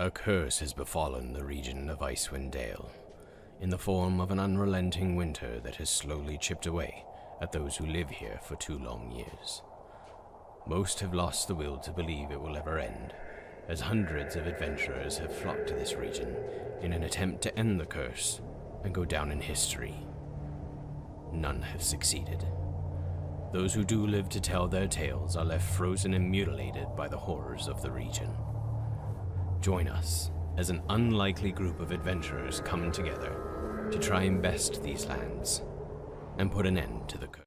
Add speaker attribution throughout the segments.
Speaker 1: A curse has befallen the region of Icewind Dale, in the form of an unrelenting winter that has slowly chipped away at those who live here for 2 long years. Most have lost the will to believe it will ever end, as hundreds of adventurers have flocked to this region in an attempt to end the curse and go down in history. None have succeeded. Those who do live to tell their tales are left frozen and mutilated by the horrors of the region. Join us as an unlikely group of adventurers come together to try and best these lands and put an end to the curse.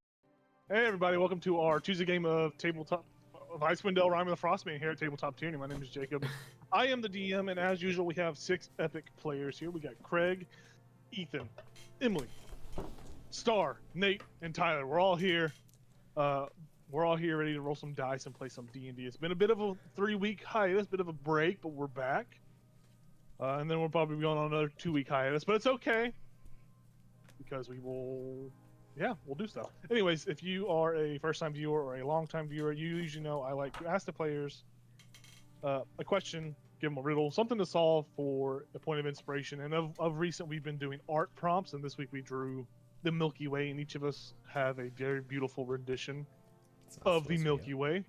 Speaker 2: Hey everybody, welcome to our Tuesday game of Tabletop of Icewind Dale Rime of the Frostman here at Tabletop Tyranny. My name is Jacob. I am the DM, and as usual we have 6 epic players here. We got Craig, Ethan, Emily, Star, Nate, and Tyler. We're all here. We're all here ready to roll some dice and play some D&D. It's been a bit of a 3-week hiatus, bit of a break, but we're back. And then we'll probably be going on another 2-week hiatus, but it's okay because we will, we'll do stuff. Anyways, if you are a first-time viewer or a long-time viewer, you usually know I like to ask the players a question, give them a riddle, something to solve for a point of inspiration. And of recent, we've been doing art prompts, and this week we drew the Milky Way, and each of us have a very beautiful rendition of the Milky Way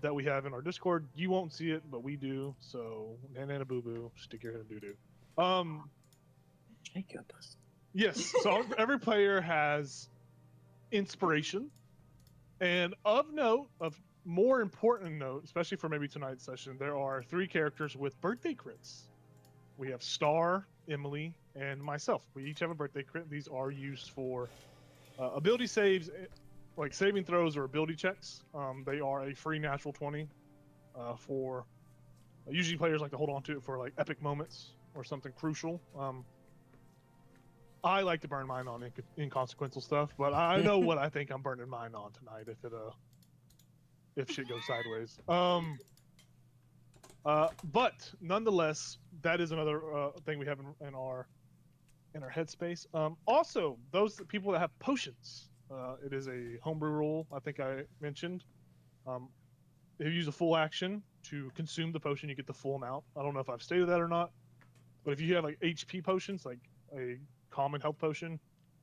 Speaker 2: that we have in our Discord. You won't see it, but we do. So, nana boo boo, stick your head in doo doo.
Speaker 3: Jacob.
Speaker 2: Yes. So every player has inspiration, and of more important note, especially for maybe tonight's session, there are 3 characters with birthday crits. We have Star, Emily, and myself. We each have a birthday crit. These are used for ability saves, like saving throws or ability checks. They are a free natural 20 for usually players like to hold on to it for like epic moments or something crucial. I like to burn mine on inconsequential stuff, but I know what I think I'm burning mine on tonight if shit goes sideways. But nonetheless, that is another thing we have in our headspace. Also, those people that have potions, it is a homebrew rule. I think I mentioned. If you use a full action to consume the potion, you get the full amount. I don't know if I've stated that or not, but if you have like HP potions, like a common health potion,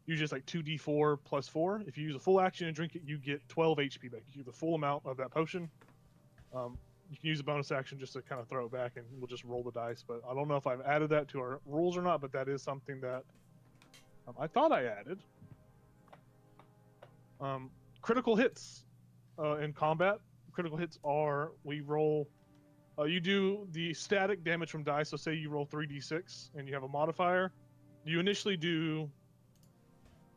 Speaker 2: usually it's like 2d4 plus 4. If you use a full action and drink it, you get 12 HP back. You get the full amount of that potion. You can use a bonus action just to kind of throw it back, and we'll just roll the dice. But I don't know if I've added that to our rules or not, but that is something that I thought I added. Critical hits in combat. Critical hits are, we roll, you do the static damage from dice. So say you roll 3d6 and you have a modifier. You initially do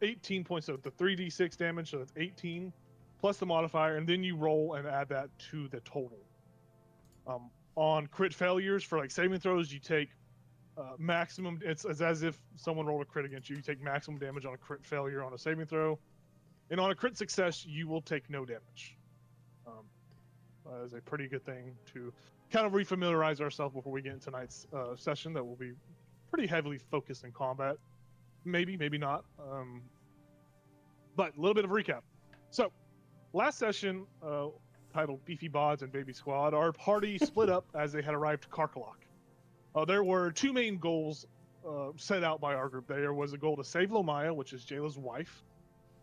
Speaker 2: 18 points of the 3d6 damage, so that's 18, plus the modifier, and then you roll and add that to the total. On crit failures for like saving throws, you take maximum. It's as if someone rolled a crit against you. You take maximum damage on a crit failure on a saving throw, and on a crit success, you will take no damage. That is a pretty good thing to kind of refamiliarize ourselves before we get into tonight's session. That will be pretty heavily focused in combat. Maybe not. But a little bit of recap. So, last session, titled Beefy Bods and Baby Squad, our party split up as they had arrived to Karkalok. There were 2 main goals set out by our group. There was a goal to save Lomaya, which is Jayla's wife,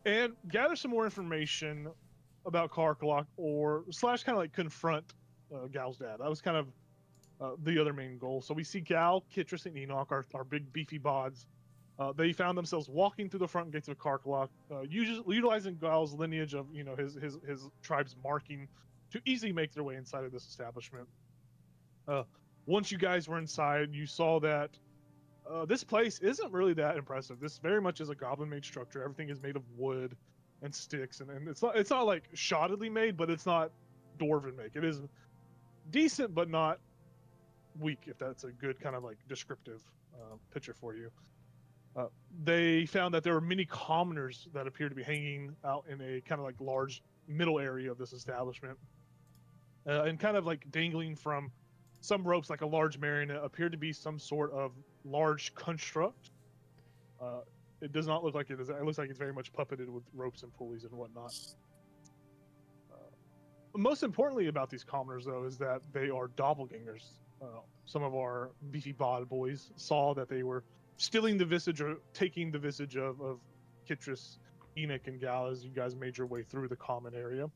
Speaker 2: and gather some more information about Karkalok, or / kind of like confront Gal's dad. That was kind of the other main goal. So we see Gal, Kitris, and Enoch, our big beefy bods. They found themselves walking through the front gates of Karkalok, utilizing Gal's lineage of his tribe's marking to easily make their way inside of this establishment. Once you guys were inside, you saw that this place isn't really that impressive. This very much is a goblin-made structure. Everything is made of wood and sticks, and it's not like shoddily made, but it's not dwarven made. It is decent, but not weak, if that's a good kind of like descriptive picture for you. They found that there were many commoners that appeared to be hanging out in a kind of like large middle area of this establishment, and kind of like dangling from some ropes like a large marionette appeared to be some sort of large construct. It does not look like it is. It looks like it's very much puppeted with ropes and pulleys and whatnot. Most importantly about these commoners, though, is that they are doppelgangers. some of our beefy bod boys saw that they were stealing the visage or taking the visage of Kitris, Enoch, and Gal as you guys made your way through the common area.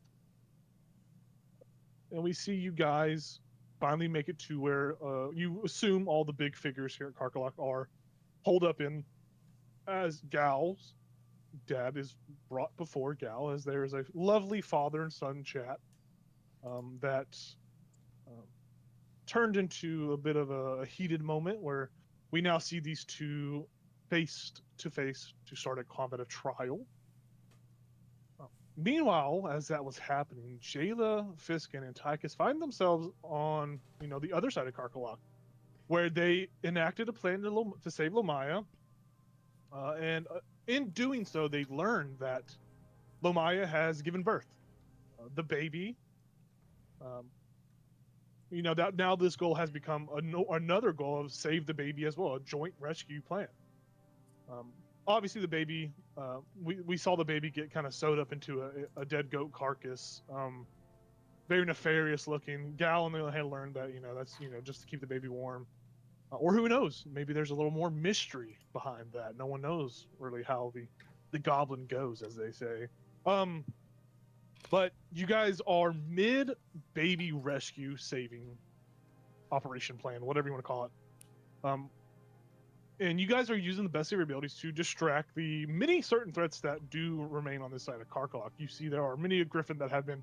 Speaker 2: And we see you guys finally make it to where you assume all the big figures here at Karkalok are holed up in, as Gal's dad is brought before Gal, as there is a lovely father and son chat that turned into a bit of a heated moment where we now see these two face to face to start a combat of trial. Meanwhile, as that was happening, Jayla, Fisk, and Antiochus find themselves on, the other side of Karkalok, where they enacted a plan to save Lomaya, and in doing so, they learned that Lomaya has given birth. The baby, that now this goal has become another goal of save the baby as well, a joint rescue plan. Obviously, the baby, we saw the baby get kind of sewed up into a dead goat carcass. Very nefarious looking. Gal and they had learned that, that's, just to keep the baby warm. Or who knows? Maybe there's a little more mystery behind that. No one knows really how the goblin goes, as they say. But you guys are mid-baby rescue saving operation plan, whatever you want to call it. And you guys are using the best of your abilities to distract the many certain threats that do remain on this side of Karkalok. You see there are many a griffin that have been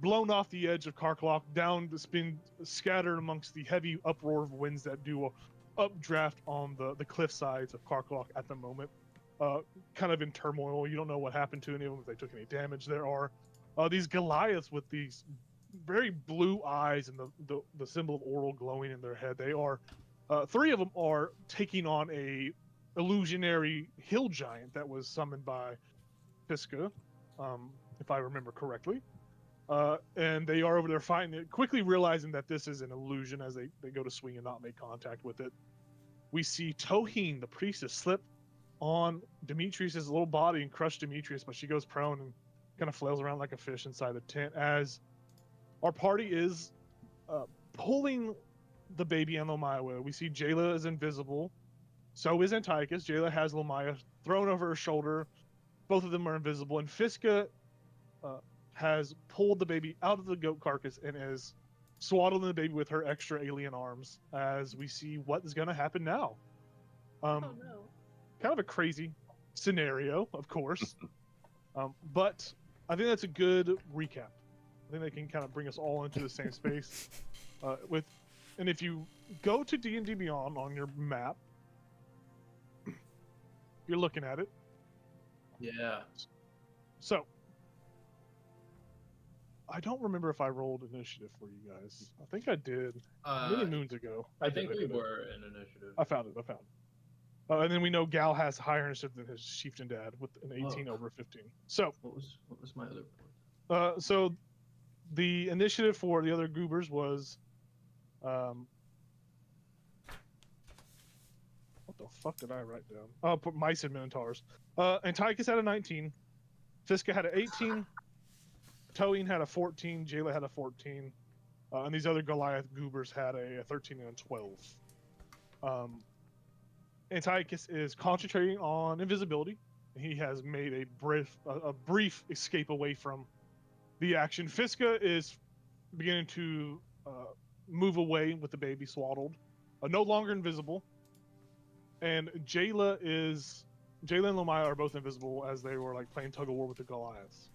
Speaker 2: blown off the edge of Karkalok, down to spin, scattered amongst the heavy uproar of winds that do updraft on the cliff sides of Karkalok at the moment. Kind of in turmoil. You don't know what happened to any of them, if they took any damage. There are these Goliaths with these very blue eyes and the symbol of Oral glowing in their head. They are, three of them are taking on a illusionary hill giant that was summoned by Fiska, if I remember correctly. And they are over there fighting it, quickly realizing that this is an illusion as they go to swing and not make contact with it. We see Toheen, the priestess, slip on Demetrius's little body and crush Demetrius, but she goes prone and kind of flails around like a fish inside the tent as our party is pulling the baby and Lomaya away. We see Jayla is invisible. So is Antiochus. Jayla has Lomaya thrown over her shoulder. Both of them are invisible. And Fiska has pulled the baby out of the goat carcass and is swaddling the baby with her extra alien arms as we see what is going to happen now.
Speaker 4: Oh no.
Speaker 2: Kind of a crazy scenario, of course. But I think that's a good recap. I think they can kind of bring us all into the same space. And if you go to D&D Beyond on your map, you're looking at it.
Speaker 5: Yeah.
Speaker 2: So, I don't remember if I rolled initiative for you guys. I think I did many moons ago.
Speaker 5: I think we were in initiative.
Speaker 2: I found it. And then we know Gal has higher initiative than his chieftain dad with an 18 over 15. So
Speaker 5: what was my other point?
Speaker 2: So the initiative for the other goobers was what the fuck did I write down? I'll put mice and minotaurs. Antiochus had a 19, Fiska had an 18, Toeen had a 14, Jayla had a 14, and these other Goliath goobers had a 13 and a 12. Antiochus is concentrating on invisibility. He has made a brief escape away from the action. Fiska is beginning to move away with the baby swaddled, no longer invisible. And Jayla and Lomaya are both invisible as they were like playing tug of war with the Goliaths.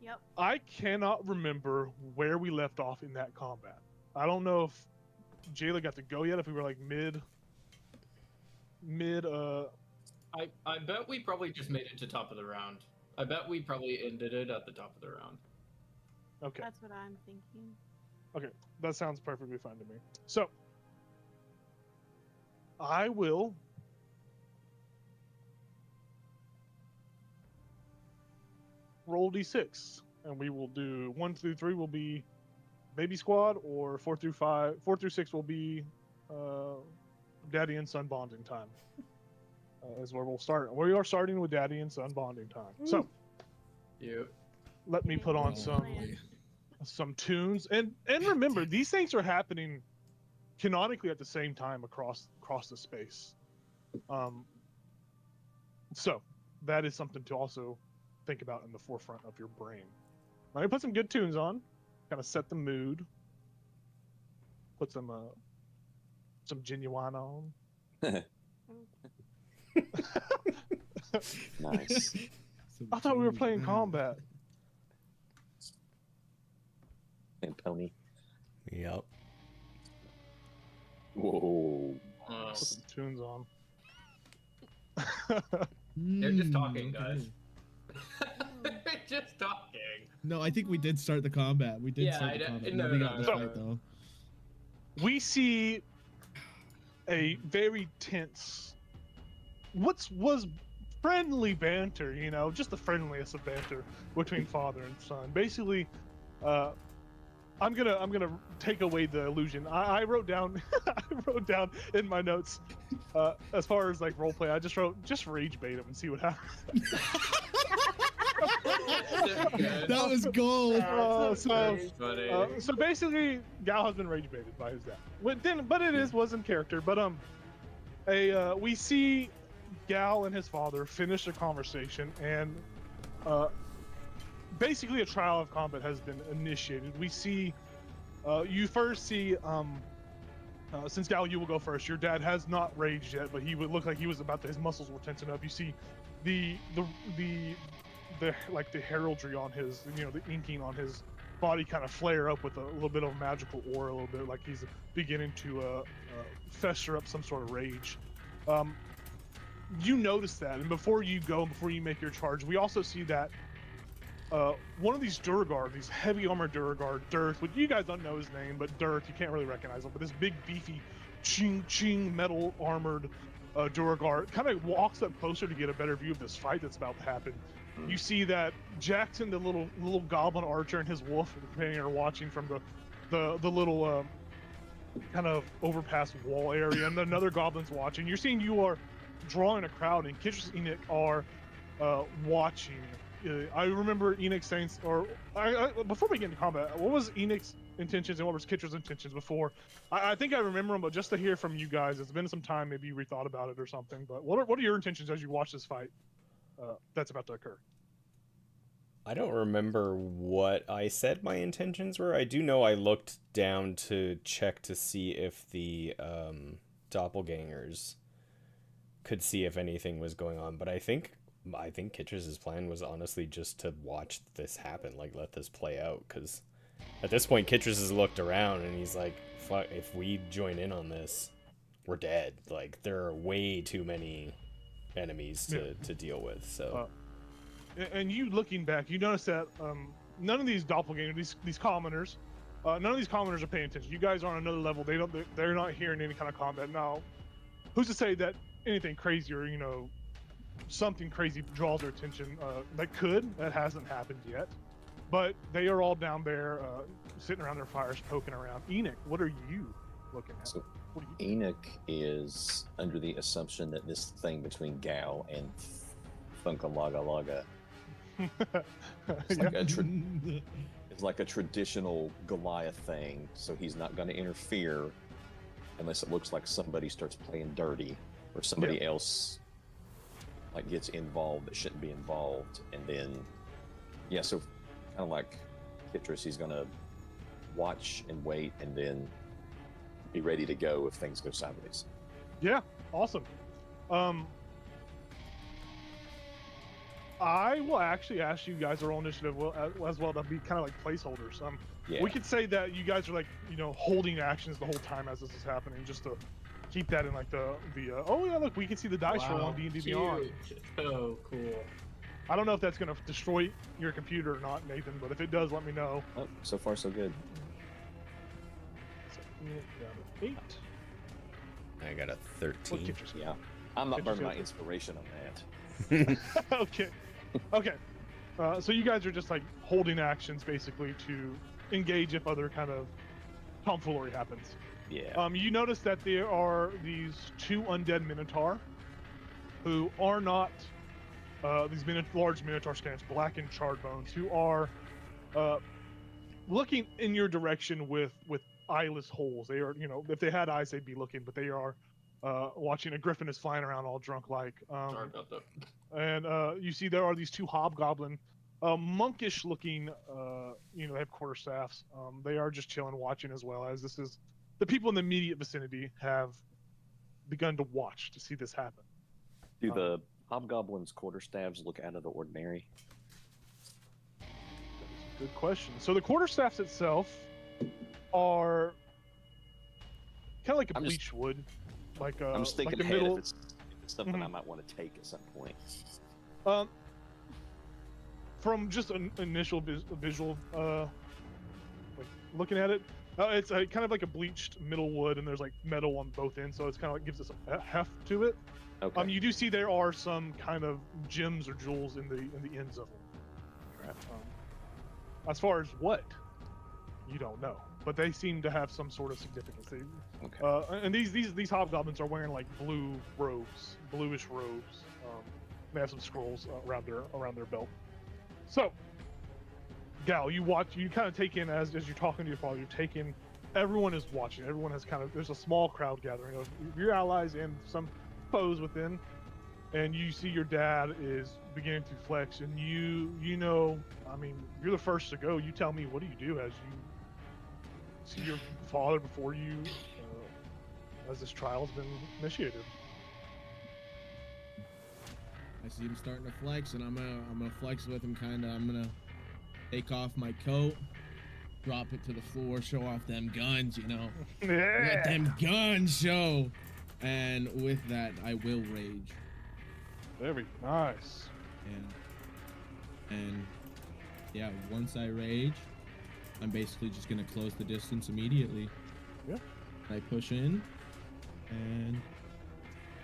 Speaker 4: Yep.
Speaker 2: I cannot remember where we left off in that combat. I don't know if Jayla got to go yet, if we were like mid
Speaker 5: I bet we probably just made it to top of the round. I bet we probably ended it at the top of the round.
Speaker 2: Okay.
Speaker 4: That's what I'm thinking.
Speaker 2: Okay, that sounds perfectly fine to me. So, I will roll d6, and we will do 1 through 3 will be baby squad, or 4 through 6 will be daddy and son bonding time. Is where we'll start. We are starting with daddy and son bonding time. So,
Speaker 5: You.
Speaker 2: let me put on some some tunes, and remember, these things are happening canonically at the same time across the space. So that is something to also think about in the forefront of your brain. Let me put some good tunes on, kind of set the mood. Put some genuine on.
Speaker 6: Nice.
Speaker 2: I thought we were playing combat.
Speaker 6: And pony.
Speaker 1: Yep.
Speaker 6: Whoa.
Speaker 2: Put some tunes on.
Speaker 5: They're just talking, guys. They're just talking.
Speaker 7: No, I think we did start the combat. We did
Speaker 5: Yeah,
Speaker 7: start
Speaker 5: I
Speaker 7: the
Speaker 5: don't-
Speaker 7: combat.
Speaker 5: no,
Speaker 7: Nobody
Speaker 5: no,
Speaker 7: got in the
Speaker 2: no.
Speaker 7: fight though.
Speaker 2: We see a very tense, was friendly banter, you know, just the friendliest of banter between father and son. Basically, I'm gonna take away the illusion. I wrote down in my notes, as far as like roleplay, I just wrote rage bait him and see what happens.
Speaker 7: That was gold.
Speaker 2: So basically, Gal has been rage baited by his dad. But it was in character. But we see Gal and his father finish a conversation, and basically a trial of combat has been initiated. We see, you first see, since Gal, you will go first. Your dad has not raged yet, but he would look like he was about to. His muscles were tensing up. You see, the like the heraldry on his, you know, the inking on his body kind of flare up with a little bit of magical aura, a little bit like he's beginning to fester up some sort of rage. You notice that, and before you make your charge, we also see that one of these Durgar, these heavy armored Durgar, Dirth, which you guys don't know his name, but Dirth, you can't really recognize him, but this big beefy ching metal armored Durgar kind of walks up closer to get a better view of this fight that's about to happen. You see that Jackson, the little goblin archer, and his wolf companion are watching from the little kind of overpass wall area, and another goblin's watching. You're seeing you are drawing a crowd, and Kitris and Enoch are watching. I remember Enoch saying, before we get into combat, what was Enoch's intentions and what was Kitris' intentions before? I think I remember them, but just to hear from you guys, it's been some time, maybe you rethought about it or something, but what are your intentions as you watch this fight that's about to occur?
Speaker 8: I don't remember what I said my intentions were. I do know I looked down to check to see if the doppelgangers could see if anything was going on, but I think Kitris' plan was honestly just to watch this happen, like let this play out, because at this point Kitris has looked around and he's like, fuck, if we join in on this, we're dead. Like, there are way too many enemies to deal with, so...
Speaker 2: And you looking back, you notice that none of these doppelgangers, these commoners, none of these commoners are paying attention. You guys are on another level. They're not hearing any kind of combat. Now, who's to say that anything crazy or, you know, something crazy draws their attention? That hasn't happened yet. But they are all down there, sitting around their fires, poking around. Enoch, what are you looking at?
Speaker 6: So Enoch is under the assumption that this thing between Gal and Funka Laga Laga it's like a traditional Goliath thing, so he's not going to interfere unless it looks like somebody starts playing dirty or somebody else like gets involved that shouldn't be involved. And then so kind of like Kitris, he's going to watch and wait and then be ready to go if things go sideways.
Speaker 2: Yeah, awesome. I will actually ask you guys our own initiative as well to be kind of like placeholders. We could say that you guys are like, you know, holding actions the whole time as this is happening, just to keep that in like the oh yeah, look, we can see the dice roll on D&D Beyond.
Speaker 5: Oh, cool.
Speaker 2: I don't know if that's gonna destroy your computer or not, Nathan, but if it does, let me know.
Speaker 6: Oh, so far so good.
Speaker 2: So, down to 8.
Speaker 8: I got a 13.
Speaker 6: Yeah, I'm not
Speaker 2: Kitris
Speaker 6: burning my
Speaker 2: goes-
Speaker 6: inspiration on that.
Speaker 2: Okay. So you guys are just like holding actions basically to engage if other kind of tomfoolery happens.
Speaker 6: Yeah.
Speaker 2: You notice that there are these two undead minotaur who are not large minotaur scans, black and charred bones, who are looking in your direction with eyeless holes. They are, if they had eyes, they'd be looking, but they are watching a griffin is flying around all drunk like.
Speaker 5: Sorry about that.
Speaker 2: And you see there are these two hobgoblin, monkish looking, they have quarterstaffs. They are just chilling, watching, as well as this is the people in the immediate vicinity have begun to watch to see this happen.
Speaker 6: Do the hobgoblins' quarterstaffs look out of the ordinary?
Speaker 2: Good question. So the quarterstaffs itself are kind of like a bleached wood, like
Speaker 6: I'm just thinking
Speaker 2: like the
Speaker 6: ahead
Speaker 2: middle.
Speaker 6: if it's something I might want to take at some point.
Speaker 2: From just an initial visual, like looking at it, it's kind of like a bleached middle wood, and there's like metal on both ends, so it's kind of like gives us a heft to it.
Speaker 6: Okay.
Speaker 2: You do see there are some kind of gems or jewels in the ends of them.
Speaker 6: Right.
Speaker 2: As far as what, you don't know, but they seem to have some sort of significance.
Speaker 6: Okay.
Speaker 2: And these hobgoblins are wearing like blue robes, bluish robes. They have some scrolls around their belt. So, Gal, you kind of take in as you're talking to your father. You're taking. Everyone is watching. Everyone has there's a small crowd gathering of your allies and some foes within, and you see your dad is beginning to flex, and you're the first to go. You tell me, what do you do as you see your father before you, as this trial's been initiated?
Speaker 7: I see him starting to flex, and I'm gonna flex with him. I'm gonna take off my coat, drop it to the floor, show off them guns. Let them guns show. And with that, I will rage.
Speaker 2: Very nice.
Speaker 7: And yeah, once I rage, I'm basically just gonna close the distance immediately.
Speaker 2: Yeah.
Speaker 7: I push in, and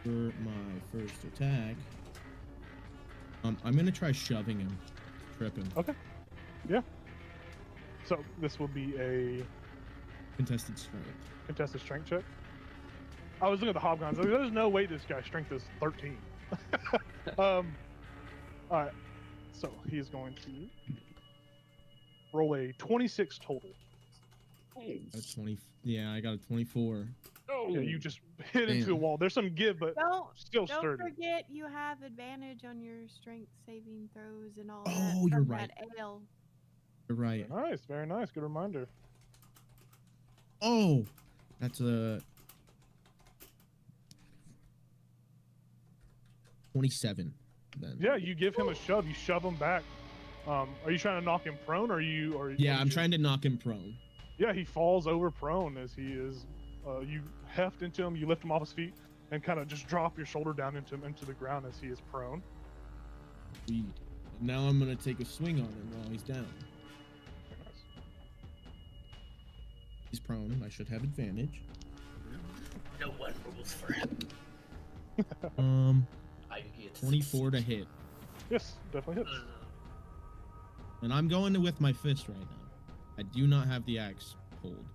Speaker 7: for my first attack, I'm gonna try shoving him, trip him.
Speaker 2: Okay. Yeah. So this will be a
Speaker 7: Contested strength.
Speaker 2: contested strength check. I was looking at the hobgoblins. There's no way this guy's strength is 13. All right. So he is going to roll a 26 total.
Speaker 7: A 20. Yeah, I got a 24.
Speaker 2: Yeah, you just hit into a
Speaker 7: Damn.
Speaker 2: wall. There's some give, but still
Speaker 4: Don't
Speaker 2: sturdy.
Speaker 4: forget you have advantage on your strength saving throws and all that.
Speaker 7: Oh, you're
Speaker 4: from
Speaker 7: right.
Speaker 4: That ale.
Speaker 7: You're right.
Speaker 2: Nice, very nice. Good reminder.
Speaker 7: Oh, that's a 27. Then.
Speaker 2: Yeah, you give him a shove. You shove him back. Are you trying to knock him prone, or you?
Speaker 7: Yeah, I'm trying to knock him prone.
Speaker 2: Yeah, he falls over prone as he is. You heft into him. You lift him off his feet and kind of just drop your shoulder down into the ground as he is prone.
Speaker 7: Sweet. Now I'm gonna take a swing on him while he's down. He's prone. I should have advantage.
Speaker 3: No one rules for him. I get
Speaker 7: 24 to hit.
Speaker 2: Yes, definitely hits.
Speaker 7: And I'm going with my fist right now. I do not have the axe pulled.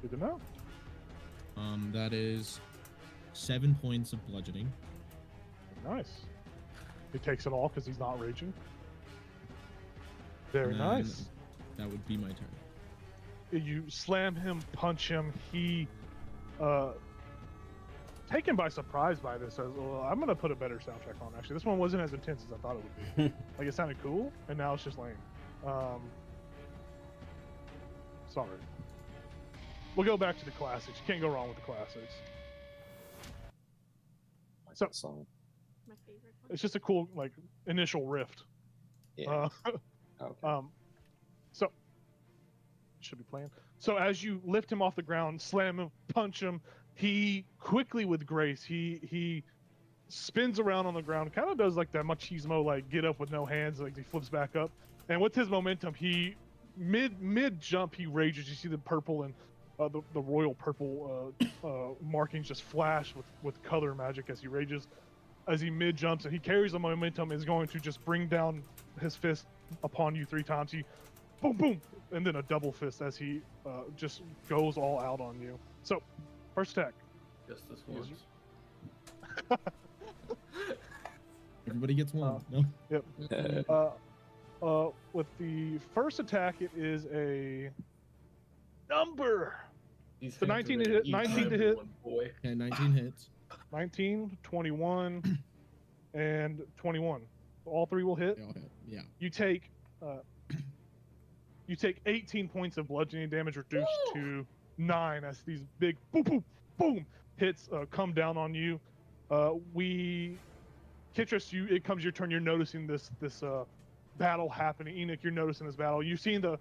Speaker 2: Good to know.
Speaker 7: That is 7 points of bludgeoning.
Speaker 2: Nice. He takes it all because he's not raging. Very
Speaker 7: And
Speaker 2: nice.
Speaker 7: That would be my turn.
Speaker 2: You slam him, punch him. He, taken by surprise by this. Says, well, I'm gonna put a better soundtrack on. Actually, this one wasn't as intense as I thought it would be. Like it sounded cool, and now it's just lame. Sorry. We'll go back to the classics. You can't go wrong with the classics.
Speaker 6: Like
Speaker 2: So-
Speaker 6: that song.
Speaker 4: My favorite one.
Speaker 2: It's just a cool initial rift.
Speaker 6: Yeah. Okay.
Speaker 2: So should be playing. So as you lift him off the ground, slam him, punch him, he quickly with grace, he spins around on the ground, kind of does like that machismo get up with no hands, like he flips back up, and with his momentum, he mid jump he rages. You see the purple and the royal purple markings just flash with color magic as he rages. As he mid jumps and he carries the momentum, is going to just bring down his fist upon you 3 times. He boom boom, and then a double fist as he just goes all out on you. So first attack.
Speaker 5: Just this once.
Speaker 7: Everybody gets one. No.
Speaker 2: Yep. With the first attack, it is a number.
Speaker 5: These
Speaker 2: So
Speaker 5: hands
Speaker 2: 19
Speaker 5: are
Speaker 2: to
Speaker 5: gonna
Speaker 2: hit-
Speaker 5: eat
Speaker 2: 19 to hit.
Speaker 5: everyone, Boy.
Speaker 7: Okay, 19 hits.
Speaker 2: 19, 21, and 21. All three will hit.
Speaker 7: They all hit. Yeah.
Speaker 2: You take 18 points of bludgeoning damage, reduced to 9 as these big boom, boom, boom hits come down on you. Kitris, it comes your turn. You're noticing this battle happening. Enoch, you're noticing this battle. You've seen the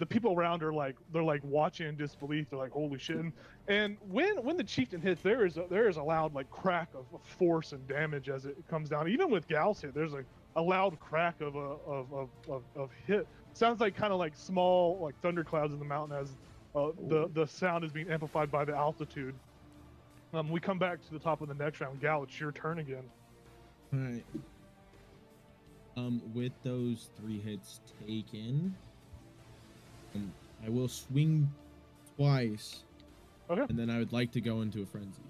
Speaker 2: people around are like, they're like watching in disbelief. They're like, holy shit. And when the chieftain hits, there is a loud like crack of force and damage as it comes down. Even with Gal's hit, there's a loud crack of hit. Sounds like kind of like small like thunderclouds in the mountain as the sound is being amplified by the altitude. We come back to the top of the next round. Gal, it's your turn again.
Speaker 7: All right. With those 3 hits taken, I will swing twice.
Speaker 2: Okay.
Speaker 7: And then I would like to go into a frenzy,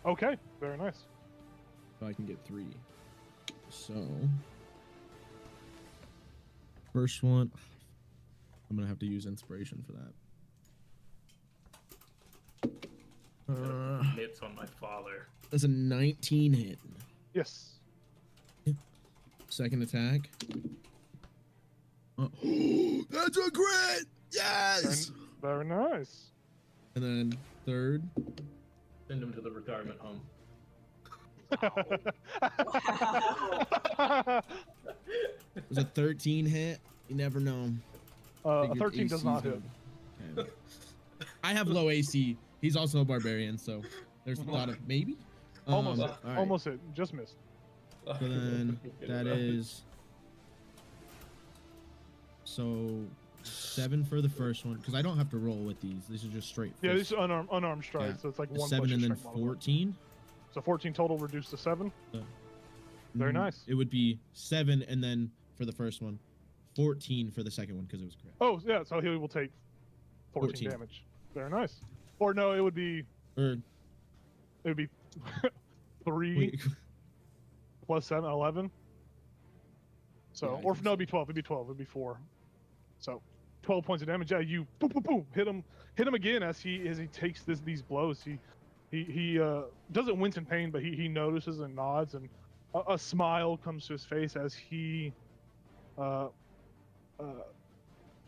Speaker 2: Okay, very nice.
Speaker 7: so I can get 3. So, first one, I'm gonna have to use inspiration for that.
Speaker 5: Hits on my father.
Speaker 7: That's a 19 hit.
Speaker 2: Yes.
Speaker 7: Second attack. That's a crit! Yes!
Speaker 2: Very nice.
Speaker 7: And then third.
Speaker 5: Send him to the retirement home.
Speaker 7: It was a 13 hit. You never know.
Speaker 2: A
Speaker 7: Figured
Speaker 2: 13 does
Speaker 7: AC's
Speaker 2: not hit.
Speaker 7: Okay. I have low AC. He's also a barbarian, so there's a thought of maybe.
Speaker 2: Almost,
Speaker 7: all right.
Speaker 2: almost hit. Just missed.
Speaker 7: So then that is so 7 for the first one because I don't have to roll with these. These are just straight.
Speaker 2: Yeah,
Speaker 7: fist.
Speaker 2: these are unarmed strikes,
Speaker 7: Yeah.
Speaker 2: so it's like
Speaker 7: The
Speaker 2: one
Speaker 7: 7
Speaker 2: plus
Speaker 7: and
Speaker 2: your
Speaker 7: then
Speaker 2: strength modifier.
Speaker 7: 14.
Speaker 2: So 14 total, reduced to 7. Very
Speaker 7: Mm,
Speaker 2: nice.
Speaker 7: It would be 7 and then for the first one, 14 for the second one because it was correct.
Speaker 2: Oh yeah, so he will take 14 damage. Very nice. Or no, it would be
Speaker 7: Or
Speaker 2: 3
Speaker 7: wait,
Speaker 2: plus 7, 11. So,
Speaker 7: Yeah, I
Speaker 2: or
Speaker 7: think
Speaker 2: no,
Speaker 7: so.
Speaker 2: it'd be 12. It'd be 12. It'd be 4. So, 12 points of damage. Yeah, you boom, boom, boom, hit him again as he takes these blows. He doesn't wince in pain, but he notices and nods, and a smile comes to his face as he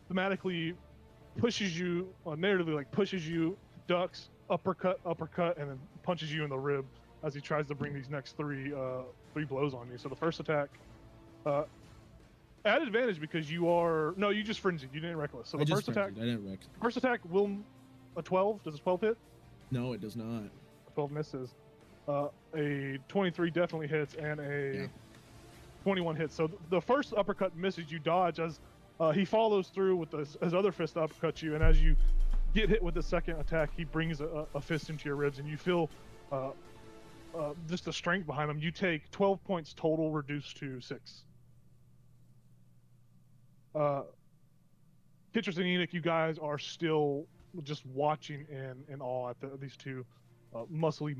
Speaker 2: thematically pushes you, narratively like pushes you, ducks, uppercut, and then punches you in the rib as he tries to bring these next three blows on you. So the first attack, at advantage because you just frenzied. You didn't reckless. So the
Speaker 7: I just
Speaker 2: first attack,
Speaker 7: frenzied. I didn't wreck.
Speaker 2: first attack will a 12. Does a 12 hit?
Speaker 7: No, it does not.
Speaker 2: 12 misses. A 23 definitely hits, and a 21 hits. So the first uppercut misses. You dodge as he follows through with his other fist to uppercut you, and as you get hit with the second attack, he brings a fist into your ribs, and you feel just the strength behind him. You take 12 points total, reduced to 6. Kitris and Enoch, you guys are still just watching in awe at these two muscly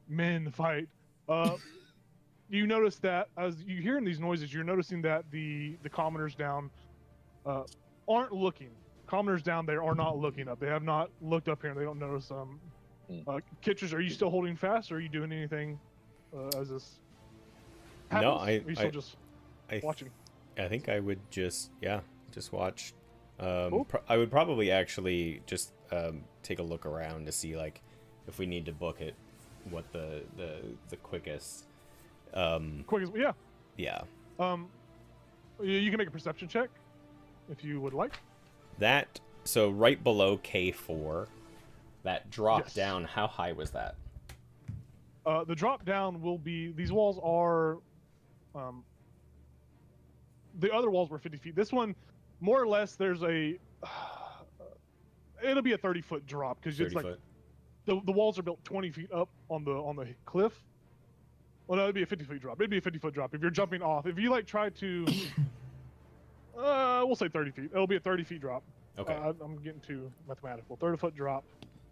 Speaker 2: men fight. You notice that as you hearing these noises, you're noticing that the commoners down aren't looking. Commoners down there are not looking up. They have not looked up here. They don't notice them. Kitris, are you still holding fast, or are you doing anything as this happens?
Speaker 8: No,
Speaker 2: Are you still just watching?
Speaker 8: I think I would just watch.
Speaker 2: Cool.
Speaker 8: I would probably actually just take a look around to see like if we need to book it, what the quickest.
Speaker 2: Quick, yeah.
Speaker 8: Yeah.
Speaker 2: You can make a perception check if you would like.
Speaker 8: That so right below K4, that drop
Speaker 2: Yes.
Speaker 8: down. How high was that?
Speaker 2: The drop down will be, these walls are, the other walls were 50 feet. This one, more or less, there's it'll be a 30-foot drop because it's
Speaker 8: 30
Speaker 2: like
Speaker 8: foot.
Speaker 2: the walls are built 20 feet up on the cliff. Well, no, it'd be a 50-foot drop. It'd be a 50-foot drop if you're jumping off. If you like try to, we'll say 30 feet. It'll be a 30-feet drop.
Speaker 8: Okay.
Speaker 2: I'm getting too mathematical. 30-foot drop.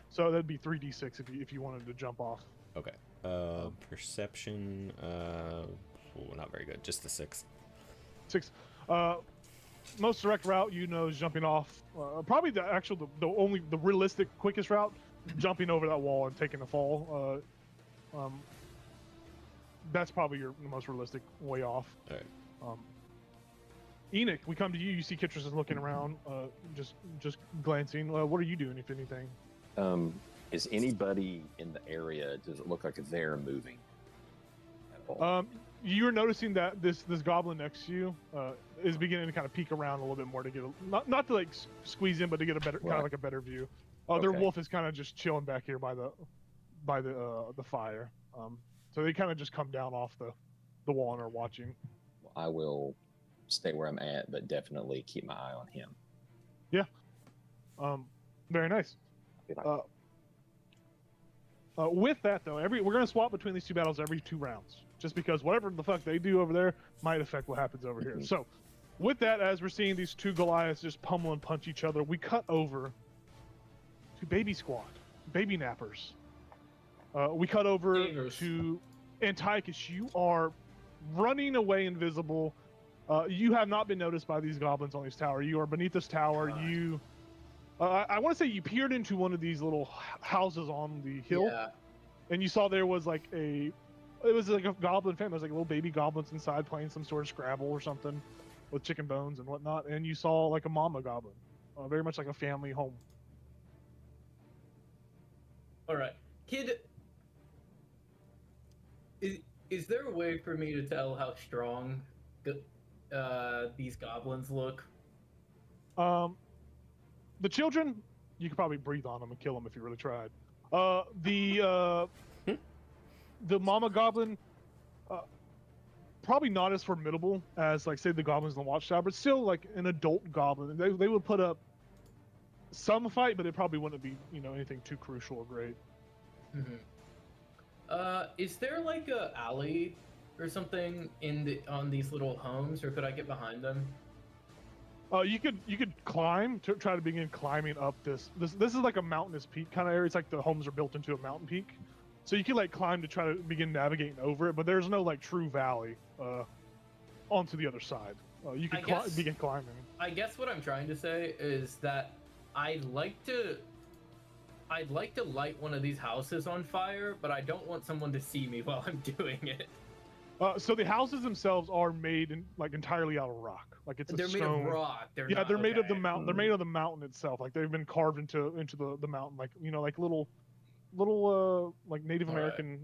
Speaker 2: So that'd be 3d6 if you wanted to jump off.
Speaker 8: Okay. Perception. Not very good. Just the 6.
Speaker 2: 6. Most direct route, is jumping off. Probably the realistic quickest route, jumping over that wall and taking the fall. That's probably the most realistic way off.
Speaker 8: All right.
Speaker 2: Enoch, we come to you. You see Kitris is looking around, just glancing. What are you doing, if anything?
Speaker 6: Is anybody in the area? Does it look like they're moving at all?
Speaker 2: You're noticing that this goblin next to you is beginning to kind of peek around a little bit more to get not to like squeeze in, but to get a better kind of like a better view. Their wolf is kind of just chilling back here by the fire. So they kind of just come down off the wall and are watching.
Speaker 6: I will stay where I'm at, but definitely keep my eye on him.
Speaker 2: Yeah. Very nice. With that though, we're gonna swap between these two battles every 2 rounds, just because whatever the fuck they do over there might affect what happens over here. So, with that, as we're seeing these 2 Goliaths just pummel and punch each other, we cut over to Baby Squad, Baby Nappers. We cut over to Antiochus. You are running away invisible. You have not been noticed by these goblins on this tower. You are beneath this tower. You, I want to say you peered into one of these little houses on the hill, and you saw there was like it was like a goblin family. There's like little baby goblins inside playing some sort of Scrabble or something with chicken bones and whatnot. And you saw like a mama goblin, very much like a family home.
Speaker 5: All right, kid. Is there a way for me to tell how strong these goblins look?
Speaker 2: The children, you could probably breathe on them and kill them if you really tried. The mama goblin, probably not as formidable as like say the goblins in the watchtower, but still like an adult goblin. They would put up some fight, but it probably wouldn't be anything too crucial or great.
Speaker 5: Is there like a alley or something on these little homes, or could I get behind them?
Speaker 2: You could climb to try to begin climbing up this is like a mountainous peak kind of area. It's like the homes are built into a mountain peak, so you can like climb to try to begin navigating over it. But there's no like true valley onto the other side. You can begin climbing.
Speaker 5: I guess what I'm trying to say is that I'd like to light one of these houses on fire, but I don't want someone to see me while I'm doing it.
Speaker 2: So the houses themselves are made entirely out of rock. Like
Speaker 5: they're made of rock. They're
Speaker 2: made of the mountain. They're made of the mountain itself. Like they've been carved into the mountain. Like like little like Native American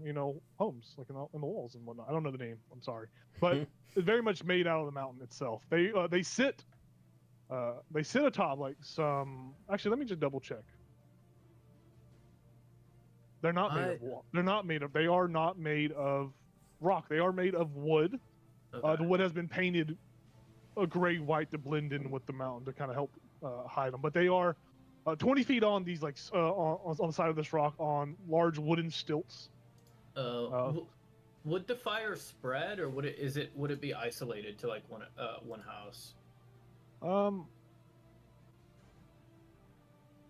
Speaker 2: homes like in the walls and whatnot. I don't know the name. I'm sorry, but it's very much made out of the mountain itself. They sit atop like some. Actually, let me just double check. They're not made of wall. They are not made of rock. They are made of wood. The wood has been painted a gray white to blend in with the mountain to kind of help hide them. But they are 20 feet on these on the side of this rock on large wooden stilts.
Speaker 5: Would the fire spread, or would it be isolated to like one house?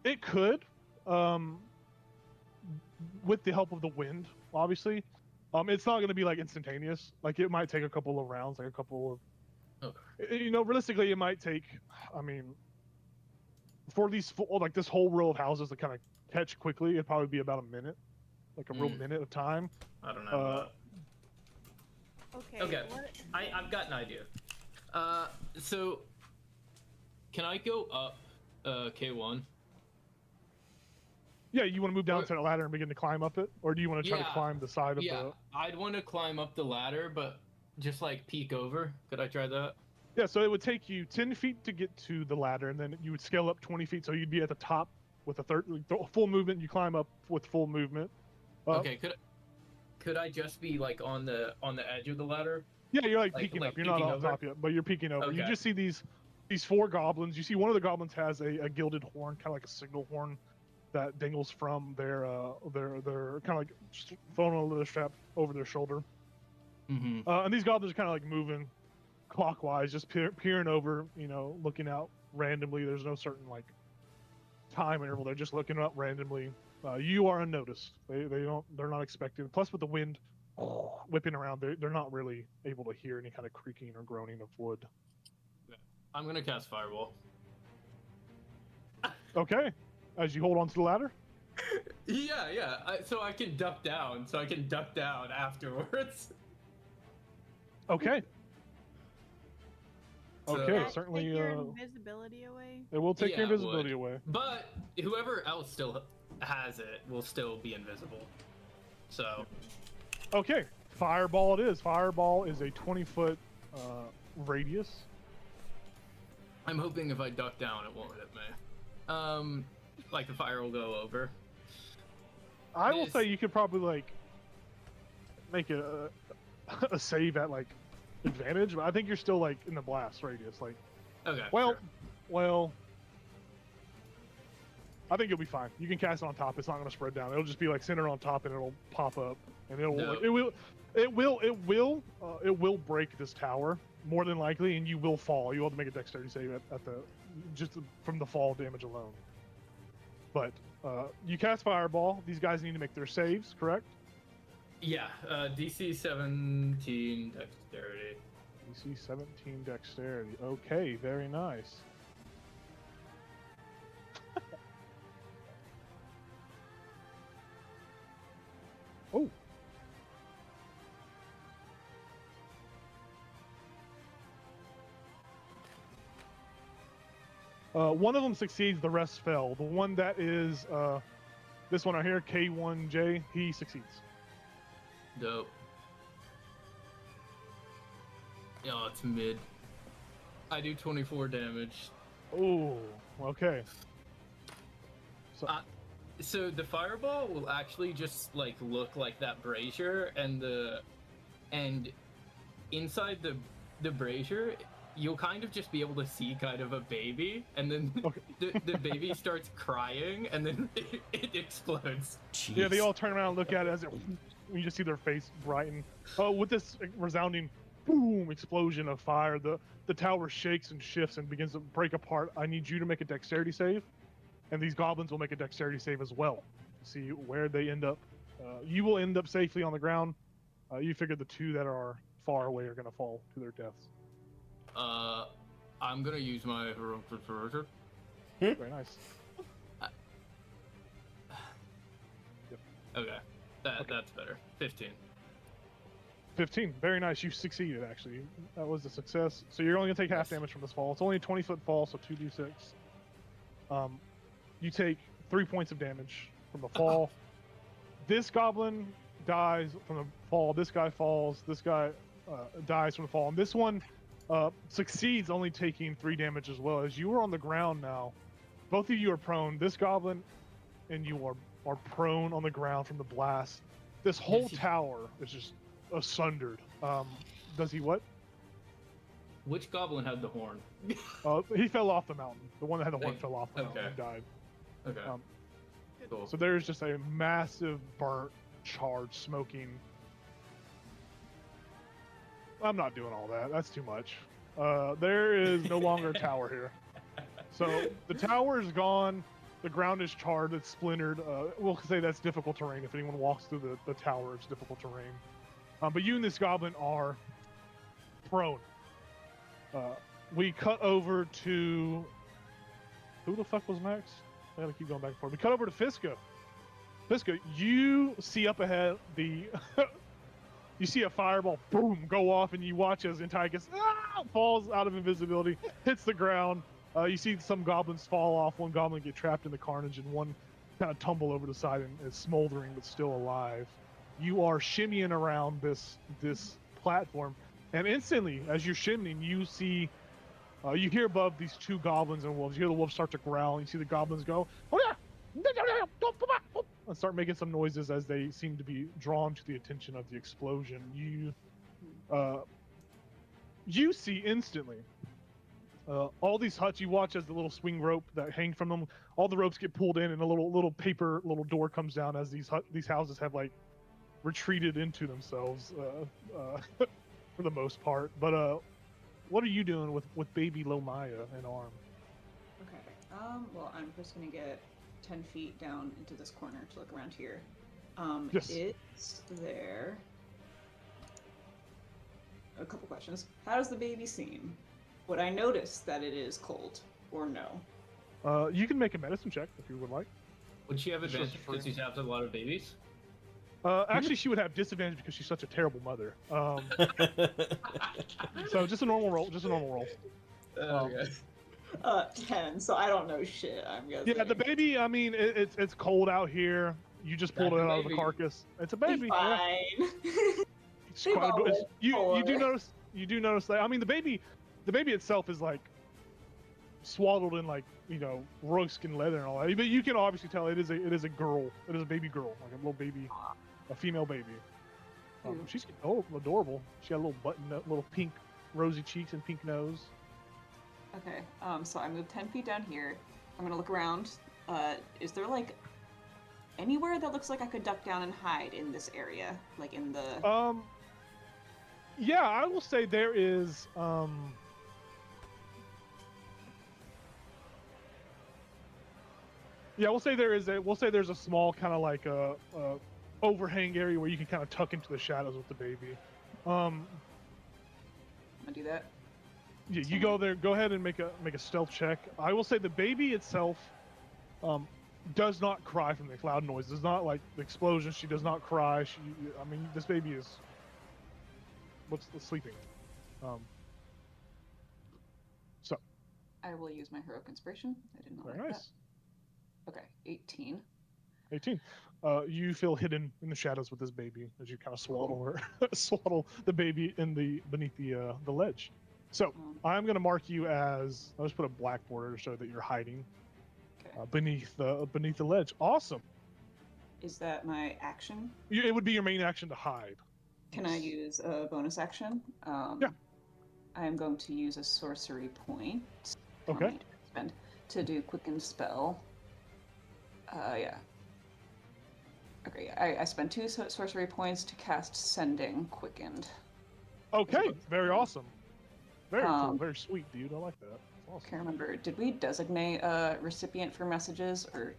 Speaker 2: It could, with the help of the wind, obviously. It's not going to be like instantaneous. Like it might take a couple of rounds, like a couple of. Okay. Realistically, it might take. I mean, for these like this whole row of houses to kind of catch quickly, it'd probably be about a minute, like a real minute of time.
Speaker 5: I don't know. Okay.
Speaker 4: What...
Speaker 5: I've got an idea. So can I go up K1?
Speaker 2: Yeah, you want to move down to the ladder and begin to climb up it, or do you want to try to climb the side of the?
Speaker 5: Yeah, I'd want to climb up the ladder, but just like peek over. Could I try that?
Speaker 2: Yeah, so it would take you 10 feet to get to the ladder, and then you would scale up 20 feet, so you'd be at the top with full movement. You climb up with full movement.
Speaker 5: Okay, could I just be like on the edge of the ladder?
Speaker 2: Yeah, you're like peeking up. You're not on top yet, but you're peeking over. Okay. You just see these 4 goblins. You see one of the goblins has a gilded horn, kind of like a signal horn, that dangles from their kind of like thrown on a little strap over their shoulder.
Speaker 5: Mm-hmm.
Speaker 2: And these goblins are kind of like moving clockwise, just peering over, looking out randomly. There's no certain like time interval. They're just looking up randomly. You are unnoticed. They're not expecting. Plus, with the wind whipping around, they're not really able to hear any kind of creaking or groaning of wood.
Speaker 5: I'm gonna cast Fireball.
Speaker 2: Okay. As you hold on to the ladder.
Speaker 5: Yeah. So I can duck down. Afterwards.
Speaker 2: Okay.
Speaker 5: So-
Speaker 2: Okay,
Speaker 4: Does that
Speaker 2: certainly.
Speaker 4: take your invisibility away?
Speaker 2: It will take your
Speaker 5: Yeah, it
Speaker 2: invisibility
Speaker 5: would.
Speaker 2: away.
Speaker 5: But whoever else still has it will still be invisible. So
Speaker 2: Okay, Fireball it is. Fireball is a 20-foot radius.
Speaker 5: I'm hoping if I duck down, it won't hit me. Like the fire will go over.
Speaker 2: I will
Speaker 5: This-
Speaker 2: say you could probably like make a save at like advantage, but I think you're still like in the blast radius. Like,
Speaker 5: Okay.
Speaker 2: well,
Speaker 5: sure.
Speaker 2: well, I think you'll be fine. You can cast it on top. It's not going to spread down. It'll just be like centered on top, and it'll pop up, and it'll
Speaker 5: No.
Speaker 2: like, it will break this tower more than likely, and you will fall. You will have to make a dexterity save at the just from the fall damage alone. But you cast Fireball. These guys need to make their saves, correct?
Speaker 5: Yeah. DC 17 dexterity.
Speaker 2: DC 17 dexterity. Okay, very nice. Oh. One of them succeeds, the rest fail. The one that is this one right here, K1J, he succeeds.
Speaker 5: Dope. Oh, it's mid. I do 24 damage.
Speaker 2: Oh, okay. So,
Speaker 5: So the fireball will actually just like look like that brazier, and inside the brazier, you'll kind of just be able to see kind of a baby, and then
Speaker 2: Okay.
Speaker 5: the baby starts crying, and then it explodes.
Speaker 8: Jeez.
Speaker 2: yeah, they all turn around and look at it as it, you just see their face brighten. With this resounding boom explosion of fire, the tower shakes and shifts and begins to break apart. I need you to make a dexterity save, and these goblins will make a dexterity save as well. See where they end up. You will end up safely on the ground. You figure the two that are far away are going to fall to their deaths.
Speaker 5: I'm gonna use my heroic perverter.
Speaker 2: Very nice.
Speaker 5: Okay, that's better. 15.
Speaker 2: 15. Very nice. You succeeded, actually. That was a success. So you're only going to take half damage from this fall. It's only a 20-foot fall, so 2d6. You take 3 points of damage from the fall. This goblin dies from the fall. This guy falls. This guy dies from the fall. And this one succeeds, only taking 3 damage as well. As you are on the ground now, both of you are prone. This goblin and you are prone on the ground from the blast. This whole
Speaker 5: Yes, he-
Speaker 2: tower is just sundered. Does he what?
Speaker 5: Which goblin had the horn?
Speaker 2: He fell off the mountain. The one that had the horn
Speaker 5: Thank-
Speaker 2: fell off the mountain
Speaker 5: okay.
Speaker 2: and died.
Speaker 5: Okay. Cool.
Speaker 2: So there's just a massive burnt, charred, smoking. I'm not doing all that. That's too much. There is no longer a tower here. So the tower is gone. The ground is charred. It's splintered. We'll say that's difficult terrain. If anyone walks through the tower, it's difficult terrain. But you and this goblin are prone. We cut over to... Who the fuck was next? I gotta keep going back and forth. We cut over to Fiska. Fiska, you see up ahead the... you see a fireball, boom, go off, and you watch as Antiochus falls out of invisibility, hits the ground. You see some goblins fall off. One goblin get trapped in the carnage, and one kind of tumble over the side and is smoldering but still alive. You are shimmying around this platform, and instantly, as you're shimmying, you see... you hear above these two goblins and wolves. You hear the wolves start to growl, and you see the goblins go, "Oh yeah!" and start making some noises as they seem to be drawn to the attention of the explosion. You see instantly all these huts. You watch as the little swing rope that hang from them, all the ropes get pulled in, and a little paper door comes down as these houses have like retreated into themselves for the most part. But what are you doing with baby Lomaya and Arm?
Speaker 9: Okay. Well, I'm just gonna get 10 feet down into this corner to look around here.
Speaker 2: Yes.
Speaker 9: It's there. A couple questions. How does the baby seem? would I notice that it is cold or no?
Speaker 2: You can make a medicine check if you would like.
Speaker 5: Would she have
Speaker 2: Sure,
Speaker 5: advantage
Speaker 2: for-
Speaker 5: because she's had a lot of babies?
Speaker 2: Actually, she would have disadvantage because she's such a terrible mother. So just a normal roll. Just a normal roll.
Speaker 5: Okay.
Speaker 9: 10. So I don't know shit. I'm guessing.
Speaker 2: Yeah, the baby. I mean, it's cold out here. You just pulled it
Speaker 5: That's a
Speaker 2: out of the
Speaker 5: baby.
Speaker 2: carcass. It's a baby. Yeah.
Speaker 9: Fine.
Speaker 2: It's
Speaker 9: They've
Speaker 2: quite a bit-
Speaker 9: always
Speaker 2: you do
Speaker 9: four.
Speaker 2: notice. You do notice that. I mean, the baby itself is like swaddled in like rug-skin leather and all that. But you can obviously tell it is a girl. It is a baby girl, like a little baby, a female baby. She's adorable. She got a little little pink, rosy cheeks and pink nose.
Speaker 9: Okay. So I moved 10 feet down here. I'm gonna look around. Is there like anywhere that looks like I could duck down and hide in this area, like in the?
Speaker 2: Yeah, I will say there is. Yeah, we'll say there's a small kind of like a overhang area where you can kind of tuck into the shadows with the baby.
Speaker 9: I'm gonna do that.
Speaker 2: Yeah, you go there. Go ahead and make a stealth check. I will say the baby itself does not cry from the loud noise. Does not like the explosion. She does not cry. I mean, this baby is sleeping. So.
Speaker 9: I will use my heroic inspiration. I did not
Speaker 2: Very
Speaker 9: like
Speaker 2: nice.
Speaker 9: that. Okay, 18.
Speaker 2: 18. You feel hidden in the shadows with this baby as you kind of swaddle the baby beneath the ledge. So I'm going to mark you as. I'll just put a black border to show that you're hiding beneath the ledge. Awesome.
Speaker 9: Is that my action?
Speaker 2: It would be your main action to hide.
Speaker 9: Can I use a bonus action?
Speaker 2: Yeah.
Speaker 9: I am going to use a sorcery point. How
Speaker 2: Okay.
Speaker 9: many do I spend to do quicken spell? Yeah. Okay, I spend 2 sorcery points to cast Sending Quickened.
Speaker 2: Okay. Very awesome. Very cool.
Speaker 9: Um,
Speaker 2: Very sweet, dude. I like that. That's awesome.
Speaker 9: Can't remember. Did we designate a recipient for messages or?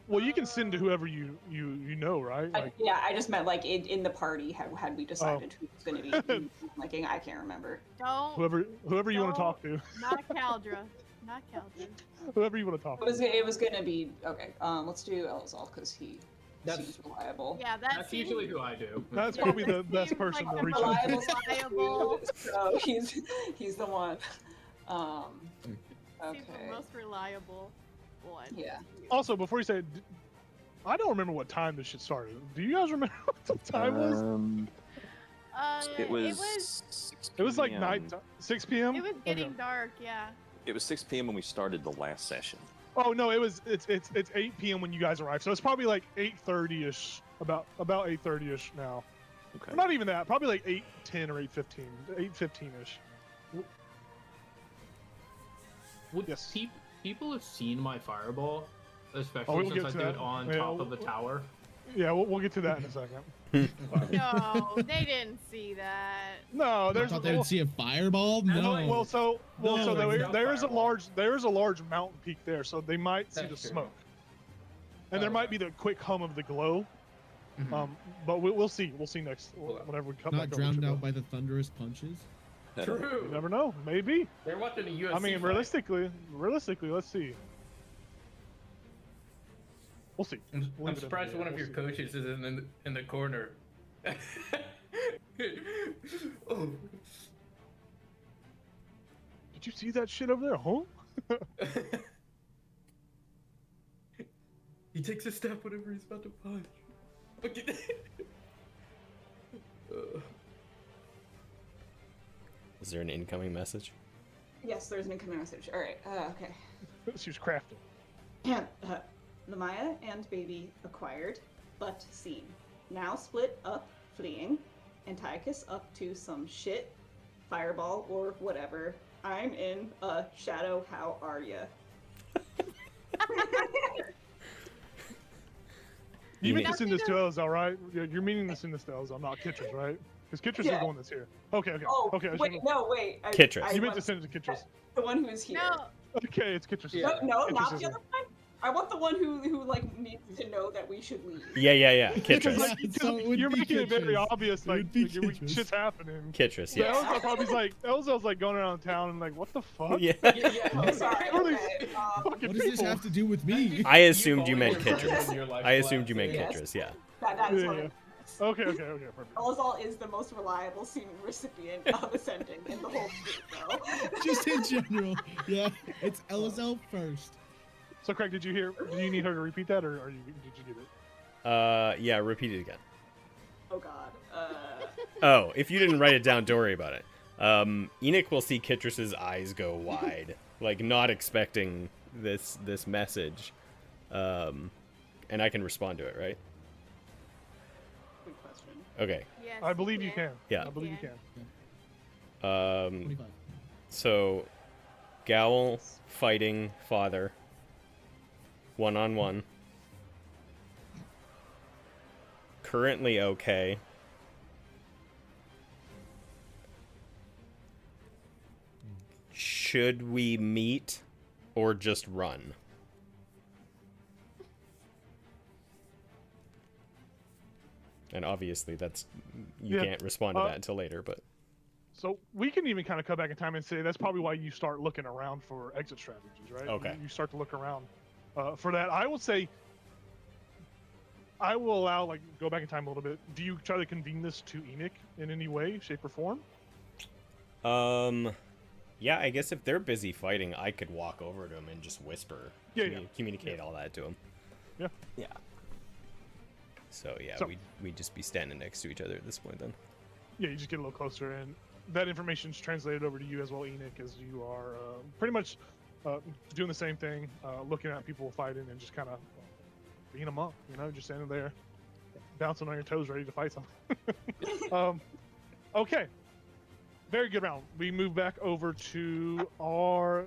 Speaker 2: Well, you can send to whoever you know, right? Like,
Speaker 9: Yeah, I just meant like in the party. Had we decided who was going to be like? I can't remember.
Speaker 4: Don't.
Speaker 2: whoever you want to talk to.
Speaker 4: Not Caldra. Not Caldra.
Speaker 2: Whoever you want to talk to.
Speaker 9: It was going to be okay. Let's do Elzal because he seems reliable.
Speaker 4: Yeah,
Speaker 5: That's usually who I do.
Speaker 2: That's probably the best
Speaker 4: seems
Speaker 2: person
Speaker 4: like
Speaker 2: to
Speaker 4: a
Speaker 2: reach out to.
Speaker 4: reliable.
Speaker 9: So he's the one.
Speaker 4: Seems
Speaker 9: Okay.
Speaker 4: the most reliable one.
Speaker 9: Yeah.
Speaker 2: Also, before you say it, I don't remember what time this shit started. Do you guys remember what the time was?
Speaker 6: It was.
Speaker 2: It was like
Speaker 6: 6
Speaker 2: night,
Speaker 6: p.m.
Speaker 2: 6 p.m.
Speaker 4: It was getting
Speaker 2: Okay.
Speaker 4: dark, yeah.
Speaker 6: It was 6 p.m. when we started the last session.
Speaker 2: Oh no, it's 8 p.m. when you guys arrived, so it's probably like 8:30ish, about 8:30ish now.
Speaker 6: Okay.
Speaker 2: Or not even that, probably like 8:10 or 8:15, 8:15ish.
Speaker 5: Would
Speaker 2: Yes.
Speaker 5: people have seen my fireball? Especially
Speaker 2: we'll
Speaker 5: since
Speaker 2: get
Speaker 5: I
Speaker 2: to
Speaker 5: did
Speaker 2: that.
Speaker 5: it on
Speaker 2: Yeah,
Speaker 5: top of the tower.
Speaker 2: Yeah, we'll get to that in a second.
Speaker 4: No, they didn't see that.
Speaker 2: No,
Speaker 7: I
Speaker 2: there's
Speaker 7: thought they would see a fireball. No.
Speaker 2: well, so
Speaker 5: No,
Speaker 2: there,
Speaker 5: it's not
Speaker 2: there is a
Speaker 5: fireball.
Speaker 2: large mountain peak there, so they might see
Speaker 5: That's
Speaker 2: the
Speaker 5: true.
Speaker 2: smoke, and there might be the quick hum of the glow.
Speaker 5: Mhm.
Speaker 2: But we'll see. We'll see next
Speaker 5: Well,
Speaker 2: whenever we come
Speaker 7: Not
Speaker 2: back over
Speaker 7: drowned
Speaker 2: to
Speaker 7: out
Speaker 2: the-
Speaker 7: by the thunderous punches.
Speaker 2: You
Speaker 5: True.
Speaker 2: never know. Maybe.
Speaker 5: They're watching a UFC
Speaker 2: I mean,
Speaker 5: fight.
Speaker 2: realistically, let's see. We'll see.
Speaker 5: I'm
Speaker 2: Leave it in
Speaker 5: surprised
Speaker 2: the
Speaker 5: one
Speaker 2: air.
Speaker 5: of your
Speaker 2: We'll see.
Speaker 5: coaches is in the corner. Oh.
Speaker 2: Did you see that shit over there, huh?
Speaker 5: He takes a step whenever he's about to punch. Okay.
Speaker 8: Is there an incoming message?
Speaker 9: Yes, there's an incoming message. All right. Okay.
Speaker 2: She was crafting.
Speaker 9: The Maya and baby acquired, but seen. Now split up, fleeing. Antiochus up to some shit, fireball or whatever. I'm in a shadow. How are ya?
Speaker 2: You mean
Speaker 8: Yeah.
Speaker 2: to send this to Elzal, right? You're meaning to send this to Elzal, not Kitris, right? Because Kitris is
Speaker 9: Yeah.
Speaker 2: the one that's here. Okay.
Speaker 9: Oh,
Speaker 2: Okay. I
Speaker 9: wait,
Speaker 2: should've-
Speaker 9: no, wait.
Speaker 8: Kitris.
Speaker 2: You meant
Speaker 9: want
Speaker 2: to send it to Kitris.
Speaker 9: the one who's here.
Speaker 4: No,
Speaker 2: Okay, it's Kitris.
Speaker 5: Yeah.
Speaker 9: No,
Speaker 2: Kitris
Speaker 9: not
Speaker 2: is
Speaker 9: the
Speaker 2: here.
Speaker 9: other one. I want the one who like needs to know that we should leave.
Speaker 8: Yeah.
Speaker 2: Because,
Speaker 8: Kitris.
Speaker 2: like,
Speaker 7: So it would
Speaker 2: you're
Speaker 7: be
Speaker 2: making it very
Speaker 7: Kitris.
Speaker 2: obvious,
Speaker 7: It would
Speaker 2: like,
Speaker 7: be
Speaker 2: like,
Speaker 7: Kitris.
Speaker 2: shit's happening.
Speaker 8: Kitris,
Speaker 2: So
Speaker 8: yeah.
Speaker 2: Elza's probably like, Elza's like going around town and like, what the fuck?
Speaker 8: Yeah.
Speaker 9: Oh, sorry.
Speaker 2: Really
Speaker 9: Okay.
Speaker 2: fucking
Speaker 7: What does this
Speaker 2: people.
Speaker 7: have to do with me?
Speaker 8: I assumed you meant
Speaker 5: calling your
Speaker 8: Kitris.
Speaker 5: friend in your life
Speaker 8: I assumed you meant
Speaker 5: collapse.
Speaker 8: Kitris, yeah.
Speaker 9: That is
Speaker 2: Yeah,
Speaker 9: what
Speaker 2: yeah.
Speaker 9: it is.
Speaker 2: Okay, perfect.
Speaker 9: Elzal is the most reliable seeming recipient of ascending in the whole group, though.
Speaker 7: Just in general. Yeah, it's LSL first.
Speaker 2: So, Craig, did you need her to repeat that, or did you get it?
Speaker 8: Yeah, repeat it again.
Speaker 9: Oh god.
Speaker 8: Oh, if you didn't write it down, don't worry about it. Enoch will see Kitris's eyes go wide, like not expecting this message. And I can respond to it, right?
Speaker 9: Good question.
Speaker 8: Okay.
Speaker 4: Yes,
Speaker 2: I believe you can.
Speaker 8: Yeah.
Speaker 2: I believe you can.
Speaker 7: 25.
Speaker 8: So Gowl fighting father. 1-on-1. Currently okay. Should we meet or just run? And obviously that's you
Speaker 2: Yeah.
Speaker 8: can't respond to that until later, but
Speaker 2: So we can even kind of cut back in time and say that's probably why you start looking around for exit strategies, right?
Speaker 8: Okay.
Speaker 2: You start to look around for that. I will say, I will allow, like, go back in time a little bit. Do you try to convene this to Enoch in any way, shape, or form?
Speaker 8: yeah, I guess if they're busy fighting, I could walk over to him and just whisper,
Speaker 2: Yeah.
Speaker 8: communicate all that to him.
Speaker 2: Yeah.
Speaker 8: Yeah. So yeah,
Speaker 2: So-
Speaker 8: we'd just be standing next to each other at this point then.
Speaker 2: Yeah, you just get a little closer, and that information's translated over to you as well, Enoch, as you are pretty much doing the same thing, looking at people fighting and just kind of being them up, just standing there, bouncing on your toes, ready to fight something. Okay. Very good round. We move back over to our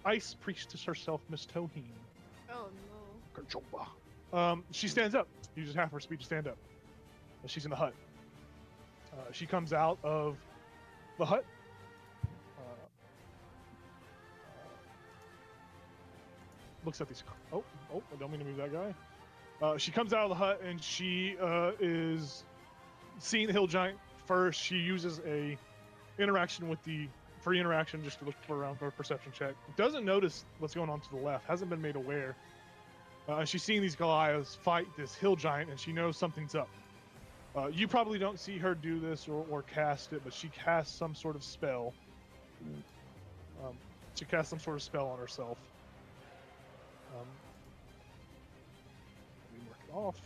Speaker 2: ice priestess herself, Miss Toheen.
Speaker 4: Oh no.
Speaker 2: She stands up. You just have her speed to stand up. She's in the hut. She comes out of the hut. Looks at these. Oh! I don't mean to move that guy. She comes out of the hut and she is seeing the hill giant first. She uses a interaction with the free interaction just to look around for a perception check. Doesn't notice what's going on to the left. Hasn't been made aware. She's seeing these Goliaths fight this hill giant, and she knows something's up. You probably don't see her do this or cast it, but she casts some sort of spell. She casts some sort of spell on herself. Let me work it off.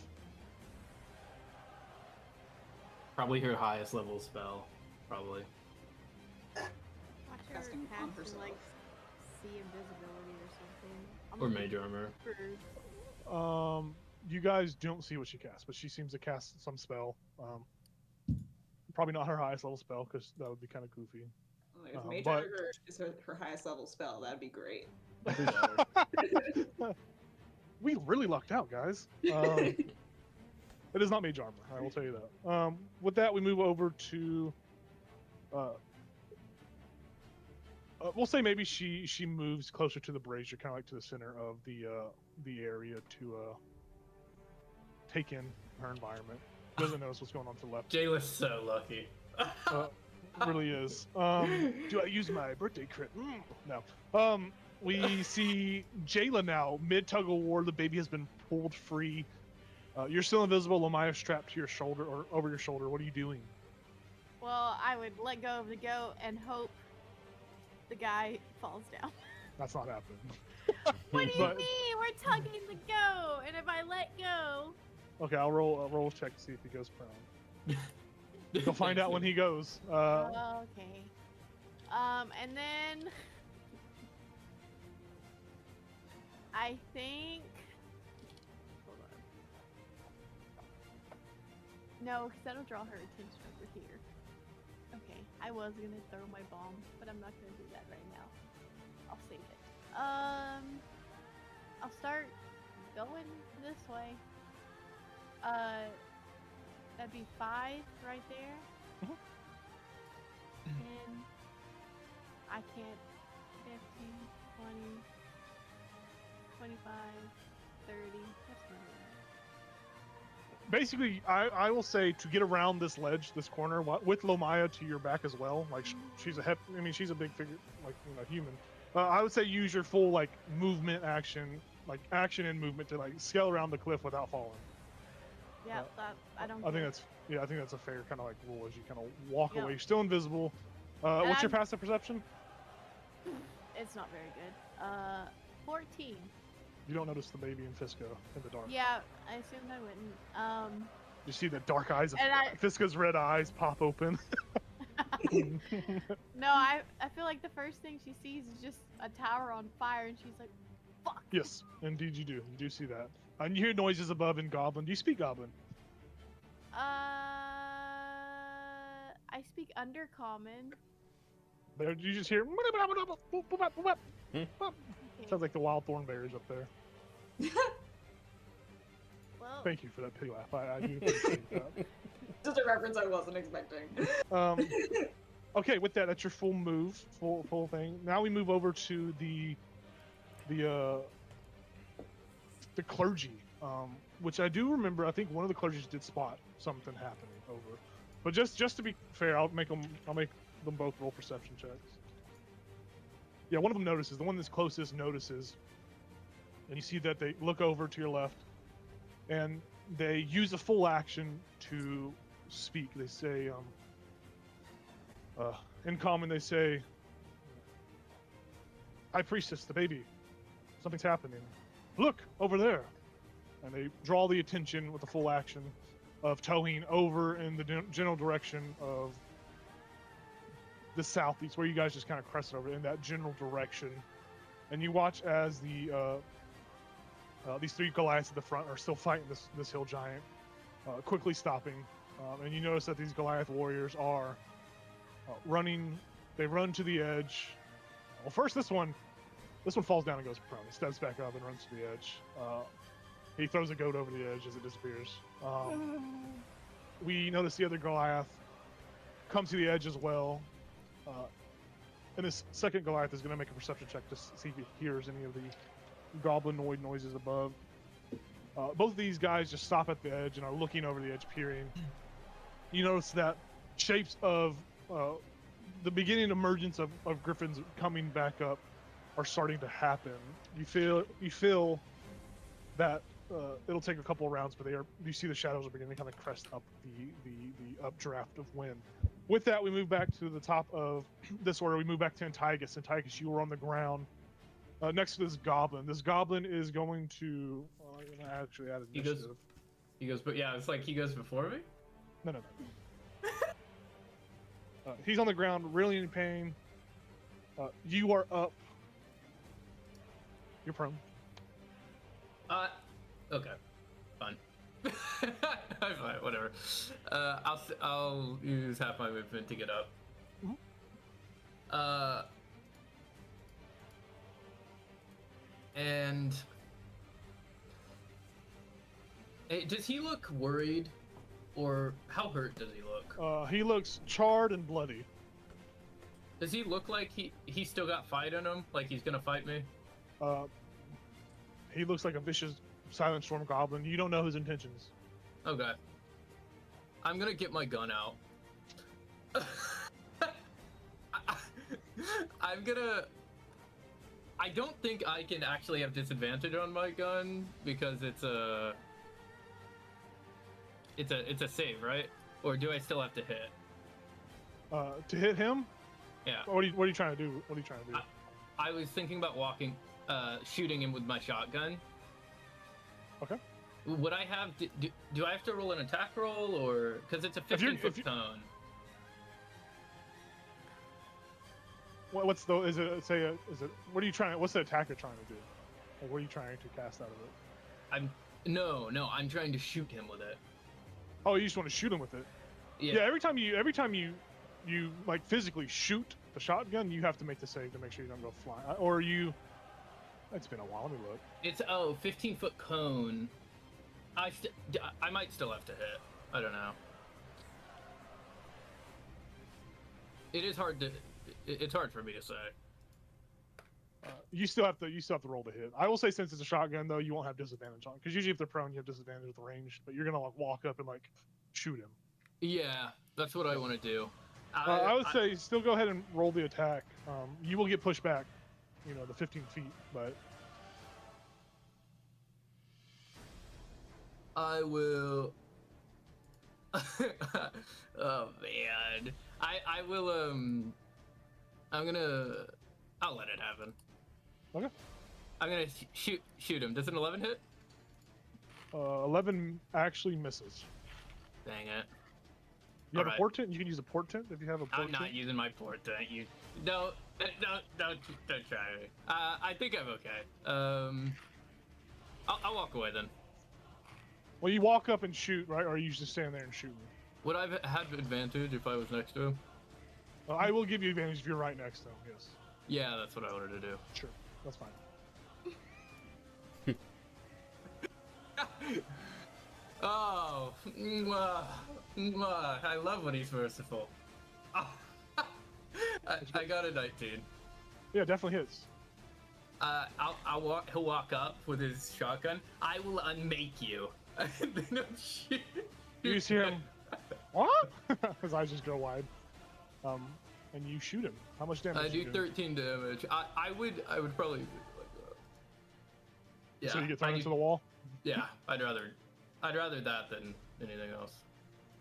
Speaker 5: Probably her highest level spell. Probably.
Speaker 4: Watch her
Speaker 9: Casting on
Speaker 4: cast
Speaker 9: herself.
Speaker 4: like see invisibility or something. I'm
Speaker 5: Or
Speaker 4: looking
Speaker 5: mage armor.
Speaker 4: for-
Speaker 2: You guys don't see what she casts, but she seems to cast some spell. Probably not her highest level spell, because that would be kind of goofy.
Speaker 9: If Mage
Speaker 2: but-
Speaker 9: Armor is her highest level spell, that'd be great.
Speaker 2: We really lucked out, guys. It is not mage armor, I will tell you that. With that, we move over to. We'll say maybe she moves closer to the brazier, kind of like to the center of the area to take in her environment. Doesn't notice what's going on to the left.
Speaker 5: Jayla's so lucky.
Speaker 2: Really is. Do I use my birthday crit? No. We see Jayla now, mid tug of war. The baby has been pulled free. You're still invisible. Lamaya strapped to your shoulder or over your shoulder. What are you doing?
Speaker 4: Well, I would let go of the goat and hope the guy falls down.
Speaker 2: That's not happening.
Speaker 4: What do you
Speaker 2: But-
Speaker 4: mean? We're tugging the goat, and if I let go,
Speaker 2: Okay, I'll roll a check to see if he goes prone. You'll find out when he goes.
Speaker 4: okay. And then I think. Hold on. No, because that'll draw her attention over here. Okay, I was gonna throw my bomb, but I'm not gonna do that right now. I'll save it. I'll start going this way. That'd be 5 right there.
Speaker 2: Mhm.
Speaker 4: And I can't. 15, 20, 25, 30. That's not
Speaker 2: Basically, I will say to get around this ledge, this corner, with Lomaya to your back as well. Like she's a she's a big figure, like human. I would say use your full like movement action, like action and movement to like scale around the cliff without falling.
Speaker 4: Yeah, that I don't.
Speaker 2: I think
Speaker 4: care.
Speaker 2: I think that's a fair kind of like rule as you kind of walk
Speaker 4: Yeah.
Speaker 2: away. You're still invisible. What's your passive perception?
Speaker 4: It's not very good. 14.
Speaker 2: You don't notice the baby and Fiska in the dark.
Speaker 4: Yeah, I assumed I wouldn't.
Speaker 2: You see the dark eyes of
Speaker 4: And
Speaker 2: Fiska's red eyes pop open.
Speaker 4: No, I feel like the first thing she sees is just a tower on fire, and she's like, "Fuck."
Speaker 2: Yes, indeed you do. You do see that. And you hear noises above in Goblin. Do you speak Goblin?
Speaker 4: I speak Undercommon.
Speaker 2: There, you just hear.
Speaker 4: Okay.
Speaker 2: Sounds like the wild thorn bears up there.
Speaker 4: Well,
Speaker 2: Thank you for that pity laugh. I do appreciate that.
Speaker 9: Just a reference I wasn't expecting.
Speaker 2: Okay, with that, that's your full move, full thing. Now we move over to the clergy, which I do remember. I think one of the clergies did spot something happening over. But just to be fair, I'll make them both roll perception checks. Yeah, one of them notices. The one that's closest notices, and you see that they look over to your left, and they use a full action to speak. They say, in common, they say, "High Priestess, the baby, something's happening. Look over there." And they draw the attention with a full action of towing over in the general direction of the southeast, where you guys just kind of crested over in that general direction. And you watch as these three Goliaths at the front are still fighting this hill giant, quickly stopping. And you notice that these Goliath warriors are running. They run to the edge. Well, first this one falls down and goes prone. He steps back up and runs to the edge. He throws a goat over the edge as it disappears. We notice the other Goliath comes to the edge as well. And this second Goliath is going to make a perception check to see if he hears any of the goblinoid noises above. Both of these guys just stop at the edge and are looking over the edge, peering. You notice that shapes of the beginning emergence of griffins coming back up are starting to happen. You feel that it'll take a couple of rounds, but you see the shadows are beginning to kind of crest up the updraft of wind. With that, we move back to the top of this order. We move back to Antiochus. Antiochus, you were on the ground next to this goblin. This goblin is going to actually add initiative.
Speaker 5: He goes, but yeah, it's like he goes before me?
Speaker 2: No. He's on the ground, really in pain. You are up. You're prone.
Speaker 5: Okay, fine. I'm fine, whatever. I'll use half my movement to get up.
Speaker 2: Mm-hmm.
Speaker 5: And does he look worried, or how hurt does he look?
Speaker 2: He looks charred and bloody.
Speaker 5: Does he look like he still got fight in him? Like he's gonna fight me?
Speaker 2: He looks like a vicious Silent Storm goblin. You don't know his intentions.
Speaker 5: Okay. I'm gonna get my gun out. I don't think I can actually have disadvantage on my gun because it's a save, right? Or do I still have to hit?
Speaker 2: To hit him?
Speaker 5: Yeah.
Speaker 2: What are you trying to do? What are you trying to do?
Speaker 5: I was thinking about shooting him with my shotgun.
Speaker 2: Okay.
Speaker 5: Would I have? Do I have to roll an attack roll, or because it's a 15-foot cone?
Speaker 2: What's the? Is it? What are you trying? What's the attacker trying to do? Like, what are you trying to cast out of it?
Speaker 5: No. I'm trying to shoot him with it.
Speaker 2: Oh, you just want to shoot him with it? Yeah. Every time you like physically shoot the shotgun, you have to make the save to make sure you don't go flying. Or you. It's been a while. Let me look.
Speaker 5: It's 15-foot cone. I might still have to hit. I don't know. It is hard to. It's hard for me to say.
Speaker 2: You still have to roll to hit. I will say since it's a shotgun though, you won't have disadvantage on because usually if they're prone, you have disadvantage with the range. But you're gonna like walk up and like shoot him.
Speaker 5: Yeah, that's what I want to do.
Speaker 2: I would say still go ahead and roll the attack. You will get pushed back, the 15 feet, but
Speaker 5: I will. Oh man, I will. I'll let it happen.
Speaker 2: Okay.
Speaker 5: I'm gonna shoot him. Does an 11 hit?
Speaker 2: 11 actually misses.
Speaker 5: Dang it.
Speaker 2: You have
Speaker 5: Alright.
Speaker 2: a portent. You can use a portent if you have a portent.
Speaker 5: I'm not using my portent. You don't try me. I think I'm okay. I'll walk away then.
Speaker 2: Well, you walk up and shoot, right? Or are you just stand there and shoot?
Speaker 5: Would I have advantage if I was next to him?
Speaker 2: I will give you advantage if you're right next to him. Yes.
Speaker 5: Yeah, that's what I wanted to do.
Speaker 2: Sure. That's fine.
Speaker 5: Oh, mwah, mwah. I love when he's merciful. Oh. I got a 19.
Speaker 2: Yeah, definitely hits.
Speaker 5: He'll walk up with his shotgun. I will unmake you. And then he'll shoot.
Speaker 2: You just hear him. What? His eyes just go wide. And you shoot him. How much damage?
Speaker 5: I do 13 damage. I would probably do it like that. Yeah.
Speaker 2: So you get thrown into the wall.
Speaker 5: Yeah, I'd rather that than anything else.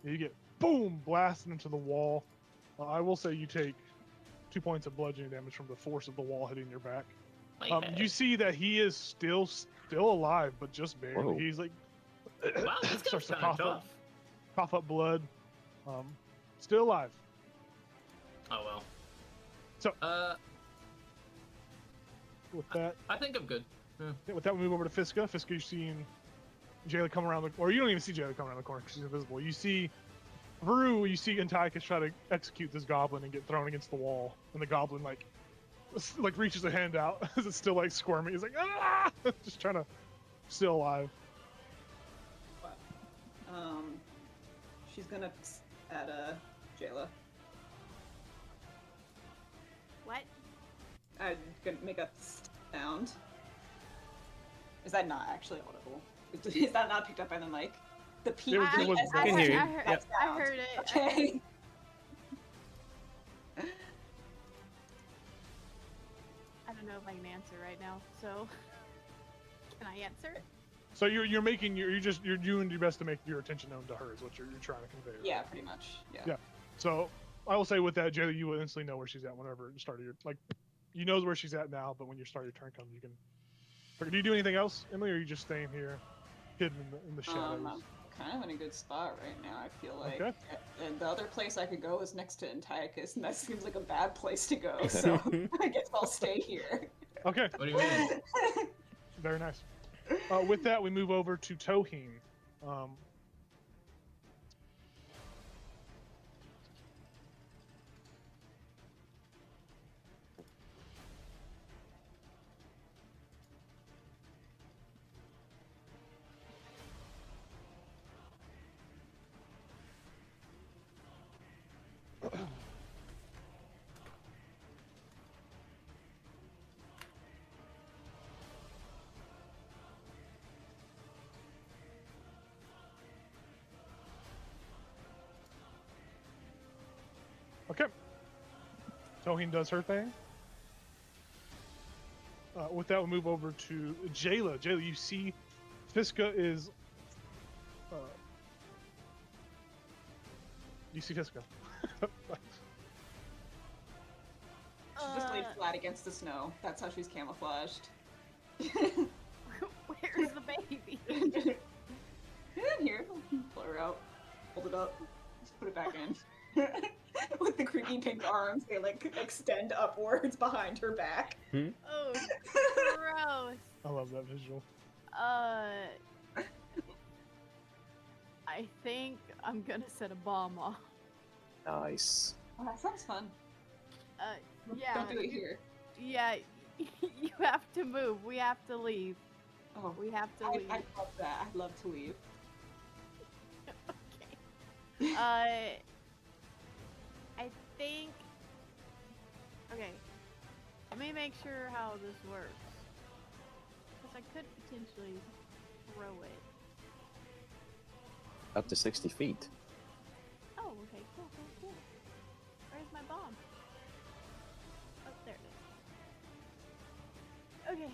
Speaker 2: You get boom blasted into the wall. I will say you take 2 points of bludgeoning damage from the force of the wall hitting your back. You see that he is still alive, but just barely.
Speaker 6: Whoa.
Speaker 2: He's like
Speaker 5: Wow, this
Speaker 2: starts
Speaker 5: guy's
Speaker 2: to
Speaker 5: kind of
Speaker 2: cough
Speaker 5: tough.
Speaker 2: up blood. Still alive.
Speaker 5: Oh well.
Speaker 2: So with that,
Speaker 5: I think I'm good. Yeah.
Speaker 2: we move over to Fiska. Fiska, you're seeing Jayla come around or you don't even see Jayla come around the corner because she's invisible. You see Veru, you see Antiochus try to execute this goblin and get thrown against the wall, and the goblin like reaches a hand out as it's still like squirming. He's like, ah, just trying to still alive.
Speaker 9: She's gonna at Jayla.
Speaker 4: What?
Speaker 9: I'm gonna make a sound. Is that not actually audible? Is that not picked up by the mic? The P.
Speaker 2: It was-
Speaker 4: I
Speaker 8: can hear you.
Speaker 4: heard,
Speaker 8: Yep.
Speaker 4: I heard it.
Speaker 9: Okay.
Speaker 4: I don't know if I can answer right now, so can I answer it?
Speaker 2: So you're doing your best to make your attention known to her is what you're trying to convey. Right?
Speaker 9: Yeah, pretty much. Yeah.
Speaker 2: Yeah. So I will say with that, Jayla, you will instantly know where she's at whenever you start your you knows where she's at now, but when your turn comes, you can. Do you do anything else, Emily, or are you just staying here, hidden in the shadows?
Speaker 9: I'm kind of in a good spot right now. I feel like,
Speaker 2: Okay.
Speaker 9: and the other place I could go is next to Antiochus, and that seems like a bad place to go. So I guess I'll stay here.
Speaker 2: Okay.
Speaker 5: What do you mean?
Speaker 2: Very nice. With that, we move over to Toheen. Okay. Toheen does her thing. With that, we'll move over to Jayla. Jayla, you see Fiska is... you see Fiska.
Speaker 9: She just laid flat against the snow. That's how she's camouflaged.
Speaker 4: Where's the baby?
Speaker 9: Here, pull her out, hold it up, just put it back in. With the creepy pink arms, they extend upwards behind her back.
Speaker 4: Oh, gross.
Speaker 2: I love that visual.
Speaker 4: I think I'm gonna set a bomb off.
Speaker 6: Nice.
Speaker 9: Oh, that sounds fun.
Speaker 4: Yeah.
Speaker 9: Don't do it here.
Speaker 4: Yeah, you have to move. We have to leave.
Speaker 9: Oh,
Speaker 4: We have to leave.
Speaker 9: I love that. I'd love to leave.
Speaker 4: Okay. I think. Okay. Let me make sure how this works. Because I could potentially throw it.
Speaker 6: Up to 60 feet.
Speaker 4: Oh, okay, cool. Where's my bomb? Oh, there it is. Okay.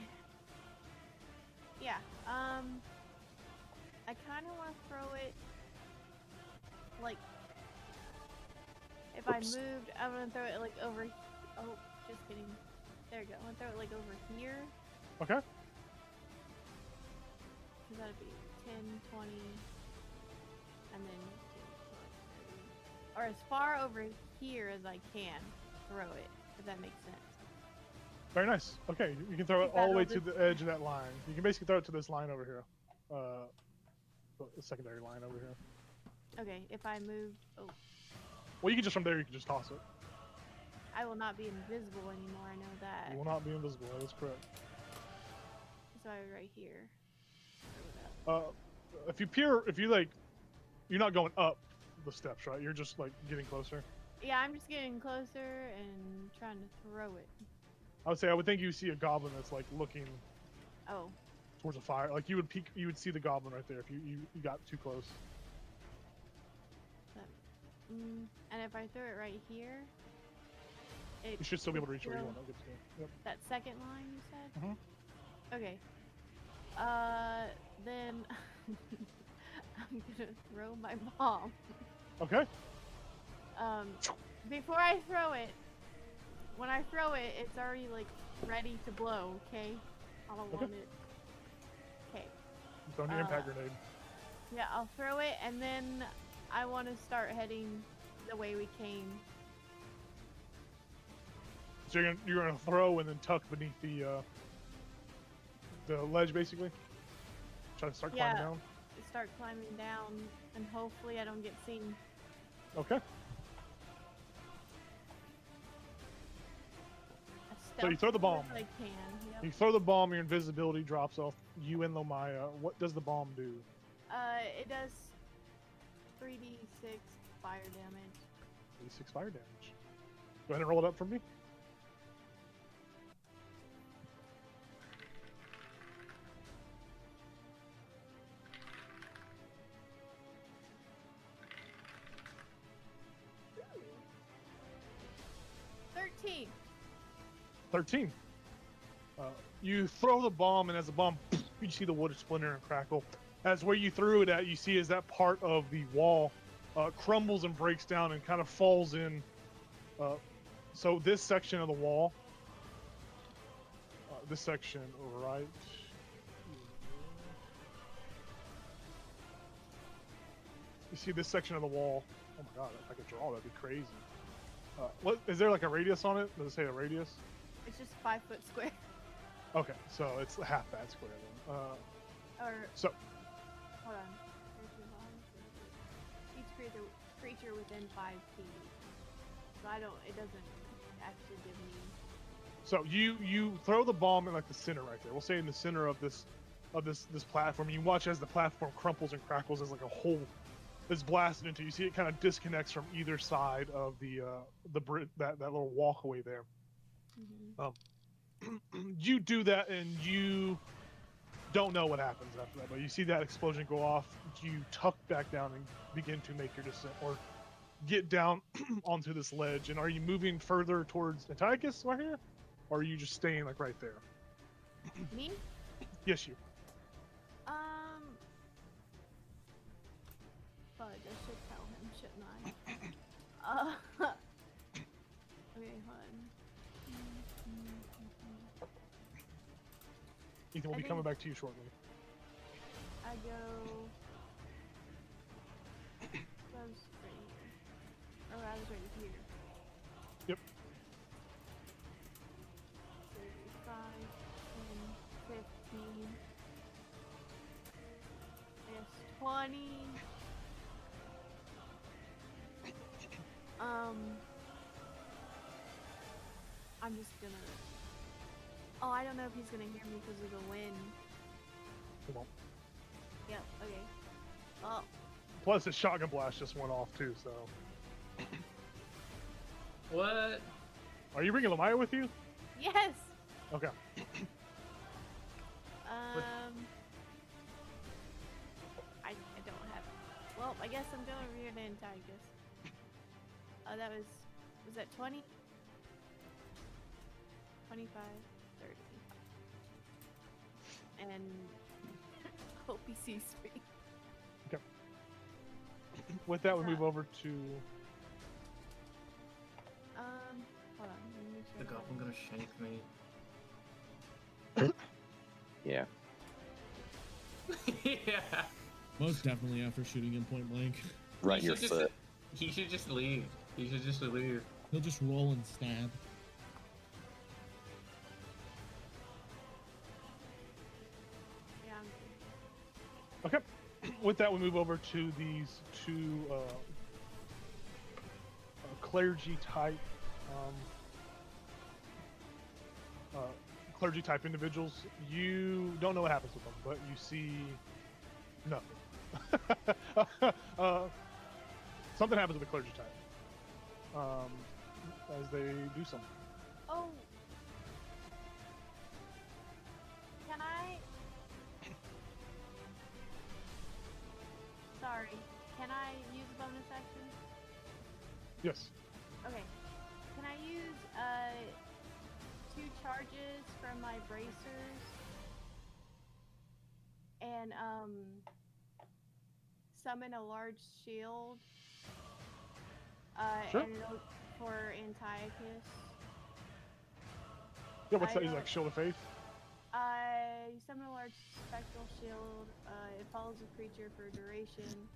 Speaker 4: Yeah, I kind of want to throw it, like, if I
Speaker 6: Oops.
Speaker 4: moved, I'm going to throw it, like, over, oh, just kidding. There you go. I'm going to throw it, like, over here.
Speaker 2: Okay.
Speaker 4: So that'd be 10, 20, and then 10, 20, 30. Or as far over here as I can throw it, if that makes sense.
Speaker 2: Very nice. Okay, you can throw it all the way to the edge of that line. You can basically throw it to this line over here. The secondary line over here.
Speaker 4: Okay, if I move, oh,
Speaker 2: Well, you can just, from there, you can just toss it.
Speaker 4: I will not be invisible anymore, I know that.
Speaker 2: You will not be invisible, that is correct.
Speaker 4: So right here.
Speaker 2: If you like, you're not going up the steps, right? You're just like getting closer.
Speaker 4: Yeah, I'm just getting closer and trying to throw it.
Speaker 2: I would think you see a goblin that's like looking
Speaker 4: Oh,
Speaker 2: towards a fire. Like you would see the goblin right there if you got too close.
Speaker 4: and if I throw it right here, it
Speaker 2: You should still be able to reach
Speaker 4: should
Speaker 2: where you
Speaker 4: still-
Speaker 2: want to get to. Yep.
Speaker 4: That second line you said?
Speaker 2: Mhm.
Speaker 4: Okay. Then I'm gonna throw my bomb.
Speaker 2: Okay.
Speaker 4: Before I throw it, when I throw it, it's already like ready to blow. Okay. I don't
Speaker 2: Okay.
Speaker 4: want it. Okay.
Speaker 2: Throwing your impact grenade.
Speaker 4: Yeah, I'll throw it, and then I want to start heading the way we came.
Speaker 2: So you're gonna throw and then tuck beneath the ledge, basically. Try to start climbing down.
Speaker 4: Start climbing down, and hopefully I don't get seen.
Speaker 2: Okay.
Speaker 4: As
Speaker 2: So you throw the
Speaker 4: stealthily
Speaker 2: bomb.
Speaker 4: as I can. Yep.
Speaker 2: You throw the bomb, your invisibility drops off you and Lomaya. What does the bomb do?
Speaker 4: It does 3d6 fire damage.
Speaker 2: 86 fire damage. Go ahead and roll it up for me.
Speaker 4: Ooh. 13.
Speaker 2: 13. You throw the bomb, and as the bomb, you see the wood splinter and crackle. As where you threw it at, you see as that part of the wall crumbles and breaks down and kind of falls in. So this section of the wall, this section right. You see this section of the wall. Oh my god, if I could draw, that'd be crazy. What is there like a radius on it? Does it say a radius?
Speaker 4: It's just 5 foot square.
Speaker 2: Okay, so it's half that square then.
Speaker 4: Or
Speaker 2: So
Speaker 4: hold on. Each creature within 5 feet. So I don't. It doesn't actually give me.
Speaker 2: so you throw the bomb in like the center right there. We'll say in the center of this platform. You watch as the platform crumples and crackles as like a hole is blasted into. You see it kind of disconnects from either side of the that little walkway there.
Speaker 4: Mm-hmm.
Speaker 2: You do that and you don't know what happens after that, but you see that explosion go off. You tuck back down and begin to make your descent, or get down onto this ledge. And are you moving further towards Antiochus right here, or are you just staying like right there?
Speaker 4: Me?
Speaker 2: Yes, you.
Speaker 4: Fudge, I should tell him, shouldn't I? Okay, hold on.
Speaker 2: Ethan will
Speaker 4: I
Speaker 2: be
Speaker 4: think-
Speaker 2: coming back to you shortly.
Speaker 4: I go. So I was right here. Or I was right here.
Speaker 2: Yep.
Speaker 4: 35, 10, 15. Yes, 20. I'm just gonna. Oh, I don't know if he's gonna hear me because of the wind.
Speaker 2: He won't.
Speaker 4: Yep. Okay. Oh.
Speaker 2: Plus, his shotgun blast just went off too. So,
Speaker 5: What?
Speaker 2: are you bringing Lamaya with you?
Speaker 4: Yes.
Speaker 2: Okay.
Speaker 4: I don't have. Well, I guess I'm going over here to Antiochus. Oh, that was that 20? 25, 30. And hope he sees me.
Speaker 2: Okay. With that, we move over to.
Speaker 4: Hold on. Let me make sure
Speaker 5: The
Speaker 4: I have
Speaker 5: goblin gonna shank me.
Speaker 6: Yeah.
Speaker 5: Yeah.
Speaker 7: Most definitely after shooting him point blank.
Speaker 6: Right in
Speaker 5: He
Speaker 6: your
Speaker 5: should
Speaker 6: foot.
Speaker 5: He should just leave. He should just leave.
Speaker 7: He'll just roll and stab.
Speaker 4: Yeah, I'm good.
Speaker 2: Okay. With that, we move over to these two clergy type individuals. You don't know what happens with them, but you see nothing. Something happens with the clergy type as they do something.
Speaker 4: Oh. Can I? Sorry. Can I use a bonus action?
Speaker 2: Yes.
Speaker 4: Okay. Can I use 2 charges from my bracers and summon a large shield?
Speaker 2: Sure.
Speaker 4: And look for Antiochus.
Speaker 2: Yeah. What's
Speaker 4: I
Speaker 2: that? He's
Speaker 4: don't-
Speaker 2: like shield of faith.
Speaker 4: You summon a large spectral shield. It follows a creature for a duration.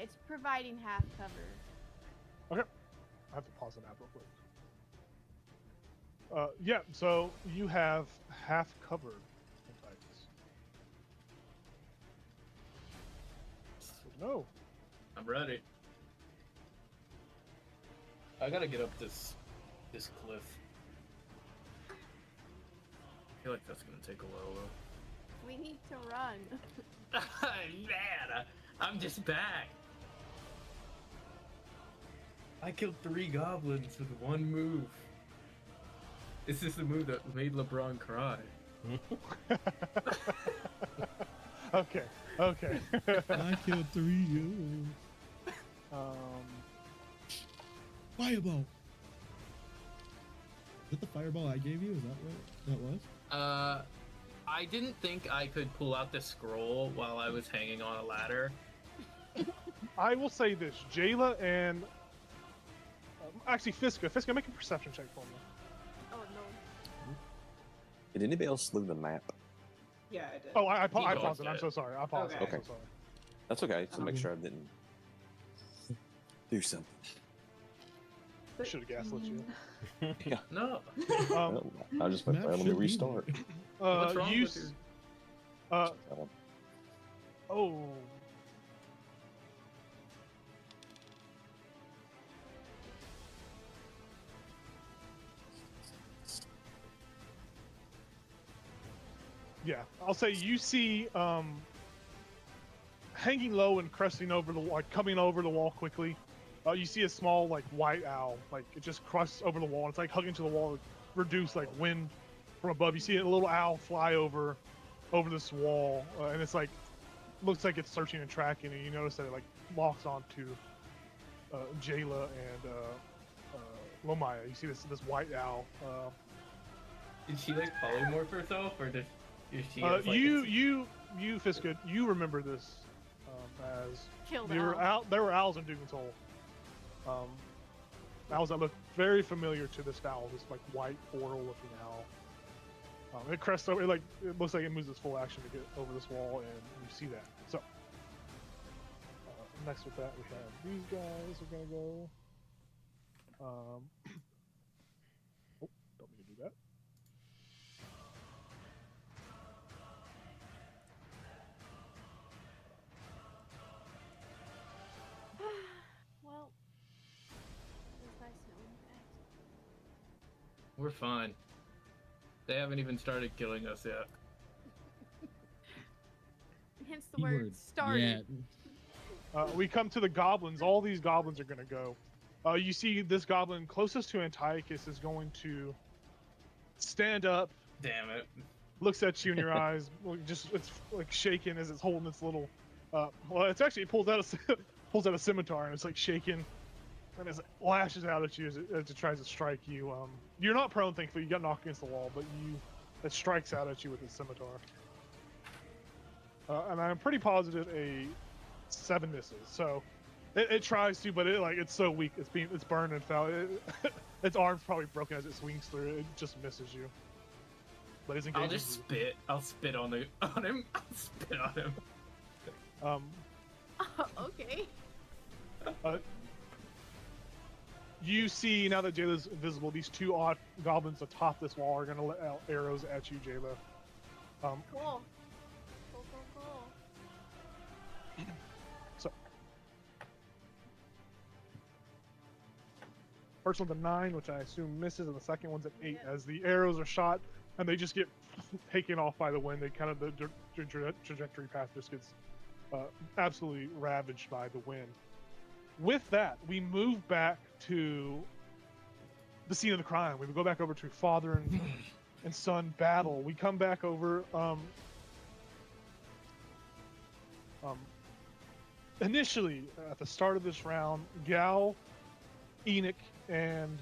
Speaker 4: It's providing half cover.
Speaker 2: Okay. I have to pause an app real quick. Yeah. So you have half covered. No.
Speaker 5: I'm ready. I gotta get up this cliff. I feel like that's gonna take a while though.
Speaker 4: We need to run.
Speaker 5: Man, I'm just back. I killed 3 goblins with 1 move. This is the move that made LeBron cry.
Speaker 2: Okay. Okay.
Speaker 7: I killed 3 you. Fireball. Is that the fireball I gave you? Is that what that was?
Speaker 5: I didn't think I could pull out the scroll while I was hanging on a ladder.
Speaker 2: I will say this: Jayla and actually Fiska, make a perception check for me.
Speaker 4: Oh no.
Speaker 6: Did anybody else leave the map?
Speaker 9: Yeah, I did.
Speaker 2: Oh, I
Speaker 5: He
Speaker 2: paused
Speaker 5: paused
Speaker 2: it. I'm
Speaker 5: it.
Speaker 2: so sorry. I paused it.
Speaker 9: Okay.
Speaker 2: I'm so sorry.
Speaker 6: That's okay. So make sure I didn't do something.
Speaker 2: I should have gaslit you.
Speaker 6: Yeah.
Speaker 5: No.
Speaker 6: I just went,
Speaker 7: Map
Speaker 6: let me
Speaker 7: should be
Speaker 6: restart.
Speaker 5: What's wrong
Speaker 2: You.
Speaker 5: with your...
Speaker 2: Oh. Yeah, I'll say you see hanging low and cresting over the like coming over the wall quickly. You see a small like white owl, like it just crusts over the wall. It's like hugging to the wall, to reduce like wind from above. You see a little owl fly over this wall, and it's like looks like it's searching and tracking, and you notice that it like locks onto Jayla and Lomaya. You see this white owl.
Speaker 5: Did she like polymorph herself, or did she?
Speaker 2: You Fiska, you remember this as
Speaker 4: Killed
Speaker 2: there were owls in Dugan's Hole. Owls that look very familiar to this owl, this like white oral-looking owl. It crests over. It looks like it moves its full action to get over this wall, and you see that. So next with that, we have these guys are gonna go. Oh, don't mean to do that.
Speaker 4: Well, it was nice knowing that.
Speaker 5: We're fine. They haven't even started killing us yet.
Speaker 4: Hence the
Speaker 7: Keyword,
Speaker 4: word started.
Speaker 2: We come to the goblins. All these goblins are going to go. You see this goblin closest to Antiochus is going to stand up,
Speaker 5: Damn it.
Speaker 2: looks at you in your eyes, just it's like shaking as it's holding its little. Well, it's actually it pulls out a scimitar and it's like shaking, and as it lashes out at you as it tries to strike you. You're not prone, thankfully. You got knocked against the wall, but it strikes out at you with its scimitar. And I'm pretty positive a 7 misses. So it tries to, but it's so weak. It's burned and foul. Its arm's probably broken as it swings through. It just misses you. But it's engaging.
Speaker 5: I'll just spit. I'll spit on him. I'll spit on him.
Speaker 4: Okay.
Speaker 2: You see now that Jayla's invisible, these 2 odd goblins atop this wall are gonna let out arrows at you, Jayla.
Speaker 4: Cool. Cool.
Speaker 2: So first one's a 9, which I assume misses, and the second one's an 8. As the arrows are shot and they just get taken off by the wind, they kind of the trajectory path just gets absolutely ravaged by the wind. With that, we move back to the scene of the crime. We go back over to father and son battle. We come back over. Initially, at the start of this round, Gal, Enoch, and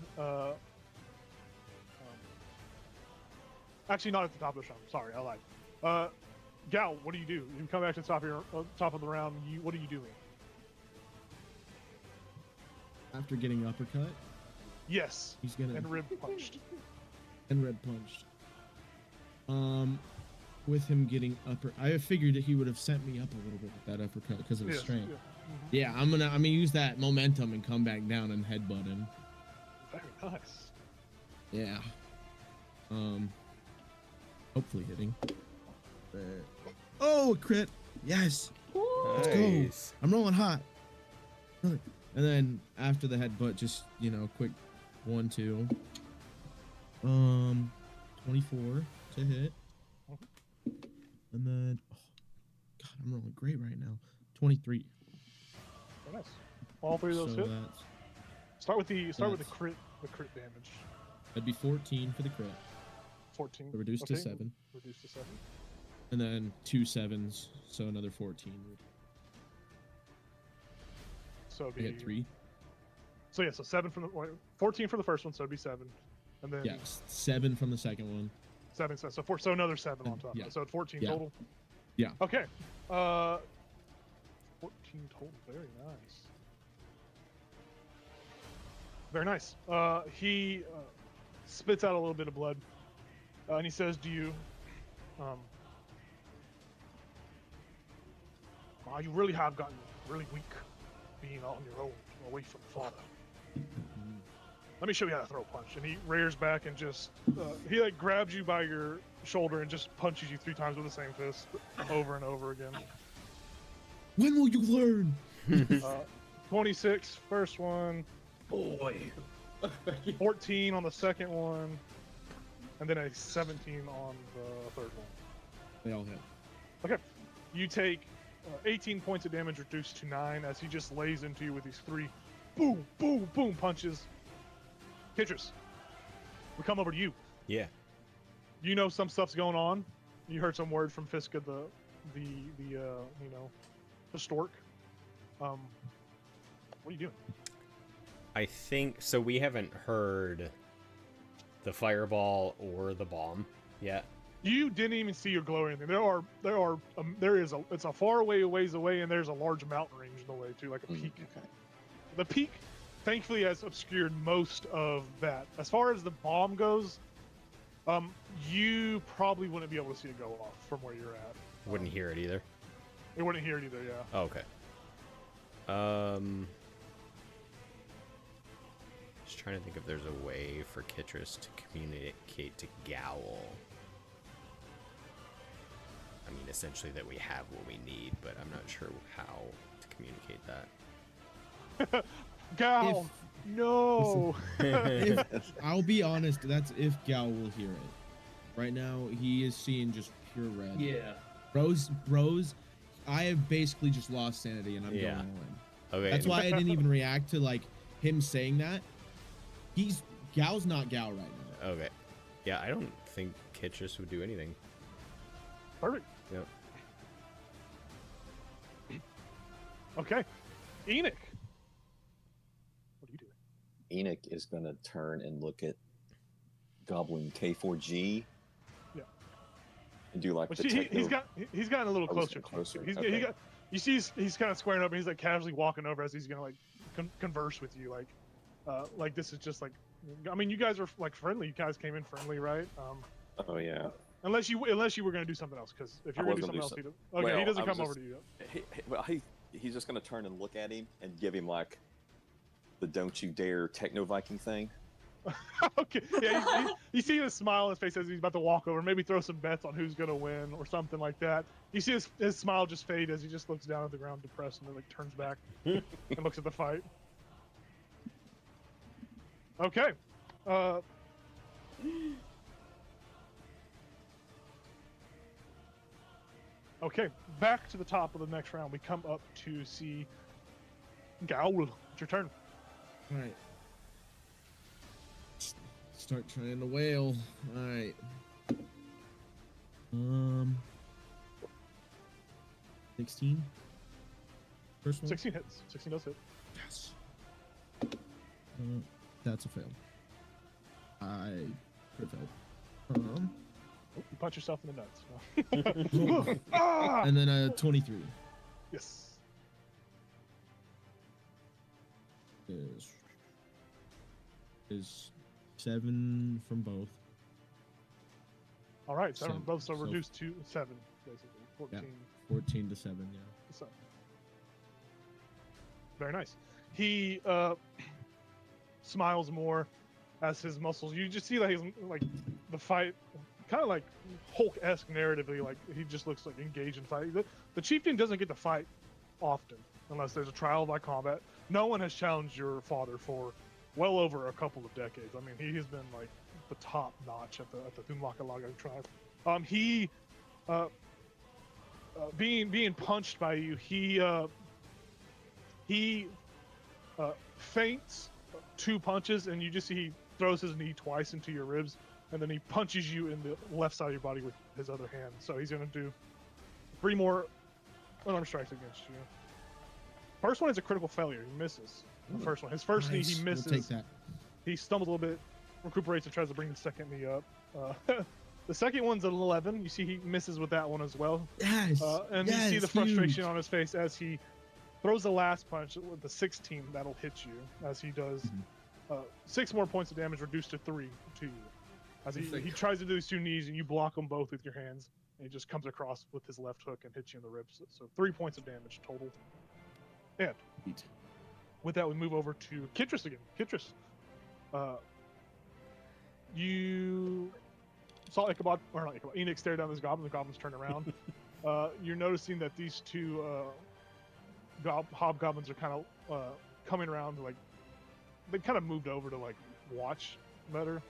Speaker 2: actually not at the top of this round. Sorry, I lied. Gal, what do you do? You come back to the top of the round. What are you doing?
Speaker 7: After getting uppercut,
Speaker 2: Yes.
Speaker 7: he's gonna
Speaker 2: And rib punched.
Speaker 7: and red punched. With him getting I figured that he would have sent me up a little bit with that uppercut because of his
Speaker 2: Yes,
Speaker 7: strength.
Speaker 2: yeah.
Speaker 7: Yeah, I'm gonna use that momentum and come back down and headbutt him.
Speaker 2: Very nice.
Speaker 7: Yeah. Hopefully hitting. Oh, a crit! Yes. Let's go.
Speaker 8: Nice.
Speaker 7: I'm rolling hot. And then after the headbutt, just quick 1-2. 24 to hit. And then, God, I'm rolling great right now. 23.
Speaker 2: Very nice. All 3 of those
Speaker 7: So
Speaker 2: hit.
Speaker 7: that's
Speaker 2: Start with the
Speaker 7: that's-
Speaker 2: crit damage.
Speaker 7: that'd be 14 for the crit.
Speaker 2: 14.
Speaker 7: So reduced to
Speaker 2: Okay,
Speaker 7: 7.
Speaker 2: Reduced to 7.
Speaker 7: And then 2 7s, so another 14.
Speaker 2: So it'd
Speaker 7: I
Speaker 2: be
Speaker 7: get 3.
Speaker 2: So yeah, so 7 from the 14 for the first one, so it'd be 7, and then
Speaker 7: Yeah, 7 from the second one.
Speaker 2: 7. So another 7 on top.
Speaker 7: Yeah.
Speaker 2: So 14
Speaker 7: Yeah.
Speaker 2: total.
Speaker 7: Yeah.
Speaker 2: Okay. 14 total. Very nice. Very nice. He spits out a little bit of blood, and he says, "Do you, you really have gotten really weak, being on your own, away from father. Let me show you how to throw a punch." And he rears back and just he like grabs you by your shoulder and just punches you 3 times with the same fist over and over again.
Speaker 7: When will you learn?
Speaker 2: 26 first one,
Speaker 5: Boy.
Speaker 2: 14 on the second one, and then a 17 on the third one.
Speaker 7: They all hit.
Speaker 2: Okay, you take 18 points of damage reduced to 9 as he just lays into you with these 3 boom, boom, boom punches. Kitris, we come over to you.
Speaker 8: Yeah.
Speaker 2: You know some stuff's going on. You heard some word from Fiska, the stork. What are you doing?
Speaker 8: I think so. We haven't heard the fireball or the bomb yet.
Speaker 2: You didn't even see your glow or anything. It's a far ways away, and there's a large mountain range in the way too, like a peak.
Speaker 6: Okay.
Speaker 2: The peak, thankfully, has obscured most of that. As far as the bomb goes, you probably wouldn't be able to see it go off from where you're at.
Speaker 8: Wouldn't hear it either.
Speaker 2: You wouldn't hear it either, yeah.
Speaker 8: Oh, okay. Just trying to think if there's a way for Kitris to communicate to Gowl. I mean, essentially that we have what we need, but I'm not sure how to communicate that.
Speaker 2: Gal, no.
Speaker 7: I'll be honest, that's if Gal will hear it. Right now, he is seeing just pure red.
Speaker 5: Yeah.
Speaker 7: Rose, I have basically just lost sanity, and I'm going all in.
Speaker 8: Okay.
Speaker 7: That's why I didn't even react to him saying that. Gal's not Gal right now.
Speaker 8: Okay. Yeah, I don't think Kitchus would do anything.
Speaker 2: Perfect.
Speaker 8: Yep.
Speaker 2: Okay. Enoch. What are you doing?
Speaker 6: Enoch is going to turn and look at Goblin K4G.
Speaker 2: Yeah.
Speaker 6: And do like
Speaker 2: Well,
Speaker 6: the
Speaker 2: see,
Speaker 6: techno...
Speaker 2: he's gotten a little
Speaker 6: Oh, he's
Speaker 2: closer.
Speaker 6: closer,
Speaker 2: He's,
Speaker 6: okay.
Speaker 2: he got, you see, he's kind of squaring up, and he's like casually walking over as he's gonna like converse with you, like this is just like, I mean, you guys are like friendly. You guys came in friendly, right?
Speaker 6: Oh, yeah.
Speaker 2: Unless you were gonna do something else, because if you're
Speaker 6: I
Speaker 2: gonna do
Speaker 6: was
Speaker 2: something
Speaker 6: gonna
Speaker 2: else,
Speaker 6: do
Speaker 2: he
Speaker 6: Well,
Speaker 2: doesn't
Speaker 6: I was
Speaker 2: come over
Speaker 6: just-
Speaker 2: to you.
Speaker 6: He's just going to turn and look at him and give him like the "Don't you dare" techno Viking thing.
Speaker 2: Okay. Yeah, you see the smile on his face as he's about to walk over, maybe throw some bets on who's gonna win or something like that. You see his smile just fade as he just looks down at the ground, depressed, and then like turns back and looks at the fight. Okay. Okay, back to the top of the next round. We come up to see Gaul. It's your turn.
Speaker 7: All right. Start trying to wail. All right. 16. First one.
Speaker 2: 16 hits. 16 does hit.
Speaker 7: Yes. That's a fail. I crit failed.
Speaker 2: You punch yourself in the nuts. Ah!
Speaker 7: And then a 23
Speaker 2: Yes.
Speaker 7: is 7 from both.
Speaker 2: All right, 7
Speaker 7: Seven,
Speaker 2: both, so
Speaker 7: so-
Speaker 2: reduced to 7, basically. 14.
Speaker 7: 14 to 7. Yeah.
Speaker 2: So. Very nice. He smiles more as his muscles. You just see that he's like the fight, kind of like Hulk-esque narratively. Like he just looks like engaged in fight. The chieftain doesn't get to fight often unless there's a trial by combat. No one has challenged your father for well over a couple of decades. I mean, he has been like the top notch at the Thumlaka tribe. He being punched by you, he feints 2 punches, and you just see he throws his knee twice into your ribs, and then he punches you in the left side of your body with his other hand. So he's gonna do 3 more unarmed strikes against you. First one is a critical failure. He misses. The first one. His first knee, he misses.
Speaker 7: We'll take that.
Speaker 2: He stumbles a little bit, recuperates, and tries to bring the second knee up. The second one's an 11. You see he misses with that one as well.
Speaker 7: Yes.
Speaker 2: And
Speaker 7: yes,
Speaker 2: you see the frustration
Speaker 7: huge.
Speaker 2: on his face as he throws the last punch with the 16 that'll hit you, as he does 6 more points of damage, reduced to 3 to you. As he tries to do these 2 knees, and you block them both with your hands, and he just comes across with his left hook and hits you in the ribs. So 3 points of damage total. And with that, we move over to Kitris again. Kitris, you saw Ichabod, or not Ichabod, Enoch stare down this goblin. The goblin's turned around. You're noticing that these 2 hobgoblins are kind of coming around, like they kind of moved over to like watch better.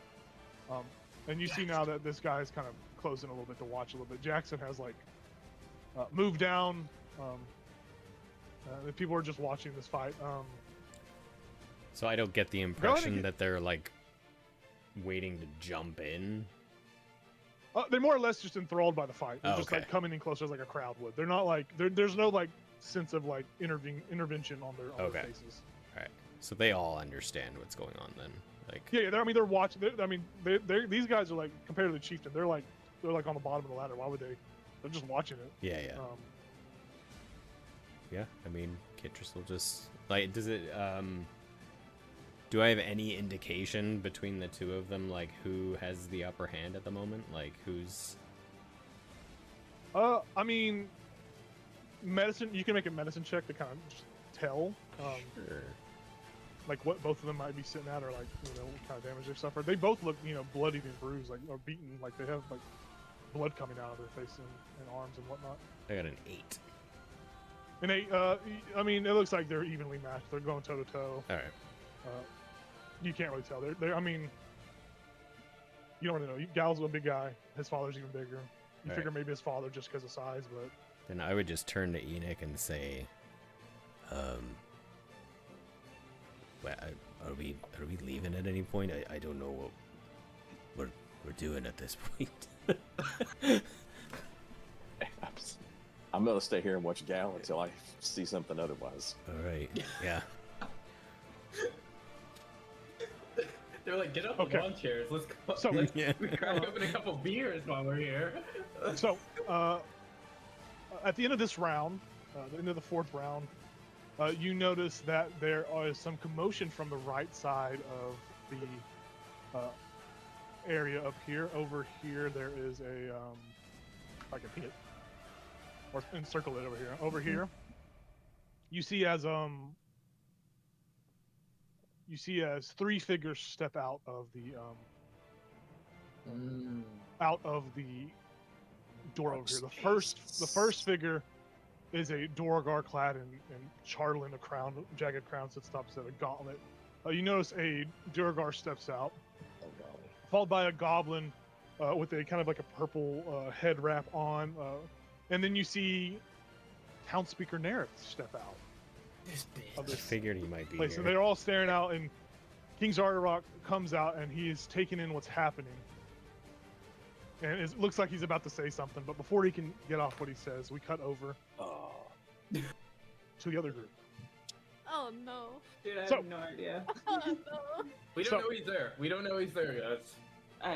Speaker 2: And you see now that this guy is kind of closing a little bit to watch a little bit. Jackson has like moved down. The people are just watching this fight.
Speaker 8: So I don't get the impression that they're like waiting to jump in.
Speaker 2: They're more or less just enthralled by the fight. They're just
Speaker 8: okay.
Speaker 2: like coming in closer as like a crowd would. They're not like there's no like sense of like intervention on their
Speaker 8: Okay.
Speaker 2: faces.
Speaker 8: All right. So they all understand what's going on then. Like
Speaker 2: Yeah, they're watching. They're these guys are like, compared to the chieftain, they're like on the bottom of the ladder. Why would they? They're just watching it.
Speaker 8: yeah. Yeah, I mean, Kitris will just like. Does it? Do I have any indication between the 2 of them, like who has the upper hand at the moment? Like who's?
Speaker 2: I mean, medicine. You can make a medicine check to kind of just tell.
Speaker 8: Sure.
Speaker 2: Like what both of them might be sitting at, or like what kind of damage they've suffered. They both look bloodied and bruised, like or beaten, like they have like blood coming out of their face and arms and whatnot.
Speaker 8: I got an 8.
Speaker 2: And I mean, it looks like they're evenly matched. They're going toe to toe.
Speaker 8: All right.
Speaker 2: You can't really tell. I mean, you don't really know. Gal's a big guy. His father's even bigger. You
Speaker 8: Right.
Speaker 2: figure maybe his father just because of size, but
Speaker 8: Then I would just turn to Enoch and say, are we leaving at any point? I don't know
Speaker 1: we're doing at this point.
Speaker 6: I'm gonna stay here and watch Gal until I see something otherwise.
Speaker 1: All right. Yeah.
Speaker 5: They're like, get up
Speaker 2: Okay.
Speaker 5: the lawn chairs. Let's go.
Speaker 2: So-
Speaker 5: Let's
Speaker 1: Yeah.
Speaker 5: crack open a couple beers while we're here.
Speaker 2: So, at the end of this round, the end of the fourth round, you notice that there is some commotion from the right side of the area up here. Over here, there is a, if I can hit, or encircle it over here. Over here, you see as three figures step out of the door over here. The first figure is a Dorogar clad in charlin, a crown, jagged crown sits tops at a gauntlet. You notice a Dorogar steps out,
Speaker 6: Oh golly.
Speaker 2: followed by a goblin with a kind of like a purple head wrap on, and then you see Town Speaker Nerith step out
Speaker 5: This
Speaker 2: of
Speaker 5: bitch.
Speaker 8: I
Speaker 2: this
Speaker 8: figured he might be
Speaker 2: place.
Speaker 8: here.
Speaker 2: And they're all staring out, and King Zardarok comes out, and he is taking in what's happening. And it looks like he's about to say something, but before he can get off what he says, we cut over
Speaker 6: Oh.
Speaker 2: to the other group.
Speaker 4: Oh no.
Speaker 9: Dude, I
Speaker 2: So-
Speaker 9: have no idea.
Speaker 4: Oh no.
Speaker 5: We
Speaker 2: So-
Speaker 5: don't know he's there. We don't know he's there, guys.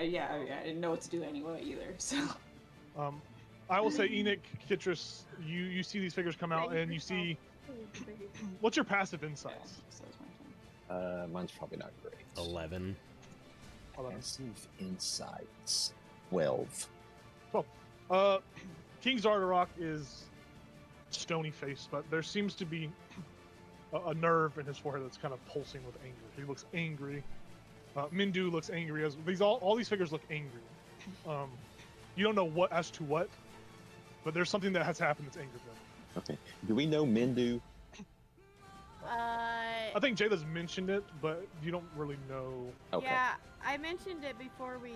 Speaker 9: Yeah, I didn't know what to do anyway either. So
Speaker 2: I will say, Enoch, Kitris, you see these figures come out, and you see what's your passive
Speaker 9: yeah,
Speaker 2: insights?
Speaker 9: so it's my turn.
Speaker 6: Mine's probably not great.
Speaker 8: 11.
Speaker 6: Passive insights. 12.
Speaker 2: King Zardarok is stony faced, but there seems to be a nerve in his forehead that's kind of pulsing with anger. He looks angry. Mindu looks angry as all these figures look angry. You don't know what as to what, but there's something that has happened that's angered them.
Speaker 6: Okay. Do we know Mindu?
Speaker 2: I think Jayla's mentioned it, but you don't really know.
Speaker 6: Okay.
Speaker 4: Yeah, I mentioned it before we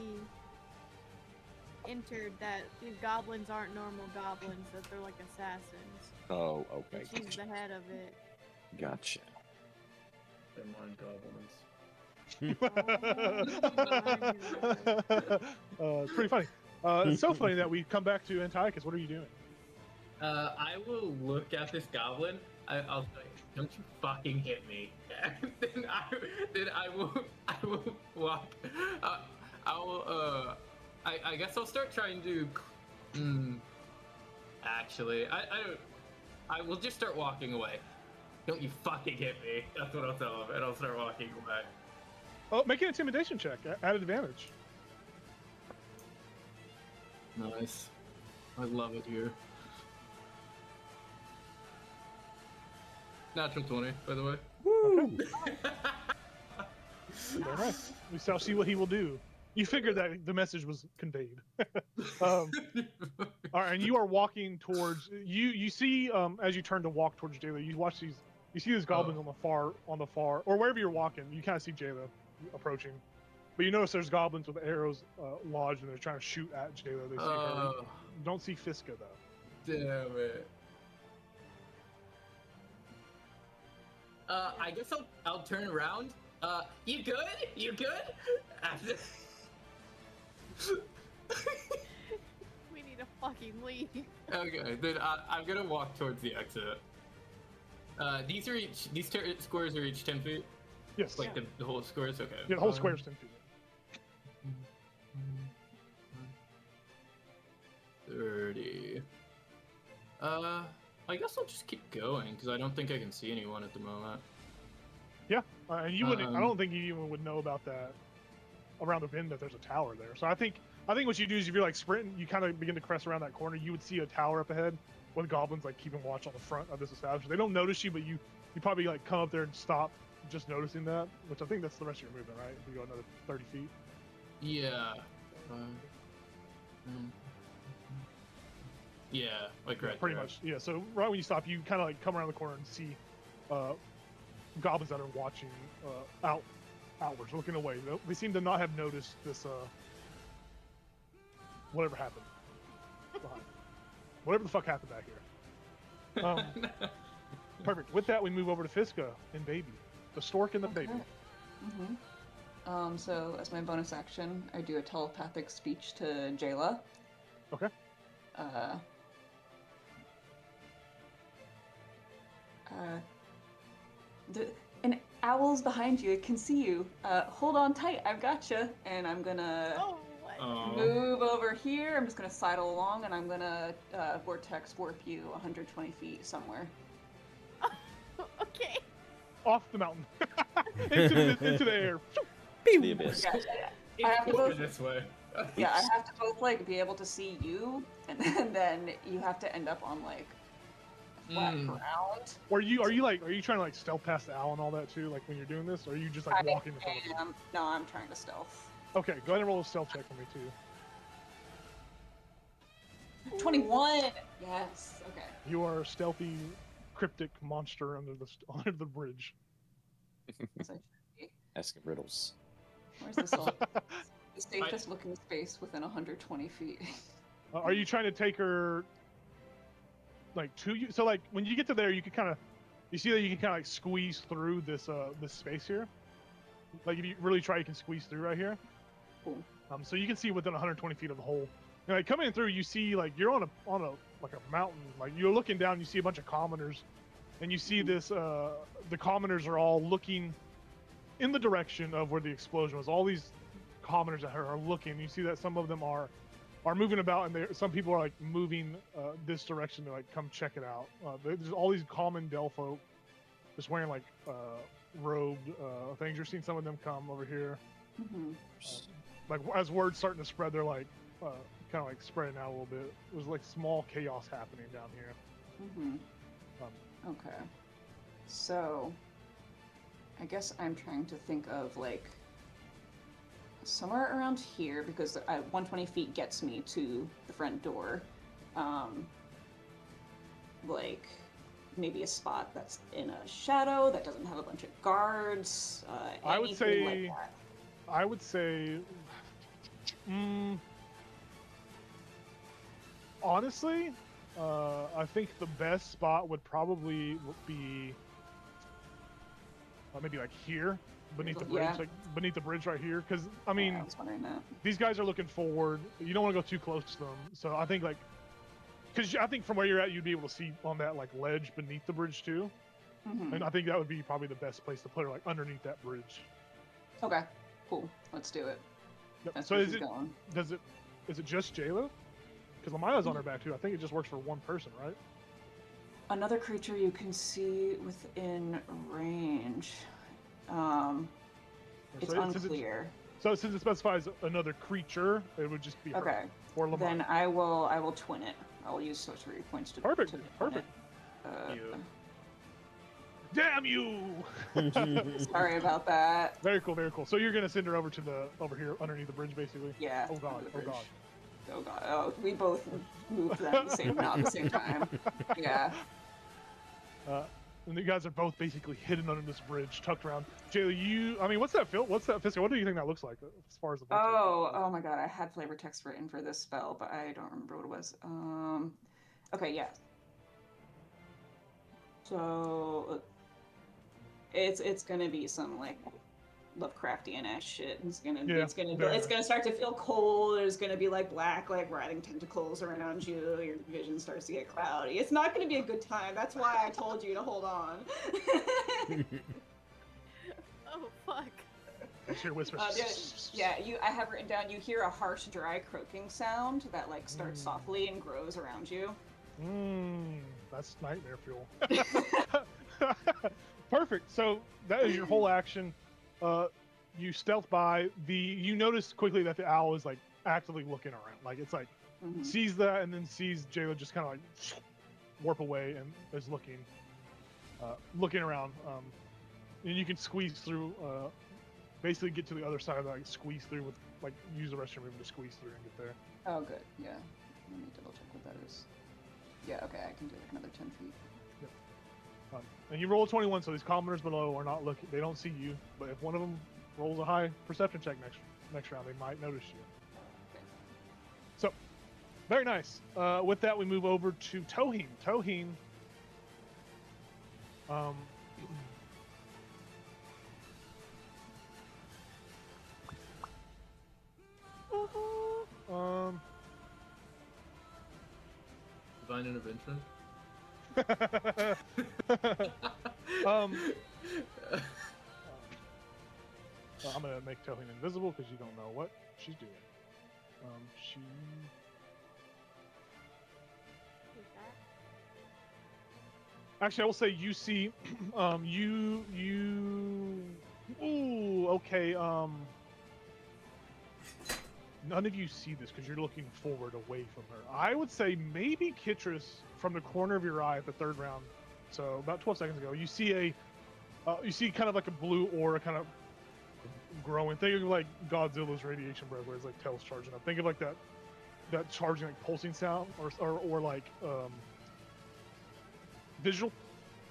Speaker 4: entered that these goblins aren't normal goblins, that they're like assassins.
Speaker 6: Oh, okay.
Speaker 4: And she's the head of it.
Speaker 6: Gotcha.
Speaker 5: They're mind goblins.
Speaker 2: It's pretty funny. It's so funny that we come back to Antiochus. What are you doing?
Speaker 5: I will look at this goblin. I'll say, "Don't you fucking hit me!" And then I will walk. I guess I'll start trying to. Actually, I will just start walking away. Don't you fucking hit me! That's what I'll tell him, and I'll start walking away.
Speaker 2: Oh, make an intimidation check at advantage.
Speaker 5: Nice. I love it here. Natural 20, by the way.
Speaker 2: Woo! All right. We shall see what he will do. You figured that the message was conveyed. All right, and you are walking towards. You see as you turn to walk towards Jayla, you watch these. You see these goblins on the far, or wherever you're walking. You kind of see Jayla approaching, but you notice there's goblins with arrows lodged, and they're trying to shoot at Jayla. They see her. You don't see Fiska though.
Speaker 5: Damn it. I guess I'll turn around. You good? You good?
Speaker 4: We need to fucking leave.
Speaker 5: Okay, then I'm gonna walk towards the exit. These squares are each 10 feet?
Speaker 2: Yes.
Speaker 5: Like the whole squares? Okay.
Speaker 2: Yeah, the whole square is 10 feet.
Speaker 5: 30. I guess I'll just keep going, because I don't think I can see anyone at the moment.
Speaker 2: And you wouldn't. I don't think you even would know about that around the bend that there's a tower there. So I think what you do is if you're like sprinting, you kind of begin to crest around that corner. You would see a tower up ahead with goblins like keeping watch on the front of this establishment. They don't notice you, but you probably like come up there and stop just noticing that, which I think that's the rest of your movement, right? If you go another 30 feet.
Speaker 5: Yeah. Yeah, like right
Speaker 2: Pretty
Speaker 5: there.
Speaker 2: much. Yeah. So right when you stop, you kind of like come around the corner and see goblins that are watching outwards, looking away. They seem to not have noticed this. Whatever happened. Behind. Whatever the fuck happened back here. Perfect. With that, we move over to Fiska and Baby, the stork and the baby.
Speaker 9: Mm-hmm. So as my bonus action, I do a telepathic speech to Jayla.
Speaker 2: Okay.
Speaker 9: An owl's behind you. It can see you. Hold on tight. I've gotcha. And I'm gonna
Speaker 4: Oh, what?
Speaker 9: move over here. I'm just gonna sidle along, and I'm gonna vortex warp you 120 feet somewhere.
Speaker 4: Okay.
Speaker 2: Off the mountain. into the air.
Speaker 6: The abyss.
Speaker 9: I have to both,
Speaker 5: this way.
Speaker 9: yeah, I have to both like be able to see you, and then you have to end up on like flat ground.
Speaker 2: Or are you trying to like stealth past the owl and all that too? Like when you're doing this, or are you just like walking in front of it?
Speaker 9: No, I'm trying to stealth.
Speaker 2: Okay, go ahead and roll a stealth check for me too.
Speaker 9: 21. Yes. Okay.
Speaker 2: You are a stealthy, cryptic monster under the bridge.
Speaker 9: Yes, I should be.
Speaker 6: Asking riddles.
Speaker 9: Where's this all? The safest looking space within 120 feet.
Speaker 2: Are you trying to take her like to you? So like when you get to there, you can you see that you can kind of like squeeze through this space here. Like if you really try, you can squeeze through right here.
Speaker 9: Cool.
Speaker 2: So you can see within 120 feet of the hole. And like coming through, you see like you're on a like a mountain. Like you're looking down, you see a bunch of commoners, and you see this. The commoners are all looking in the direction of where the explosion was. All these commoners that are looking. You see that some of them are moving about, and some people are like moving this direction to like come check it out. There's all these common Dell folk just wearing like robed things. You're seeing some of them come over here.
Speaker 9: Mm-hmm.
Speaker 2: Like as word's starting to spread, they're like kind of like spreading out a little bit. There's like small chaos happening down here.
Speaker 9: Mm-hmm. Okay. So, I guess I'm trying to think of like somewhere around here because 120 feet gets me to the front door. Like maybe a spot that's in a shadow that doesn't have a bunch of guards.
Speaker 2: I would say.
Speaker 9: Like that.
Speaker 2: I would say. Honestly, I think the best spot would probably be maybe like here, beneath the bridge, like beneath the bridge right here. Because I mean,
Speaker 9: I was wondering that.
Speaker 2: These guys are looking forward. You don't want to go too close to them. So I think because I think from where you're at, you'd be able to see on that like ledge beneath the bridge too.
Speaker 9: Mm-hmm.
Speaker 2: And I think that would be probably the best place to put her, like underneath that bridge.
Speaker 9: Okay, cool. Let's do it.
Speaker 2: Yep.
Speaker 9: That's
Speaker 2: So
Speaker 9: where
Speaker 2: is
Speaker 9: she's
Speaker 2: it
Speaker 9: going.
Speaker 2: is it just Jayla? Because Lamaya's on her back too. I think it just works for one person, right?
Speaker 9: Another creature you can see within range. It's unclear.
Speaker 2: So since it specifies another creature, it would just be her.
Speaker 9: Okay.
Speaker 2: Or Lamaya.
Speaker 9: Then I will twin it. I'll use sorcery points to
Speaker 2: Perfect.
Speaker 9: twin
Speaker 2: Perfect.
Speaker 9: it.
Speaker 2: Damn you!
Speaker 9: Sorry about that.
Speaker 2: Very cool. Very cool. So you're gonna send her over here underneath the bridge, basically.
Speaker 9: Yeah.
Speaker 2: Oh god. Oh god.
Speaker 9: Oh god. Oh, we both moved them at the same time. Yeah.
Speaker 2: And you guys are both basically hidden under this bridge, tucked around. Jayla, what's that Fisker? What do you think that looks like as far as the
Speaker 9: Oh my god, I had flavor text written for this spell, but I don't remember what it was. Okay, yeah. So it's gonna be some like Lovecraftian ass shit. It's gonna start to feel cold. There's gonna be like black, like writhing tentacles around you. Your vision starts to get cloudy. It's not gonna be a good time. That's why I told you to hold on.
Speaker 4: Oh fuck.
Speaker 2: I hear whispers.
Speaker 9: I have written down. You hear a harsh, dry croaking sound that like starts softly and grows around you.
Speaker 2: That's nightmare fuel. Perfect. So that is your whole action. You stealth by. You notice quickly that the owl is like actively looking around. Like it's like sees that and then sees Jayla just kind of like warp away and is looking around. And you can squeeze through. Basically get to the other side of that, like, squeeze through with like use the restroom room to squeeze through and get there.
Speaker 9: Oh, good. Yeah. Let me double check what that is. Yeah. Okay, I can do like another 10 feet.
Speaker 2: And you roll a 21, so these commoners below are not looking. They don't see you. But if one of them rolls a high perception check next round, they might notice you.
Speaker 9: Okay.
Speaker 2: So, very nice. With that, we move over to Toheen. Toheen.
Speaker 5: Divine intervention.
Speaker 2: I'm gonna make Tohin invisible because you don't know what she's doing. She.
Speaker 4: Who's that?
Speaker 2: Actually, I will say you see, Ooh, okay. None of you see this because you're looking forward away from her. I would say maybe Kitris, from the corner of your eye at the third round, so about 12 seconds ago, you see kind of like a blue aura kind of growing. Think of like Godzilla's radiation breath, where it's like tails charging up. Think of like that charging like pulsing sound, or like visual.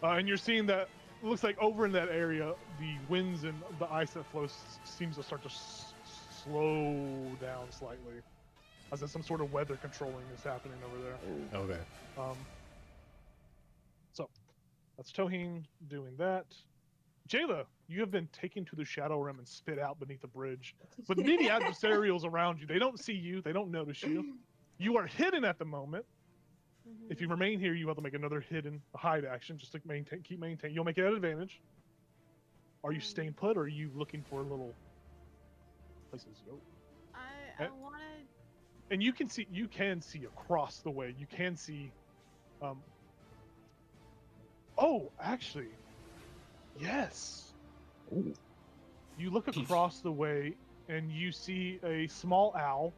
Speaker 2: And you're seeing that it looks like over in that area, the winds and the ice that flows seems to start to slow down slightly, as if some sort of weather controlling is happening over there.
Speaker 8: Okay.
Speaker 2: So that's Tohin doing that. Jayla, you have been taken to the Shadow Realm and spit out beneath the bridge. With many adversarials around you, they don't see you, they don't notice you. You are hidden at the moment. If you remain here, you have to make another hide action just to keep maintaining. You'll make it at advantage. Are you staying put, or are you looking for little places to go?
Speaker 4: I want to.
Speaker 2: And you can see across the way. You can see. Oh, actually, yes.
Speaker 6: Ooh.
Speaker 2: You look across the way, and you see a small owl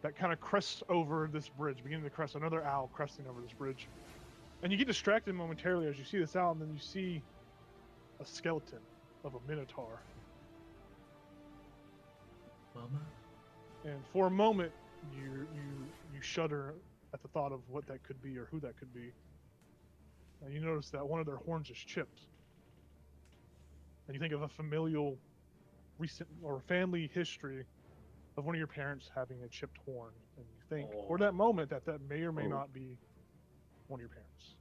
Speaker 2: that kind of crests over this bridge, beginning to crest. Another owl cresting over this bridge, and you get distracted momentarily as you see this owl, and then you see a skeleton of a minotaur.
Speaker 5: Mama.
Speaker 2: And for a moment, you shudder at the thought of what that could be or who that could be. And you notice that one of their horns is chipped. And you think of a familial, recent or family history of one of your parents having a chipped horn, and you think for that moment that may or may not be one of your parents.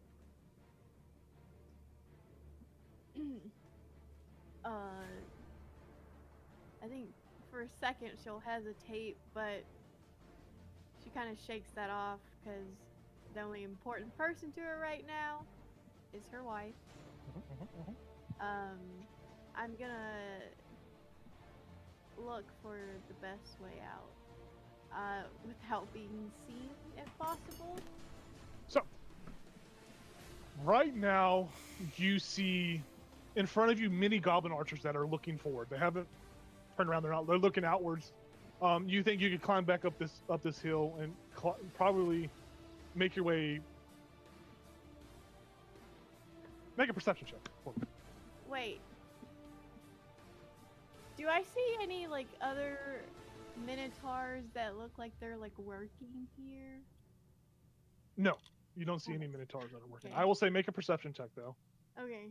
Speaker 4: I think for a second she'll hesitate, but she kind of shakes that off because the only important person to her right now is her wife. I'm gonna look for the best way out without being seen, if possible.
Speaker 2: So, right now, you see in front of you many goblin archers that are looking forward. They haven't turned around. They're looking outwards. You think you could climb back up this hill and probably make your way. Make a perception check for me.
Speaker 4: Wait. Do I see any like other minotaurs that look like they're like working here?
Speaker 2: No, you don't see any minotaurs that are working.
Speaker 4: Okay.
Speaker 2: I will say make a perception check though.
Speaker 4: Okay.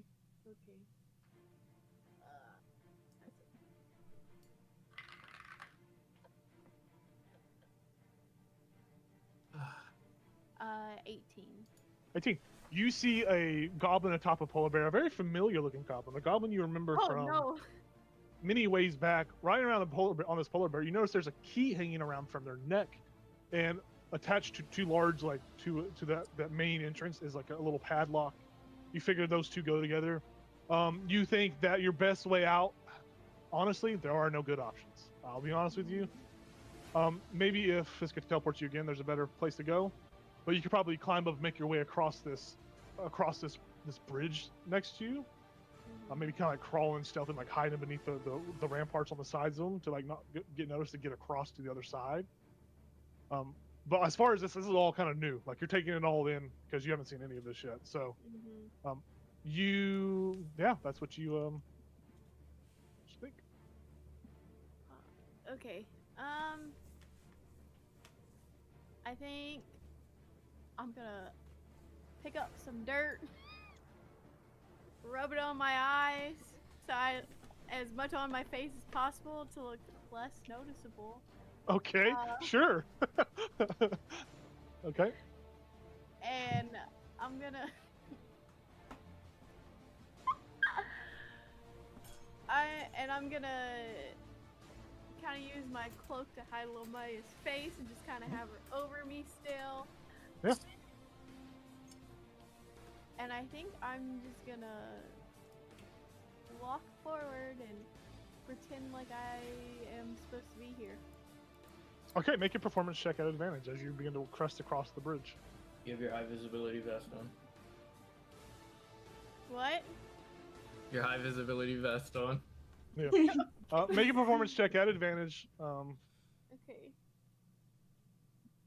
Speaker 4: 18.
Speaker 2: 18. You see a goblin atop a polar bear, a very familiar looking goblin. A goblin you remember from
Speaker 4: No.
Speaker 2: many ways back. Right around on this polar bear, you notice there's a key hanging around from their neck, and attached to two large, like to that main entrance is like a little padlock. You figure those two go together. You think that your best way out, honestly, there are no good options. I'll be honest with you. Maybe if this could teleport you again, there's a better place to go. But you could probably climb up, make your way across this bridge next to you. Maybe kind of like crawling stealth and like hiding beneath the ramparts on the sides of them to like not get noticed to get across to the other side. But as far as this is all kind of new. Like you're taking it all in because you haven't seen any of this yet. So, that's what you think.
Speaker 4: Okay. I think I'm gonna pick up some dirt, rub it on my eyes, as much on my face as possible to look less noticeable.
Speaker 2: Okay, sure. Okay.
Speaker 4: And I'm gonna I'm gonna kind of use my cloak to hide Lomaya's face and just kind of have her over me still.
Speaker 2: Yeah.
Speaker 4: And I think I'm just gonna walk forward and pretend like I am supposed to be here.
Speaker 2: Okay, make a performance check at advantage as you begin to crest across the bridge.
Speaker 5: You have your high visibility vest on.
Speaker 4: What?
Speaker 5: Your high visibility vest on.
Speaker 2: Yeah. Make a performance check at advantage.
Speaker 4: Okay.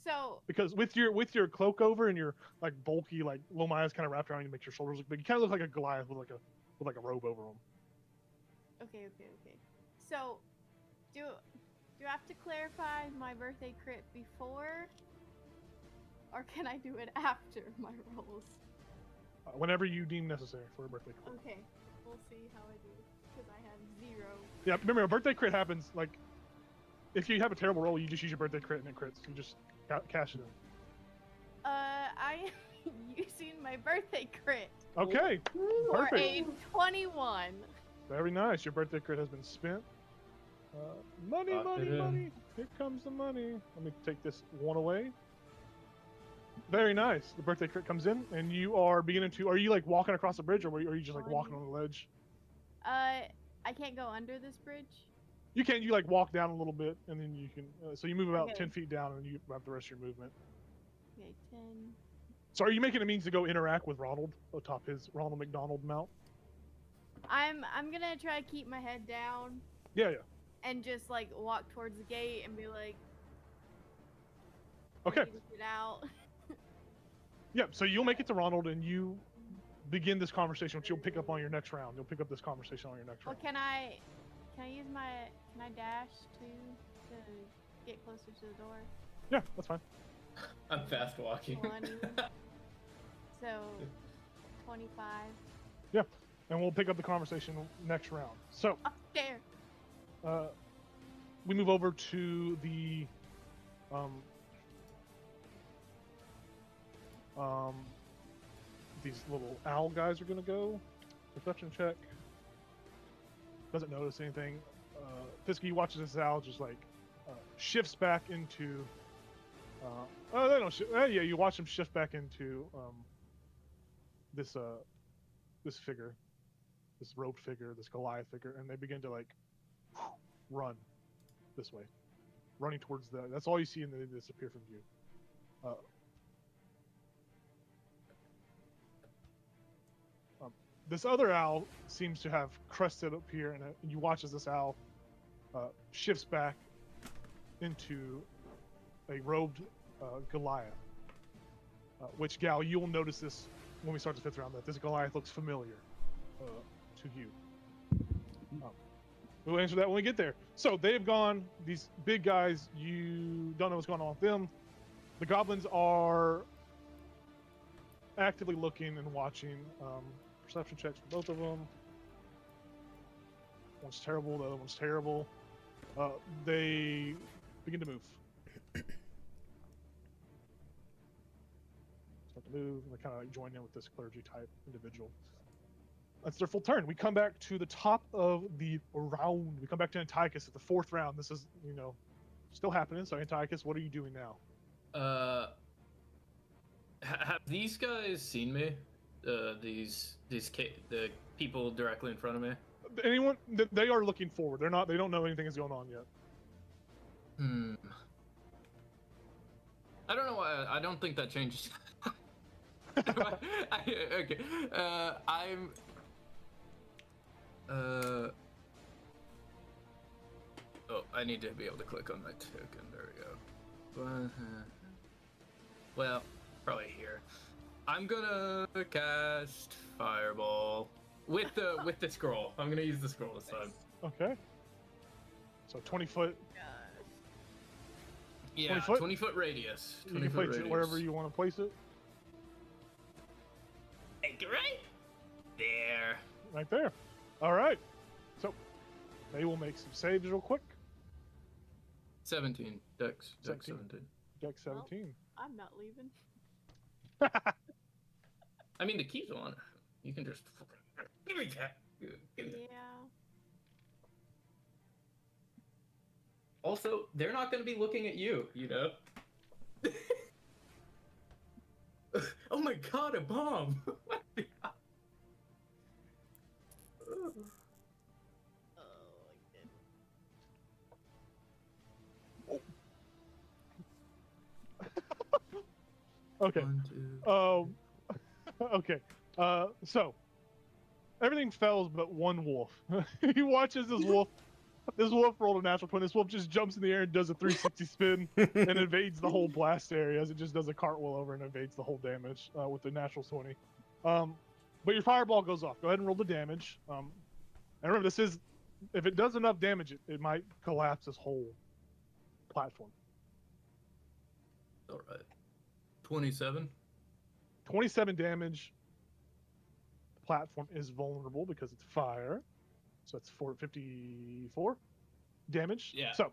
Speaker 4: So
Speaker 2: Because with your cloak over and your like bulky like Lomaya's kind of wrapped around you, makes your shoulders look big. You kind of look like a Goliath with like a robe over them.
Speaker 4: okay. So do I have to clarify my birthday crit before, or can I do it after my rolls?
Speaker 2: Whenever you deem necessary for a birthday crit.
Speaker 4: Okay, we'll see how I do because I have 0.
Speaker 2: Yeah, remember a birthday crit happens like if you have a terrible roll, you just use your birthday crit and it crits. You just cash it in.
Speaker 4: I am using my birthday crit
Speaker 2: Okay,
Speaker 4: for
Speaker 2: perfect.
Speaker 4: a 21.
Speaker 2: Very nice. Your birthday crit has been spent. Money,
Speaker 5: Locked
Speaker 2: money,
Speaker 5: it in.
Speaker 2: money. Here comes the money. Let me take this one away. Very nice. The birthday crit comes in, and you are beginning to. Are you like walking across the bridge, or are you just like walking on the ledge?
Speaker 4: I can't go under this bridge.
Speaker 2: You can. You like walk down a little bit, and then you can. So you move about
Speaker 4: Okay.
Speaker 2: 10 feet down, and you have the rest of your movement.
Speaker 4: Okay, 10.
Speaker 2: So are you making a means to go interact with Ronald atop his Ronald McDonald mount?
Speaker 4: I'm gonna try to keep my head down
Speaker 2: Yeah, yeah.
Speaker 4: and just like walk towards the gate and be like,
Speaker 2: Okay.
Speaker 4: "Need to get out."
Speaker 2: Yeah. So you'll make it to Ronald, and you begin this conversation, which you'll pick up on your next round. You'll pick up this conversation on your next
Speaker 4: Well,
Speaker 2: round.
Speaker 4: can I dash to get closer to the door?
Speaker 2: Yeah, that's fine.
Speaker 5: I'm fast walking.
Speaker 4: 20. So 25.
Speaker 2: And we'll pick up the conversation next round. So
Speaker 4: Up there.
Speaker 2: we move over to the these little owl guys are gonna go. Perception check. Doesn't notice anything. Fisky watches this owl just like shifts back into. Oh, they don't. Yeah, you watch them shift back into this this figure, this robed figure, this Goliath figure, and they begin to like run this way, running towards the. That's all you see, and they disappear from view. This other owl seems to have crested up here, and you watch as this owl shifts back into a robed Goliath. Which, Gal, you'll notice this when we start the 5th round, that this Goliath looks familiar to you. We'll answer that when we get there. So they've gone, these big guys, you don't know what's going on with them. The goblins are actively looking and watching. Perception checks for both of them. One's terrible, the other one's terrible. They begin to move. Start to move, and they kind of like join in with this clergy type individual. That's their full turn. We come back to the top of the round. We come back to Antiochus at the 4th round. This is, still happening. So Antiochus, what are you doing now?
Speaker 5: Have these guys seen me? The people directly in front of me.
Speaker 2: Anyone? They are looking forward. They're not. They don't know anything is going on yet.
Speaker 5: I don't know why. I don't think that changes. Okay. I'm. Oh, I need to be able to click on my token. There we go. Well, probably here. I'm gonna cast Fireball with the scroll. I'm gonna use the scroll this time.
Speaker 2: Okay. So 20 foot.
Speaker 5: Yeah,
Speaker 2: 20 foot?
Speaker 5: 20-foot radius.
Speaker 2: You can place it wherever you want to place it.
Speaker 5: Like right there.
Speaker 2: Right there. All right. So they will make some saves real quick.
Speaker 5: 17. Dex
Speaker 2: 17.
Speaker 5: 17.
Speaker 2: Dex 17.
Speaker 4: I'm not leaving.
Speaker 5: I mean, the key's on. You can just give me that. Give me that.
Speaker 4: Yeah.
Speaker 5: Also, they're not going to be looking at you, you know? Oh my god, a bomb!
Speaker 4: Oh,
Speaker 2: Okay.
Speaker 5: 1, 2.
Speaker 2: Okay. So everything fails but one wolf. He watches this wolf. This wolf rolled a natural 20. This wolf just jumps in the air and does a 360 spin and evades the whole blast area as it just does a cartwheel over and evades the whole damage with the natural 20. But your fireball goes off. Go ahead and roll the damage. And remember, this is if it does enough damage, it might collapse this whole platform.
Speaker 5: All right. 27.
Speaker 2: 27 damage. The platform is vulnerable because it's fire. So it's 454 damage.
Speaker 5: Yeah.
Speaker 2: So,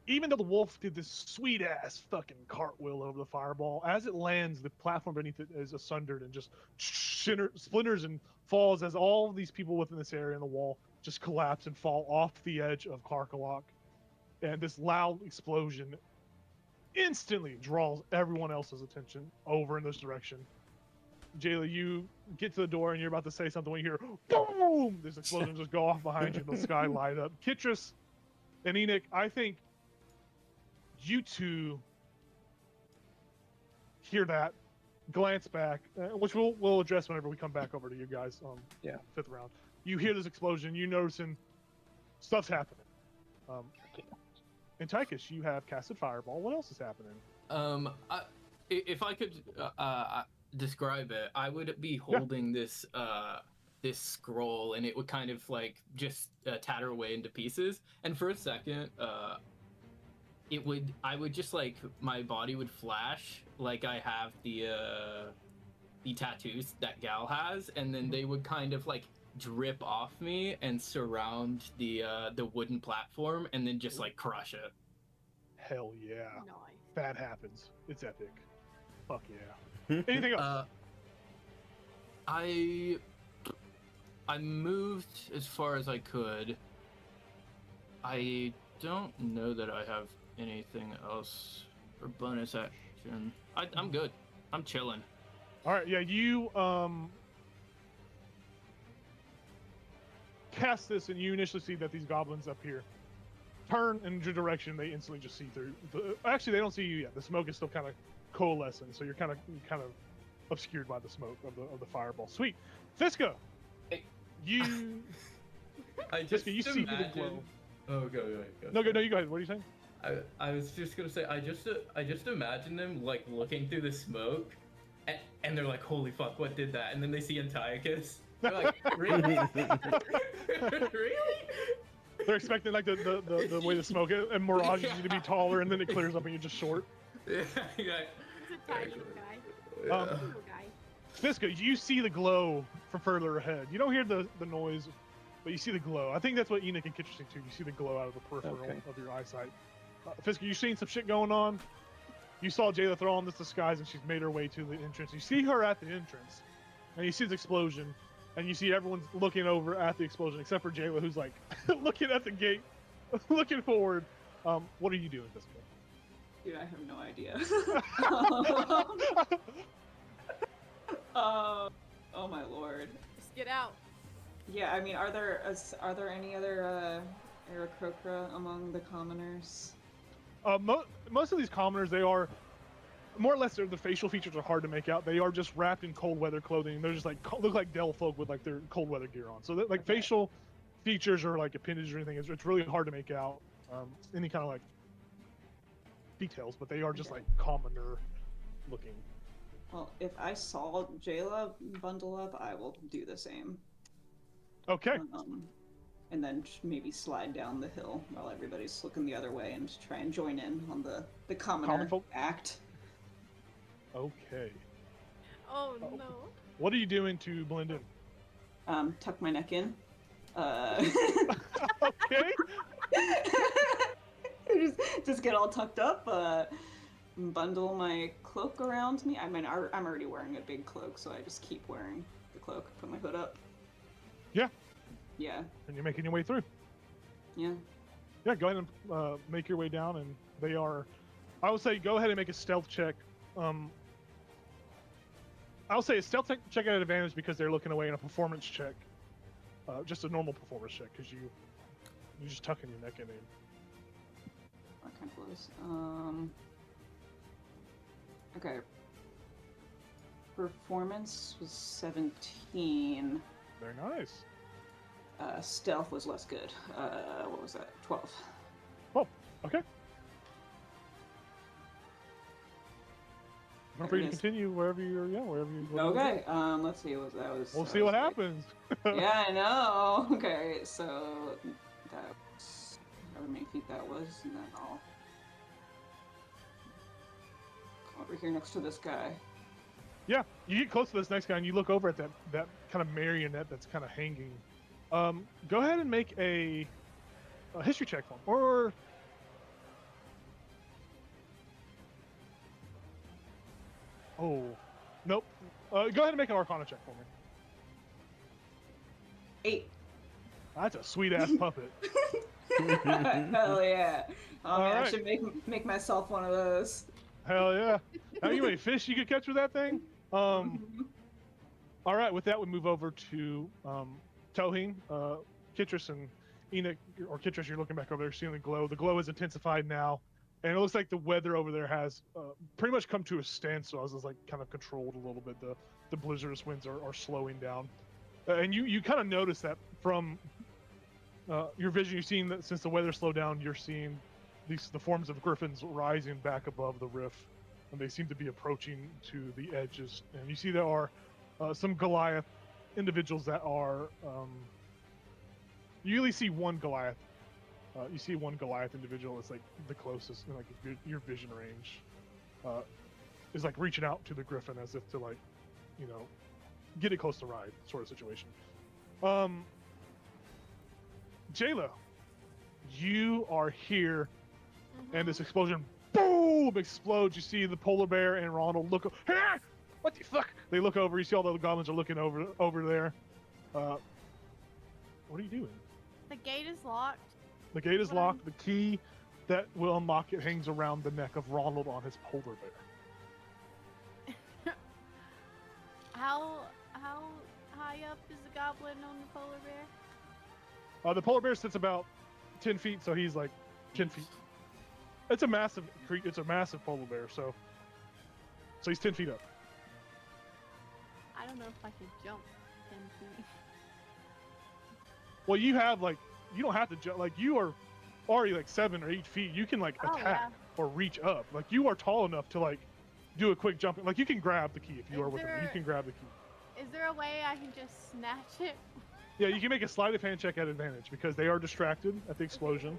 Speaker 2: even though the wolf did this sweet ass fucking cartwheel over the fireball, as it lands, the platform beneath it is sundered and just splinters and falls as all of these people within this area in the wall just collapse and fall off the edge of Karkalok. And this loud explosion instantly draws everyone else's attention over in this direction. Jayla, you get to the door and you're about to say something when you hear boom! This explosion just go off behind you, the sky light up. Kitris and Enoch, I think you two hear that, glance back, which we'll address whenever we come back over to you guys.
Speaker 6: Yeah.
Speaker 2: 5th round. You hear this explosion. You noticing stuff's happening. And Tychus, you have casted Fireball. What else is happening?
Speaker 5: If I could describe it, I would be holding this this scroll, and it would kind of like just tatter away into pieces. And for a second, I would just like my body would flash like I have the tattoos that Gal has, and then they would kind of like drip off me and surround the wooden platform, and then just like crush it.
Speaker 2: Hell yeah!
Speaker 4: nice.
Speaker 2: That happens. It's epic. Fuck yeah! Anything else?
Speaker 5: I moved as far as I could. I don't know that I have anything else for bonus action. I'm good. I'm chilling.
Speaker 2: All right. Yeah, you cast this, and you initially see that these goblins up here turn in your direction. They instantly just see through. Actually, they don't see you yet. The smoke is still kind of coalescing, so you're kind of obscured by the smoke of the fireball. Sweet, Fiska.
Speaker 5: Hey.
Speaker 2: You.
Speaker 5: I just
Speaker 2: Fiska, you see the glow.
Speaker 5: Oh, go.
Speaker 2: No, you go ahead. What are you saying?
Speaker 5: I was just gonna say I just imagine them like looking through the smoke, and they're like, holy fuck, what did that? And then they see Antiochus. They're like, really? Really?
Speaker 2: They're expecting like the way the smoke and mirages you to be taller, and then it clears up and you're just short.
Speaker 5: Yeah.
Speaker 4: He's a tiny guy.
Speaker 5: Yeah.
Speaker 4: Little guy.
Speaker 2: Fiska, you see the glow from further ahead. You don't hear the noise, but you see the glow. I think that's what Enoch and Kitcher see too. You see the glow out of the peripheral of your eyesight. Fiska, you seen some shit going on. You saw Jayla throw on this disguise, and she's made her way to the entrance. You see her at the entrance, and you see the explosion, and you see everyone's looking over at the explosion, except for Jayla, who's like looking at the gate, looking forward. What are you doing, Fiska?
Speaker 9: Dude, I have no idea. Oh my lord.
Speaker 4: Just get out.
Speaker 9: Yeah, I mean, are there any other Aarakocra among the commoners?
Speaker 2: Most of these commoners, they are more or less the facial features are hard to make out. They are just wrapped in cold weather clothing. They're just like look like Dell folk with like their cold weather gear on. So that, like facial features or like appendages or anything, it's really hard to make out any kind of like details. But they are just like commoner looking.
Speaker 9: Well, if I saw Jayla bundle up, I will do the same.
Speaker 2: Okay.
Speaker 9: And then maybe slide down the hill while everybody's looking the other way and try and join in on the commoner
Speaker 2: Common folk?
Speaker 9: act.
Speaker 2: Okay.
Speaker 4: Oh no.
Speaker 2: What are you doing to blend in?
Speaker 9: Tuck my neck in.
Speaker 2: Okay.
Speaker 9: just get all tucked up. Bundle my cloak around me. I mean, I'm already wearing a big cloak, so I just keep wearing the cloak. Put my hood up.
Speaker 2: Yeah.
Speaker 9: Yeah.
Speaker 2: And you're making your way through.
Speaker 9: Yeah.
Speaker 2: Yeah, go ahead and make your way down, and they are. I would say go ahead and make a stealth check. I'll say a stealth check at advantage because they're looking away, and a performance check, just a normal performance check because you're just tucking your neck in it.
Speaker 9: That kind of was. Okay. Performance was 17.
Speaker 2: Very nice.
Speaker 9: Stealth was less good. What was that? 12.
Speaker 2: Oh, okay. Feel free to continue wherever you're.
Speaker 9: Okay. Let's see.
Speaker 2: We'll see what happens.
Speaker 9: Yeah, I know. Okay, so that was however many feet that was, and then I'll come over here next to this guy.
Speaker 2: Yeah, you get close to this next guy, and you look over at that kind of marionette that's kind of hanging. Go ahead and make a history check for him, or nope. Go ahead and make an Arcana check for me.
Speaker 9: 8.
Speaker 2: That's a sweet ass puppet.
Speaker 9: Hell yeah!
Speaker 2: All
Speaker 9: I
Speaker 2: right.
Speaker 9: should make myself one of those.
Speaker 2: Hell yeah! How you many fish you could catch with that thing? All right. With that, we move over to Toheen, Kitris, and Enoch. Or Kitris, you're looking back over there, seeing the glow. The glow is intensified now, and it looks like the weather over there has pretty much come to a standstill. As it's like kind of controlled a little bit. The blizzardous winds are slowing down, and you kind of notice that from your vision. You're seeing that since the weather slowed down, you're seeing the forms of griffins rising back above the rift, and they seem to be approaching to the edges. And you see there are some Goliath individuals that are. You usually see one Goliath. You see one Goliath individual that's like the closest in like your vision range. Is like reaching out to the griffin as if to like, get it close to ride sort of situation. Jayla, you are here, and this explosion, boom, explodes. You see the polar bear and Ronald look. Ah! What the fuck? They look over. You see all the goblins are looking over there. What are you doing?
Speaker 4: The gate is locked.
Speaker 2: The gate is locked. The key that will unlock it hangs around the neck of Ronald on his polar bear.
Speaker 4: How high up is the goblin on the polar bear?
Speaker 2: The polar bear sits about 10 feet, so he's like 10 feet. It's a massive polar bear, so he's 10 feet up.
Speaker 4: I don't know if I could jump 10 feet.
Speaker 2: Well, you don't have to jump. Like, you are already like 7 or 8 feet. You can like attack or reach up. Like, you are tall enough to like do a quick jump. Like, you can grab the key if you are with him. You can grab the key.
Speaker 4: Is there a way I can just snatch it?
Speaker 2: Yeah, you can make a sleight of hand check at advantage because they are distracted at the explosion.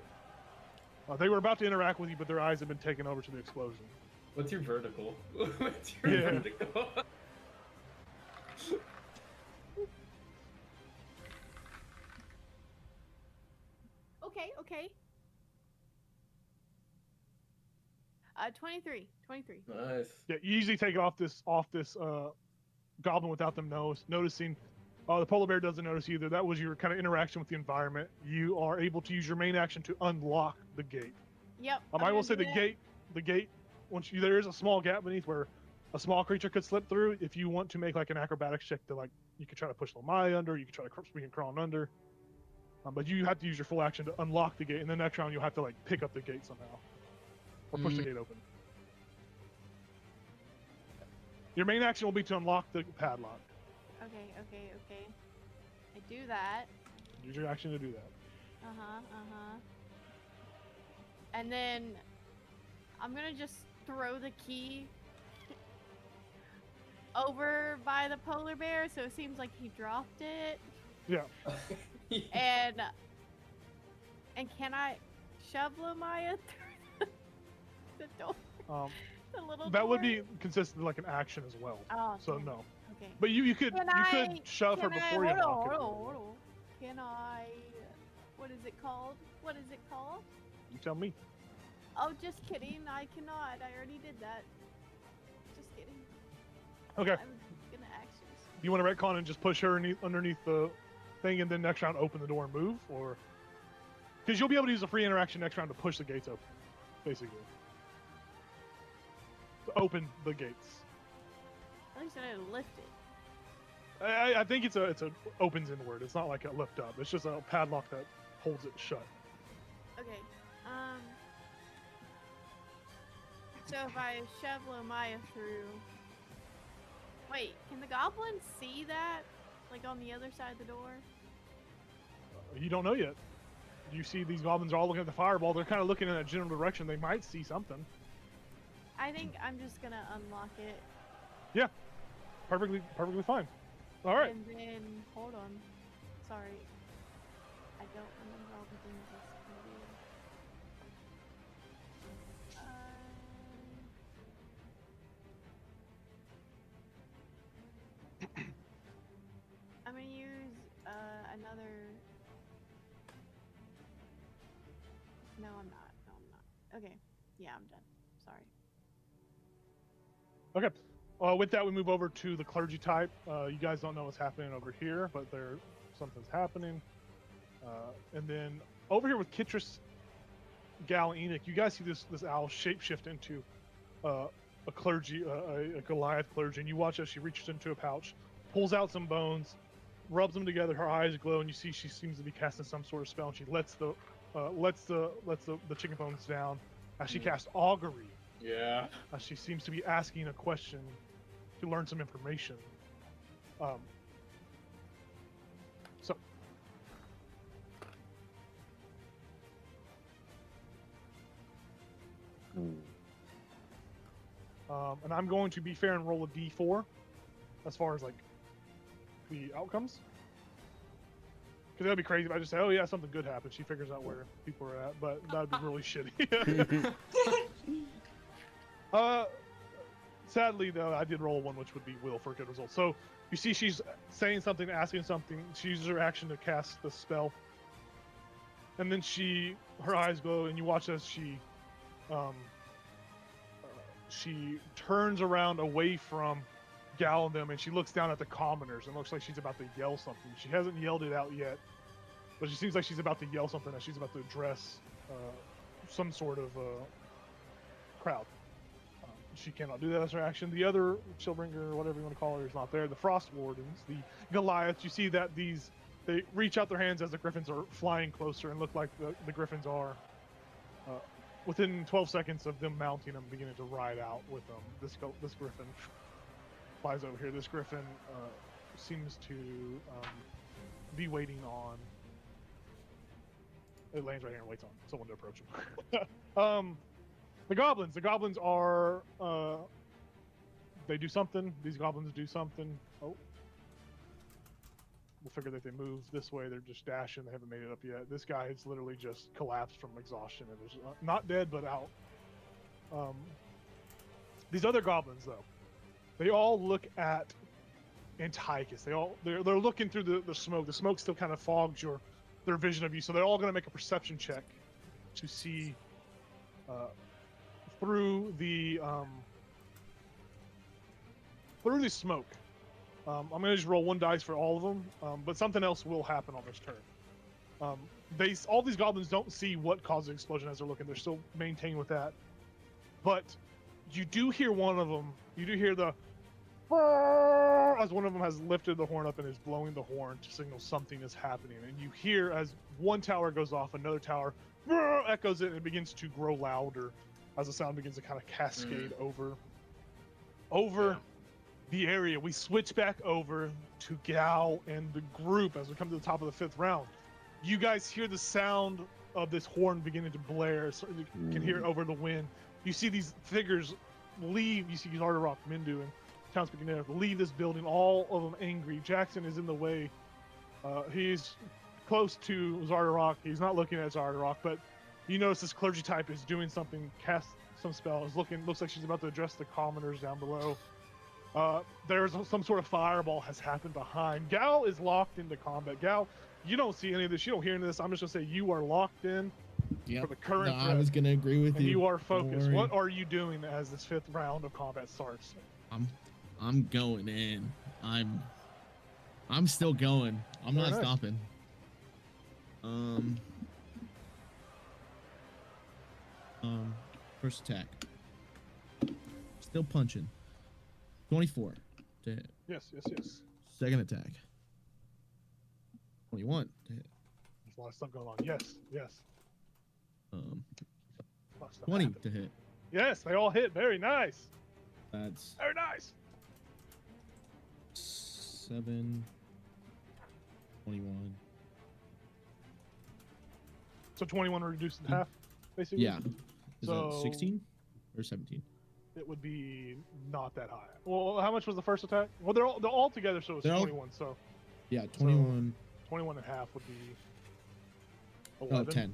Speaker 2: They were about to interact with you, but their eyes have been taken over to the explosion.
Speaker 5: What's your vertical? What's your vertical?
Speaker 4: Okay. 23.
Speaker 5: Nice.
Speaker 2: Yeah, you usually take it off this goblin without them noticing. The polar bear doesn't notice either. That was your kind of interaction with the environment. You are able to use your main action to unlock the gate.
Speaker 4: Yep.
Speaker 2: I will say the gate. There is a small gap beneath where a small creature could slip through. If you want to make like an acrobatics check to you could try to push Lamaya under. You could try to begin crawling under. But you have to use your full action to unlock the gate, and the next round you'll have to pick up the gate somehow, or push the gate open. Your main action will be to unlock the padlock.
Speaker 4: Okay. I do that.
Speaker 2: Use your action to do that.
Speaker 4: And then I'm gonna just throw the key over by the polar bear, so it seems like he dropped it.
Speaker 2: Yeah.
Speaker 4: And can I shove Lamaya through the door? The little
Speaker 2: That
Speaker 4: door?
Speaker 2: would be consistent like an action as well.
Speaker 4: Oh,
Speaker 2: So
Speaker 4: okay.
Speaker 2: no.
Speaker 4: Okay.
Speaker 2: But you could shove her before you unlock it.
Speaker 4: Hold on. Can I? What is it called?
Speaker 2: You tell me.
Speaker 4: Oh, just kidding. I cannot. I already did that. Just kidding.
Speaker 2: Okay.
Speaker 4: I'm gonna actually.
Speaker 2: You want to retcon and just push her underneath the thing and then next round open the door and move, or because you'll be able to use a free interaction next round to push the gates open, basically. To open the gates.
Speaker 4: At least I didn't lift it.
Speaker 2: I think it's a opens inward. It's not like a lift up. It's just a padlock that holds it shut.
Speaker 4: Okay. So if I shove Lomaya through, wait, can the goblins see that? Like on the other side of the door?
Speaker 2: You don't know yet. You see these goblins are all looking at the fireball. They're kind of looking in that general direction. They might see something.
Speaker 4: I think I'm just gonna unlock it.
Speaker 2: Yeah, perfectly fine. All right.
Speaker 4: And then hold on. Sorry, I don't remember all the things I was gonna do. I'm gonna use another. No, I'm not. No, I'm not. Okay. Yeah, I'm done. Sorry.
Speaker 2: Okay. With that, we move over to the clergy type. You guys don't know what's happening over here, but something's happening. And then over here with Kitris, Gal, and Enoch, you guys see this owl shapeshift into a clergy, a Goliath clergy, and you watch as she reaches into a pouch, pulls out some bones, rubs them together. Her eyes glow, and you see she seems to be casting some sort of spell. And she lets the chicken bones down as she casts augury.
Speaker 5: Yeah.
Speaker 2: She seems to be asking a question to learn some information. So. And I'm going to be fair and roll a d4 as far as like the outcomes. Because that'd be crazy if I just say, oh yeah, something good happened. She figures out where people are at, but that'd be really shitty. Sadly, though, I did roll a 1, which would be will for a good result. So you see she's saying something, asking something. She uses her action to cast the spell. And then her eyes glow, and you watch as she turns around away from Gal and them, and she looks down at the commoners and looks like she's about to yell something. She hasn't yelled it out yet, but she seems like she's about to yell something as she's about to address some sort of crowd. She cannot do that as her action. The other Chillbringer, or whatever you want to call her, is not there. The Frost Wardens, the Goliaths, you see that they reach out their hands as the Griffins are flying closer and look like the Griffins are within 12 seconds of them mounting them, beginning to ride out with them. This Griffin flies over here. This Griffin seems to be waiting on. It lands right here and waits on someone to approach him. The goblins are, they do something. These goblins do something. Oh. We'll figure that they move this way. They're just dashing. They haven't made it up yet. This guy has literally just collapsed from exhaustion and is not dead, but out. These other goblins, though, they all look at Antiochus. They're looking through the smoke. The smoke still kind of fogs their vision of you. So they're all going to make a perception check to see through the smoke. I'm going to just roll 1 dice for all of them, but something else will happen on this turn. All these goblins don't see what caused the explosion as they're looking. They're still maintaining with that. But you do hear one of them. You do hear the as one of them has lifted the horn up and is blowing the horn to signal something is happening. And you hear as one tower goes off, another tower echoes it, and it begins to grow louder as the sound begins to kind of cascade over the area. We switch back over to Gal and the group as we come to the top of the 5th round. You guys hear the sound of this horn beginning to blare. So you can hear it over the wind. You see these figures leave. You see Zardarok, Mindu, and Townspeak there leave this building, all of them angry. Jackson is in the way. He's close to Zardarok. He's not looking at Zardarok, but you notice this clergy type is doing something, cast some spell. Looks like she's about to address the commoners down below. There's some sort of fireball has happened behind. Gal is locked into combat. Gal, you don't see any of this. You don't hear any of this. I'm just gonna say you are locked in for the current threat.
Speaker 7: I was gonna agree with
Speaker 2: and
Speaker 7: you.
Speaker 2: You are focused. What are you doing as this 5th round of combat starts?
Speaker 7: I'm going in. I'm I'm still going. I'm
Speaker 2: Very
Speaker 7: not
Speaker 2: nice.
Speaker 7: stopping. First attack. Still punching. 24 to hit.
Speaker 2: Yes, yes, yes.
Speaker 7: Second attack. 21 to hit.
Speaker 2: There's a lot of stuff going on. Yes, yes. A lot of stuff
Speaker 7: 20
Speaker 2: happening.
Speaker 7: to hit.
Speaker 2: Yes, they all hit. Very nice.
Speaker 7: That's
Speaker 2: Very nice.
Speaker 7: 7, 21.
Speaker 2: So 21 reduced in half, basically.
Speaker 7: Yeah. Is
Speaker 2: So-
Speaker 7: that 16 or 17?
Speaker 2: It would be not that high. Well, how much was the first attack? Well, they're all together, so it's
Speaker 7: They're all-
Speaker 2: 21. So
Speaker 7: Yeah, 21.
Speaker 2: 21 and a half would be
Speaker 7: Oh,
Speaker 2: 11.
Speaker 7: 10.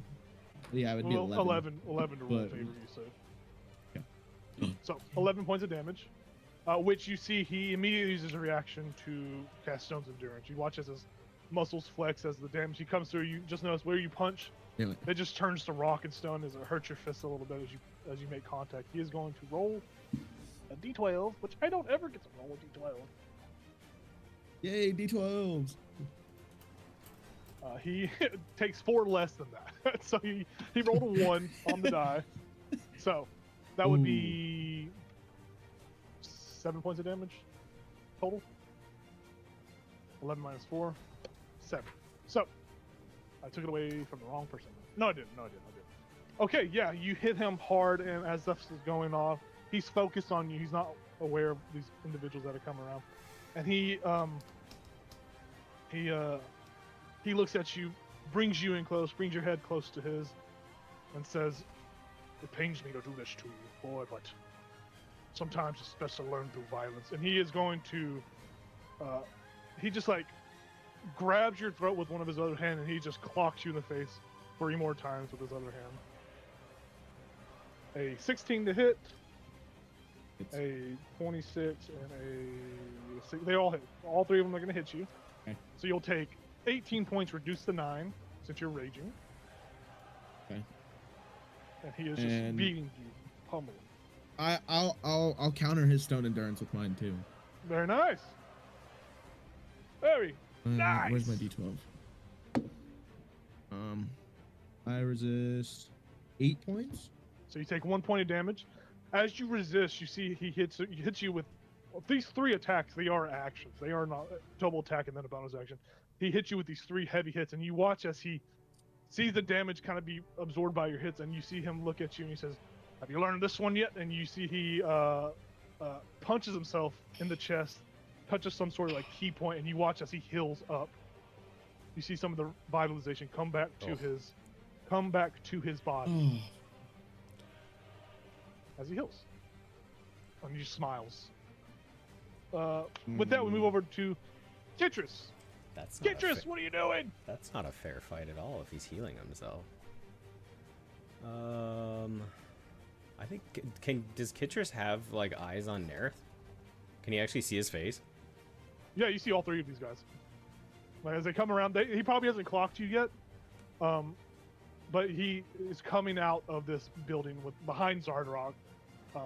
Speaker 7: Yeah, it would be
Speaker 2: Well,
Speaker 7: 11.
Speaker 2: 11 to rule
Speaker 7: But-
Speaker 2: favor you, so.
Speaker 7: Okay.
Speaker 2: So 11 points of damage, which you see he immediately uses a reaction to cast Stone's Endurance. You watch as his muscles flex as the damage he comes through. You just notice where you punch,
Speaker 7: Anyway,
Speaker 2: it just turns to rock and stone as it hurts your fist a little bit as you make contact. He is going to roll a d12, which I don't ever get to roll a d12.
Speaker 7: yay, D12s.
Speaker 2: He takes 4 less than that. So he rolled a 1 on the die. So that would be 7 points of damage total. 11 minus 4, 7. So I took it away from the wrong person. No, I didn't. Okay, yeah, you hit him hard, and as this is going off, he's focused on you. He's not aware of these individuals that are coming around, and he looks at you, brings you in close, brings your head close to his, and says, "It pains me to do this to you, boy, but sometimes it's best to learn through violence." And he is going to, he just like grabs your throat with one of his other hand, and he just clocks you in the face 3 more times with his other hand. A 16 to hit, a 26, and a 6. They all hit. All 3 of them are going to hit you.
Speaker 7: Okay.
Speaker 2: So you'll take 18 points, reduced to 9, since you're raging.
Speaker 7: Okay.
Speaker 2: And he is just
Speaker 7: And-
Speaker 2: beating you, pummeling.
Speaker 7: I'll counter his stone endurance with mine too.
Speaker 2: Very nice. Very.
Speaker 7: Where's my
Speaker 2: Nice.
Speaker 7: D12? I resist 8 points.
Speaker 2: So you take 1 point of damage. As you resist, you see he hits you with these 3 attacks. They are actions. They are not double attack and then a bonus action. He hits you with these 3 heavy hits, and you watch as he sees the damage kind of be absorbed by your hits, and you see him look at you and he says, "Have you learned this one yet?" And you see he punches himself in the chest, touches some sort of like key point, and you watch as he heals up. You see some of the vitalization come back to his body
Speaker 7: Oh,
Speaker 2: as he heals. And he smiles. With that, we move over to Kitris.
Speaker 8: That's not a
Speaker 2: Kitris, what are you doing?
Speaker 8: That's not a fair fight at all if he's healing himself. I think does Kitris have like eyes on Nerith? Can he actually see his face?
Speaker 2: Yeah, you see all 3 of these guys. Like, as they come around, he probably hasn't clocked you yet, but he is coming out of this building behind Zardrog,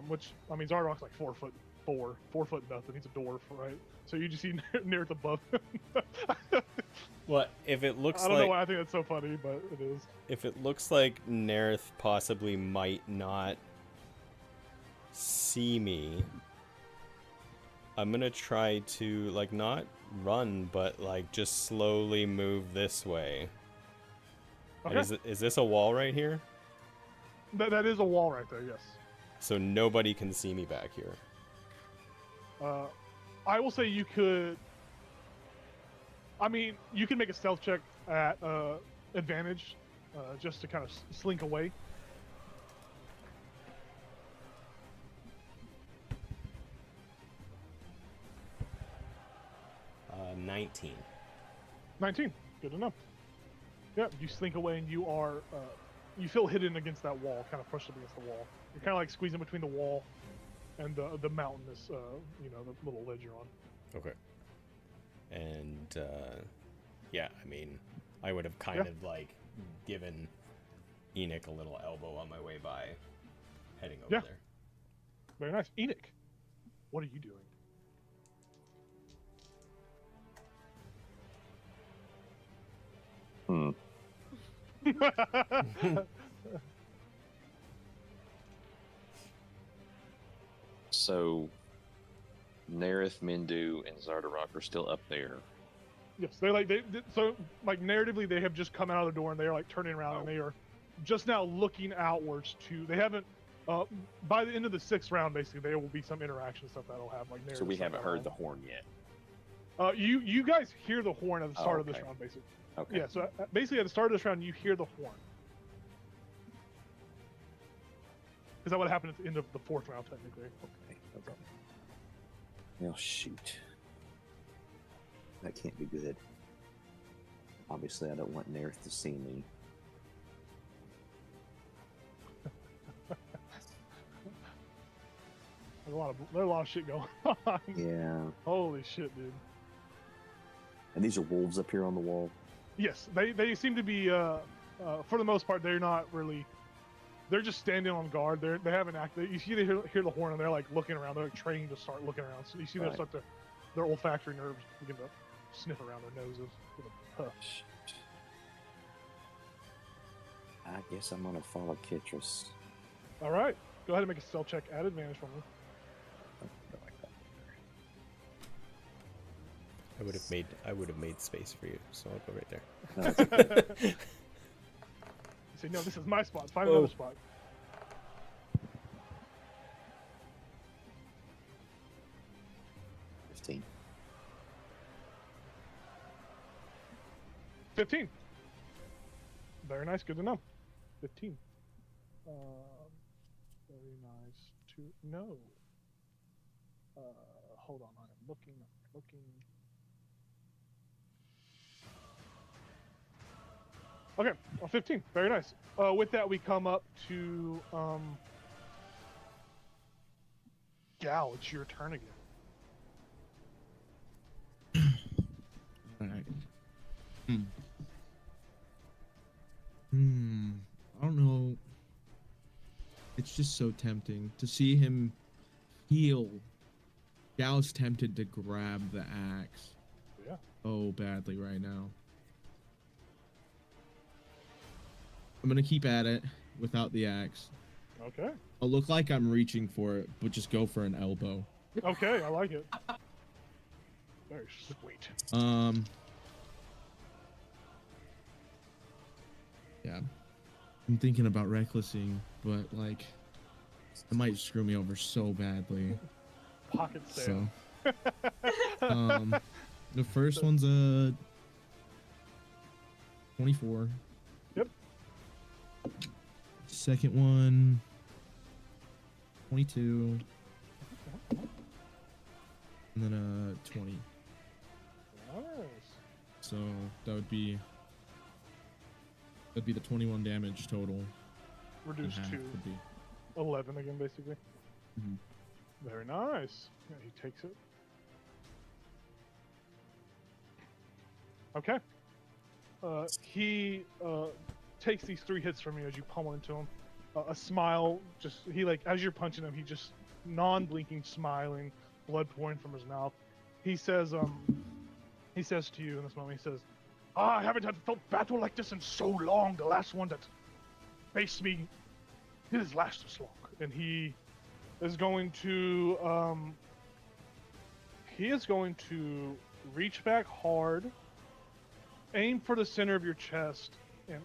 Speaker 2: which I mean Zardrog's like 4'4", 4 foot nothing. He's a dwarf, right? So you just see Nerith above him.
Speaker 8: What if it looks
Speaker 2: I don't
Speaker 8: like
Speaker 2: know why I think that's so funny, but it is.
Speaker 8: if it looks like Nerith possibly might not see me? I'm gonna try to like not run, but like just slowly move this way. And
Speaker 2: Okay.
Speaker 8: is this a wall right here?
Speaker 2: That is a wall right there. Yes.
Speaker 8: So nobody can see me back here.
Speaker 2: I will say you could. I mean, you can make a stealth check at advantage, just to kind of slink away.
Speaker 8: Uh, 19.
Speaker 2: 19. Good enough. Yeah, you slink away and you are. You feel hidden against that wall, kind of pushed up against the wall. You're kind of like squeezing between the wall and the mountainous, the little ledge you're on.
Speaker 8: Okay. And yeah, I mean, I would have kind
Speaker 2: Yeah.
Speaker 8: of like given Enoch a little elbow on my way by, heading over
Speaker 2: Yeah.
Speaker 8: there.
Speaker 2: Very nice. Enoch, what are you doing?
Speaker 6: So, Nerith, Mindu, and Zardarok are still up there.
Speaker 2: Yes, so narratively they have just come out of the door and they are like turning around and they are just now looking outwards to. They haven't. By the end of the 6th round, basically, there will be some interaction stuff that'll have like narrative.
Speaker 6: So we
Speaker 2: stuff
Speaker 6: haven't heard the horn yet.
Speaker 2: You guys hear the horn at the start of this
Speaker 6: okay.
Speaker 2: round, basically.
Speaker 6: Okay.
Speaker 2: Yeah. So basically, at the start of this round, you hear the horn. Because that would happen at the end of the 4th round, technically.
Speaker 6: Okay. Well, shoot. That can't be good. Obviously, I don't want Nerith to see me.
Speaker 2: There's a lot of shit going on.
Speaker 6: Yeah.
Speaker 2: Holy shit, dude.
Speaker 6: And these are wolves up here on the wall?
Speaker 2: Yes, they seem to be, for the most part, they're not really. They're just standing on guard. They haven't acted. You see, they hear the horn and they're like looking around. They're like trained to start looking around. So you see, they start their olfactory nerves begin to sniff around their noses.
Speaker 6: I guess I'm gonna follow Kitris.
Speaker 2: All right, go ahead and make a stealth check at advantage for me.
Speaker 8: I would have made space for you, so I'll go right there.
Speaker 2: You say, no, this is my spot. Find another spot.
Speaker 6: $15.
Speaker 2: 15. Very nice. Good to know. 15. Very nice to know. Hold on. I'm looking. Okay, 15. Very nice. With that, we come up to Gal. It's your turn again.
Speaker 7: All right. I don't know. It's just so tempting to see him heal. Gal's tempted to grab the axe.
Speaker 2: Yeah.
Speaker 7: Oh, badly right now. I'm gonna keep at it without the axe.
Speaker 2: Okay.
Speaker 7: I'll look like I'm reaching for it, but just go for an elbow.
Speaker 2: Okay, I like it. Very sweet.
Speaker 7: Yeah. I'm thinking about recklessing, but like, it might screw me over so badly.
Speaker 2: Pocket sale.
Speaker 7: So, the first one's a 24.
Speaker 2: Yep.
Speaker 7: Second one, 22. And then 20.
Speaker 2: Nice.
Speaker 7: So that'd be the 21 damage total.
Speaker 2: Reduced
Speaker 7: And half
Speaker 2: to
Speaker 7: would be
Speaker 2: 11 again, basically.
Speaker 7: Mhm.
Speaker 2: Very nice. Yeah, he takes it. Okay. He takes these 3 hits from you as you pummel into him. A smile, as you're punching him, he just non-blinking, smiling, blood pouring from his mouth. He says to you in this moment, he says, I haven't had felt battle like this in so long. The last one that faced me didn't last this long. And he is going to reach back hard, aim for the center of your chest, and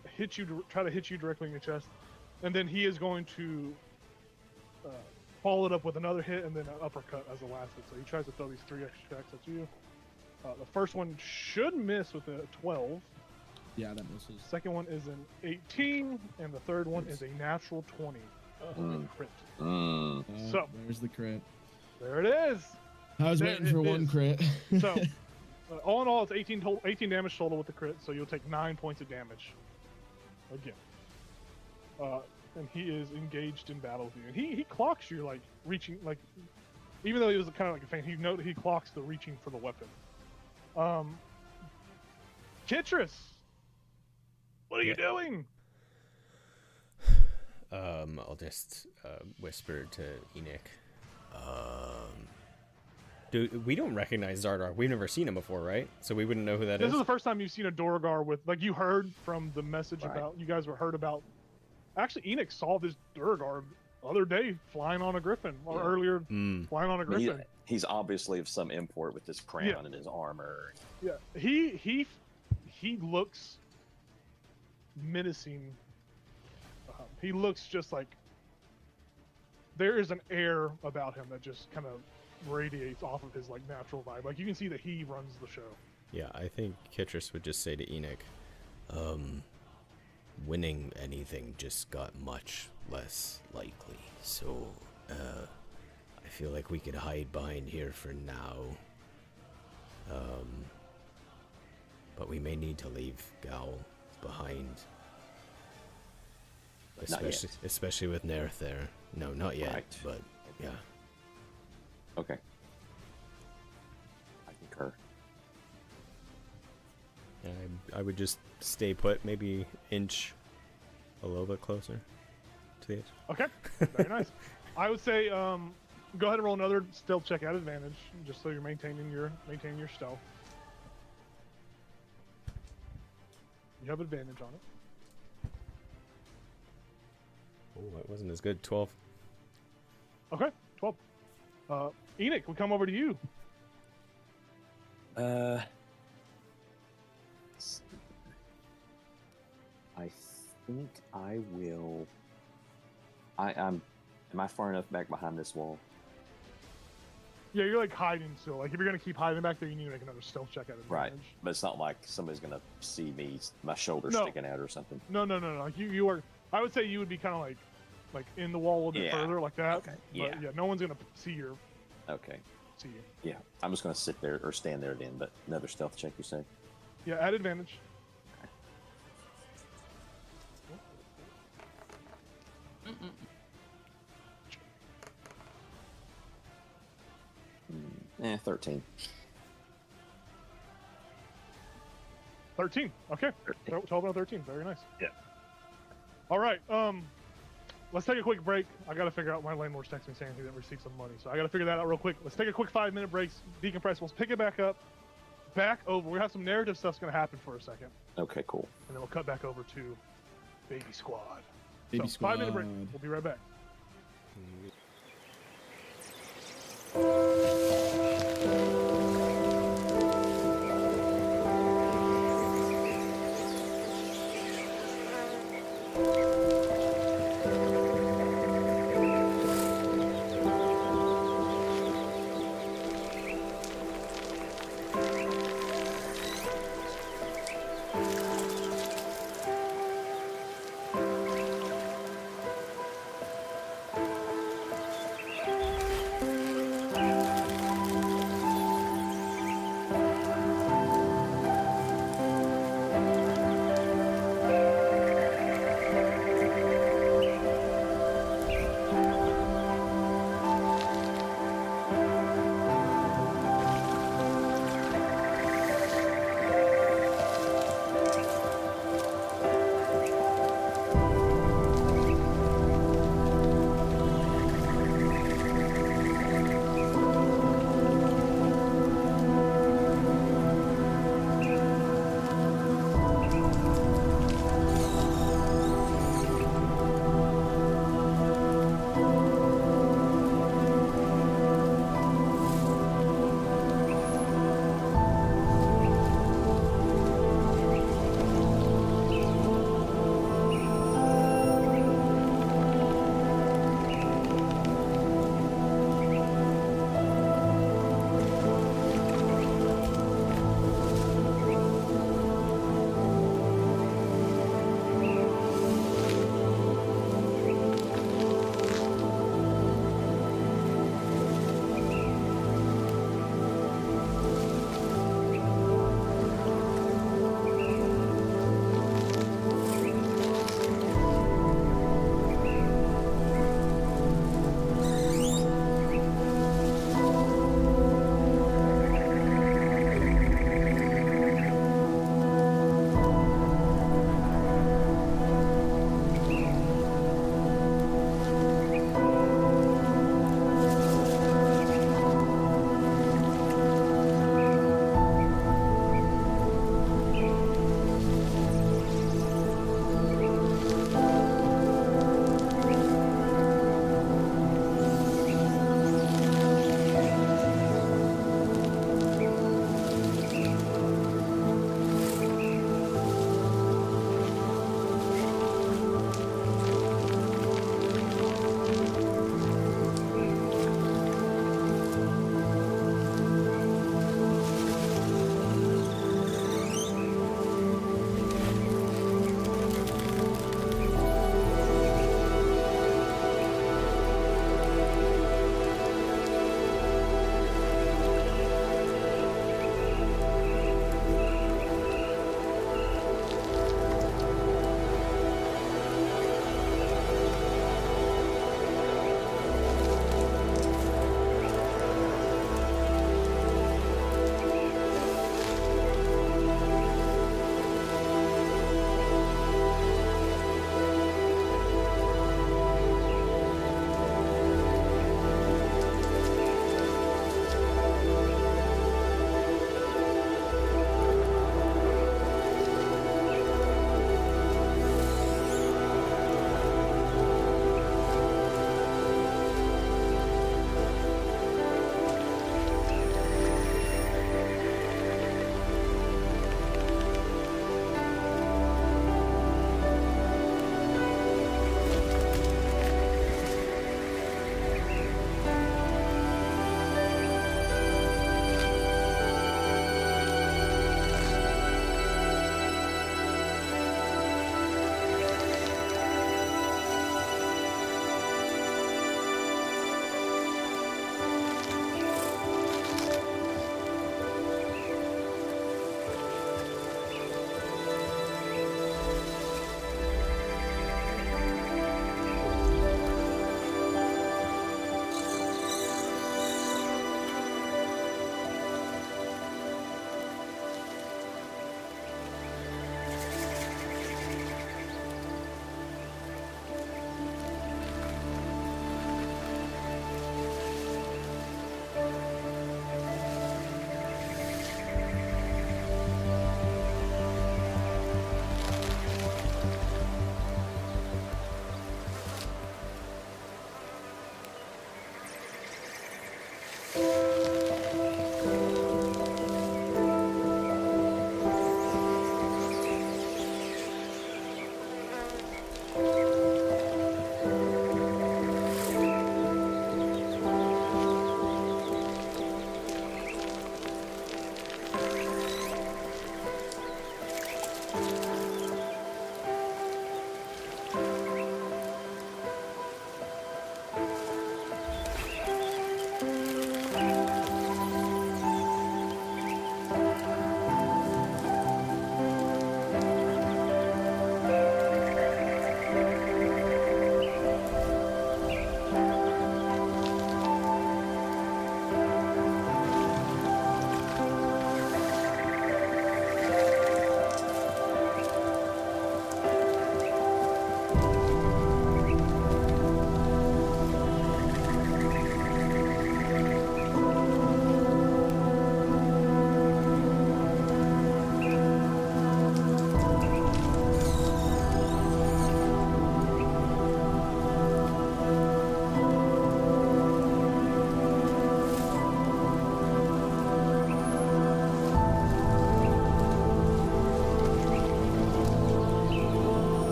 Speaker 2: try to hit you directly in your chest. And then he is going to follow it up with another hit and then an uppercut as the last hit. So he tries to throw these 3 extra attacks at you. The first one should miss with a 12.
Speaker 7: Yeah, that misses.
Speaker 2: Second one is an 18, and the third one is a natural 20. Crit. So
Speaker 7: there's the crit.
Speaker 2: there it is.
Speaker 7: I was
Speaker 2: There
Speaker 7: waiting for
Speaker 2: it
Speaker 7: one
Speaker 2: is.
Speaker 7: crit.
Speaker 2: So all in all, it's 18 damage total with the crit. So you'll take 9 points of damage again. And he is engaged in battle with you. And he clocks you like reaching, like even though he was kind of like a feint, he clocks the reaching for the weapon. Kitris, what are you doing?
Speaker 8: I'll just whisper to Enoch. We don't recognize Zardark. We've never seen him before, right? So we wouldn't know who that
Speaker 2: This
Speaker 8: is.
Speaker 2: is the first time you've seen a Duergar with, like, you heard from the message
Speaker 6: Right.
Speaker 2: about, you guys were heard about. Actually, Enoch saw this Duergar the other day flying on a griffin, or
Speaker 6: Yeah.
Speaker 2: earlier
Speaker 8: Mm.
Speaker 2: flying on a
Speaker 6: I mean,
Speaker 2: griffin.
Speaker 6: he's obviously of some import with his crown
Speaker 2: Yeah.
Speaker 6: and his armor.
Speaker 2: Yeah, he looks menacing. He looks just like there is an air about him that just kind of radiates off of his like natural vibe. Like you can see that he runs the show.
Speaker 8: Yeah, I think Kitris would just say to Enoch, winning anything just got much less likely. So, I feel like we could hide behind here for now. But we may need to leave Gal behind.
Speaker 6: Not yet.
Speaker 8: Especially with Nerth there. No, not yet,
Speaker 6: Right.
Speaker 8: but yeah.
Speaker 6: Okay. I concur.
Speaker 8: Yeah, I would just stay put, maybe inch a little bit closer to the edge.
Speaker 2: Okay, very nice. I would say go ahead and roll another stealth check at advantage, just so you're maintaining your stealth. You have advantage on it.
Speaker 8: Oh, that wasn't as good. 12.
Speaker 2: Okay, 12. Enoch, we come over to you.
Speaker 6: I think I will. Am I far enough back behind this wall?
Speaker 2: Yeah, you're like hiding still. Like if you're gonna keep hiding back there, you need to make another stealth check at advantage.
Speaker 6: Right, but it's not like somebody's gonna see me, my shoulder
Speaker 2: No.
Speaker 6: sticking out or something.
Speaker 2: No. Like you are. I would say you would be kind of like in the wall a little bit
Speaker 6: Yeah.
Speaker 2: further, like that.
Speaker 6: Okay,
Speaker 2: But yeah, no one's gonna see you.
Speaker 6: Okay.
Speaker 2: See you.
Speaker 6: Yeah, I'm just gonna sit there or stand there then. But another stealth check, you say?
Speaker 2: Yeah, at advantage.
Speaker 6: Mm, 13.
Speaker 2: 13. Okay. 12 out of 13. Very nice.
Speaker 6: Yeah.
Speaker 2: All right. Let's take a quick break. I got to figure out, my landlord's texting me saying he didn't receive some money. So I got to figure that out real quick. Let's take a quick 5-minute break, decompress. We'll pick it back up, back over. We have some narrative stuff's going to happen for a second.
Speaker 6: Okay, cool.
Speaker 2: And then we'll cut back over to Baby Squad.
Speaker 7: Baby
Speaker 2: so 5-minute break.
Speaker 7: Squad.
Speaker 2: We'll be right back.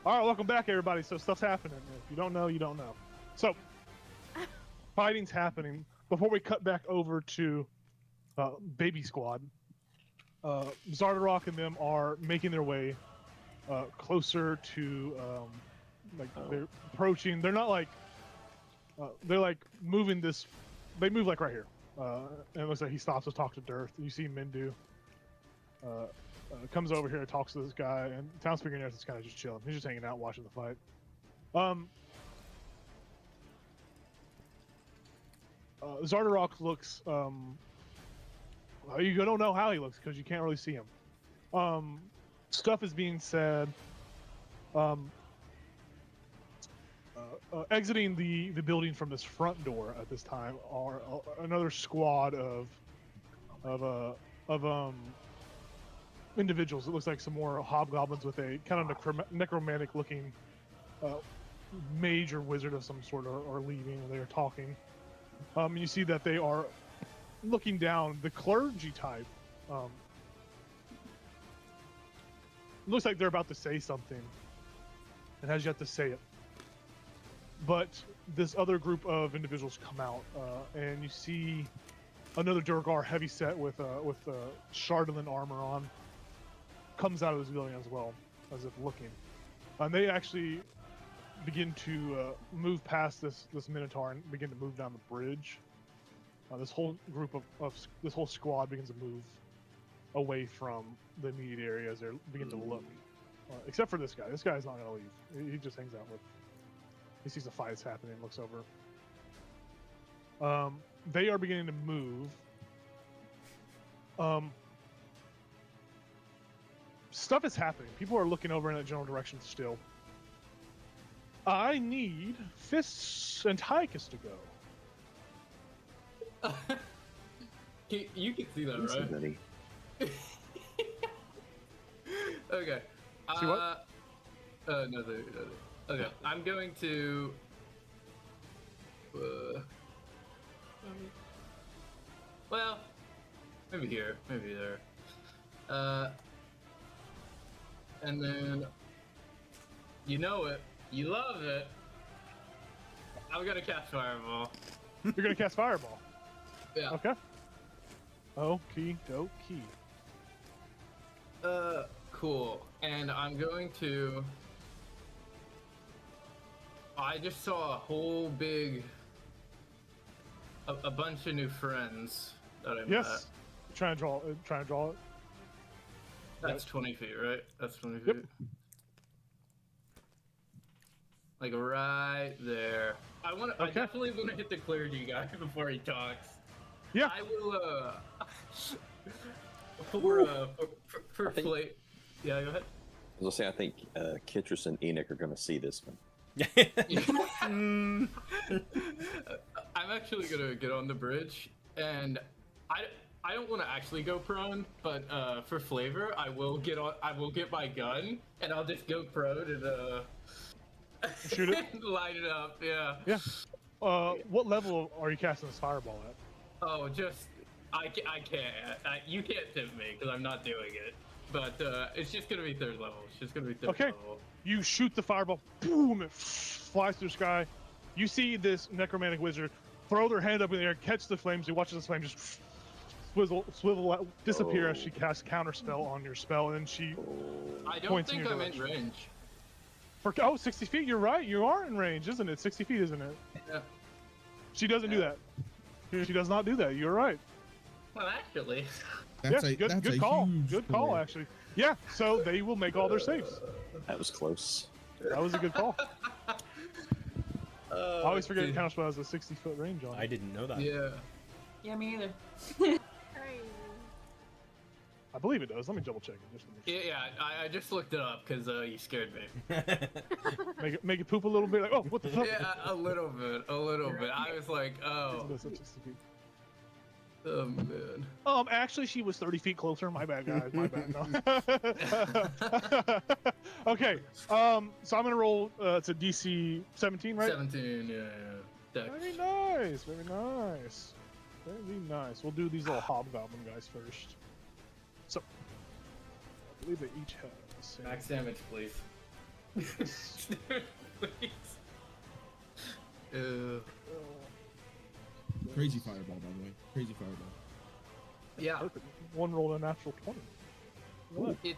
Speaker 2: All right, welcome back, everybody. So stuff's happening. If you don't know, you don't know. So fighting's happening. Before we cut back over to Baby Squad, Zardarok and them are making their way closer to, they're approaching. They're not like, they're like moving this. They move like right here. And it looks like he stops to talk to Dearth. You see Mindu. Comes over here and talks to this guy, and Townspeaker Nurse is kind of just chilling. He's just hanging out, watching the fight. Zardarok looks. You don't know how he looks because you can't really see him. Stuff is being said. Exiting the building from this front door at this time are another squad of individuals. It looks like some more hobgoblins with a kind of necromantic looking major wizard of some sort are leaving. They are talking. You see that they are looking down. The clergy type looks like they're about to say something and has yet to say it. But this other group of individuals come out, and you see another Durgar heavyset with Chardolin armor on comes out of this building as well, as if looking. And they actually begin to move past this Minotaur and begin to move down the bridge. This whole group of this whole squad begins to move away from the immediate area as they begin to look. Except for this guy. This guy's not going to leave. He just hangs out with. He sees a fight is happening and looks over. They are beginning to move. Stuff is happening. People are looking over in that general direction still. I need Fists and Tychus to go.
Speaker 5: You can see that, right?
Speaker 6: Buddy.
Speaker 5: Okay.
Speaker 2: See what?
Speaker 5: Nothing. Okay, I'm going to. Well, maybe here, maybe there. And then, you know it, you love it. I'm gonna cast Fireball.
Speaker 2: You're gonna cast Fireball.
Speaker 5: Yeah.
Speaker 2: Okay. Okie dokie.
Speaker 5: Cool. And I'm going to. I just saw a whole big. A bunch of new friends that I met.
Speaker 2: Yes. Trying to draw it.
Speaker 5: That's 20 feet, right? That's 20 feet.
Speaker 2: Yep.
Speaker 5: Like right there. I
Speaker 2: Okay.
Speaker 5: definitely want to hit the clergy guy before he talks.
Speaker 2: Yeah.
Speaker 5: I will. For
Speaker 6: think-
Speaker 5: play. Yeah, go ahead.
Speaker 6: I was gonna say, I think Kitris and Enoch are gonna see this one.
Speaker 5: I'm actually gonna get on the bridge, and I don't want to actually go prone, but for flavor, I will get my gun, and I'll just go prone and
Speaker 2: Shoot it?
Speaker 5: light it up. Yeah.
Speaker 2: Yeah. What level are you casting this Fireball at?
Speaker 5: Oh, just I can't. You can't tip me because I'm not doing it. But it's just gonna be third level. It's just gonna be third
Speaker 2: Okay.
Speaker 5: level.
Speaker 2: You shoot the Fireball, boom! It flies through the sky. You see this necromantic wizard throw their hand up in the air, catch the flames. You watch this flame just swivel out, disappear as she casts counterspell on your spell, and she
Speaker 5: I don't
Speaker 2: points in
Speaker 5: think
Speaker 2: your
Speaker 5: I'm in
Speaker 2: direction.
Speaker 5: range.
Speaker 2: 60 feet. You're right. You are in range, isn't it? 60 feet, isn't it?
Speaker 5: Yeah.
Speaker 2: She doesn't do that. She does not do that. You're right.
Speaker 5: Well, actually.
Speaker 7: That's
Speaker 2: yeah,
Speaker 7: a
Speaker 2: good
Speaker 7: huge
Speaker 2: call. Good call,
Speaker 7: story.
Speaker 2: actually. Yeah. So they will make all their saves.
Speaker 6: That was close.
Speaker 2: That was a good call. I always forget
Speaker 5: dude.
Speaker 2: counterspell has a 60-foot range on it.
Speaker 8: I didn't know that.
Speaker 5: Yeah.
Speaker 9: Yeah, me either.
Speaker 4: Crazy.
Speaker 2: I believe it does. Let me double check it just to make sure.
Speaker 5: Yeah. I just looked it up because you scared me.
Speaker 2: Make it poop a little bit. Like, oh, what the fuck?
Speaker 5: Yeah, a little bit. I was like, oh,
Speaker 2: That's such 60 feet.
Speaker 5: oh man.
Speaker 2: Actually, she was 30 feet closer. My bad, guys. My bad. No. Okay. So I'm gonna roll. It's a DC 17, right?
Speaker 5: 17. Yeah. Dex.
Speaker 2: Very nice. Very nice. Very nice. We'll do these little hobgoblin guys first. So, I believe they each have the same.
Speaker 5: Max damage, please. Please.
Speaker 7: Crazy fireball, by the way. Crazy fireball.
Speaker 5: Yeah,
Speaker 2: Perfect. One rolled a natural 20. Look at that.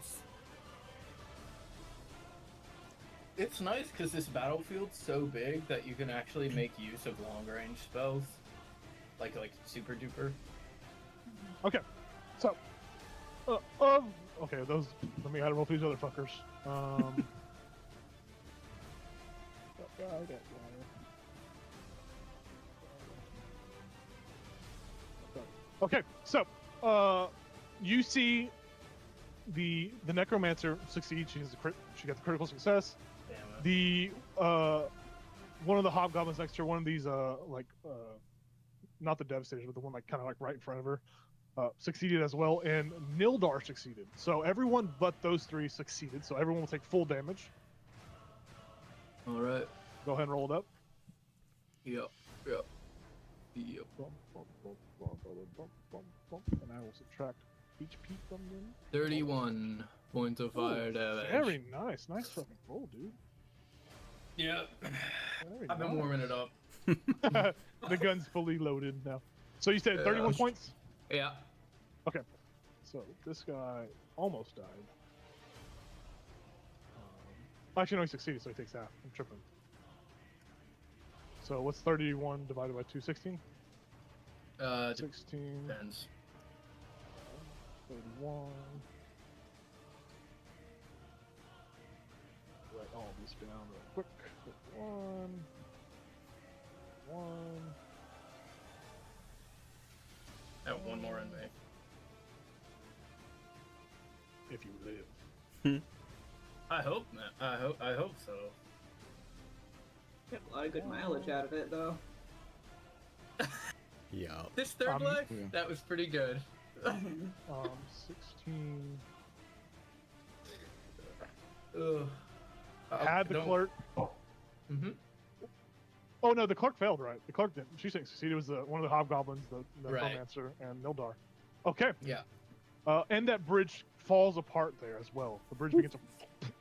Speaker 5: it's nice because this battlefield's so big that you can actually make use of long range spells, like super duper.
Speaker 2: Okay, so, okay, those. Let me add roll for these other fuckers. That guy. Okay, so, you see the necromancer succeed. She got the critical success.
Speaker 5: Damn it.
Speaker 2: The one of the hobgoblins next to her, one of these not the devastator, but the one kind of right in front of her, succeeded as well, and Nildar succeeded. So everyone but those three succeeded. So everyone will take full damage.
Speaker 5: All right.
Speaker 2: Go ahead and roll it up.
Speaker 5: Yep.
Speaker 2: And I will subtract HP from them.
Speaker 5: 31 points of fire damage.
Speaker 2: Very nice. Nice fucking roll, dude.
Speaker 5: Yeah.
Speaker 2: Very
Speaker 5: I've been
Speaker 2: nice.
Speaker 5: warming it up.
Speaker 2: The gun's fully loaded now. So you said 31 points?
Speaker 5: Yeah.
Speaker 2: Okay. So this guy almost died. Actually, no, he succeeded, so he takes half. I'm tripping. So what's 31 divided by 2? 16? 16.
Speaker 5: Depends.
Speaker 2: 31. Write all this down real quick. 1.
Speaker 5: I have one more in me.
Speaker 2: If you live.
Speaker 5: I hope, man. I hope so.
Speaker 9: Get a lot of good mileage out of it, though.
Speaker 8: Yeah.
Speaker 5: This third life,
Speaker 7: yeah.
Speaker 5: that was pretty good.
Speaker 2: 16.
Speaker 5: Ugh.
Speaker 2: Had the clerk.
Speaker 5: Mm-hmm.
Speaker 2: Oh no, the clerk failed, right? The clerk didn't. She didn't succeed. It was one of the hobgoblins, the
Speaker 5: Right.
Speaker 2: necromancer, and Nildar. Okay.
Speaker 5: Yeah.
Speaker 2: And that bridge falls apart there as well. The bridge begins to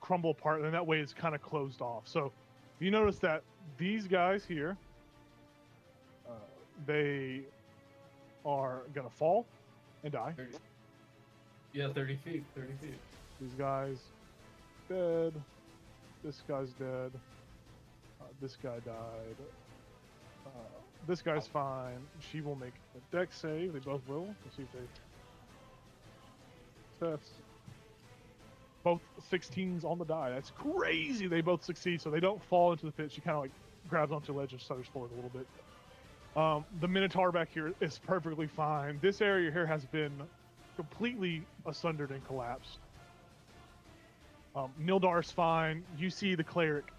Speaker 2: crumble apart, and that way it's kind of closed off. So you notice that these guys here, they are gonna fall and die.
Speaker 5: 30. Yeah, 30 feet. 30 feet.
Speaker 2: These guys dead. This guy's dead. This guy died. This guy's fine. She will make a dex save. They both will. Let's see if they test. Both 16s on the die. That's crazy. They both succeed, so they don't fall into the pit. She kind of grabs onto the ledge and stutters forward a little bit. The Minotaur back here is perfectly fine. This area here has been completely sundered and collapsed. Nildar's fine. You see the cleric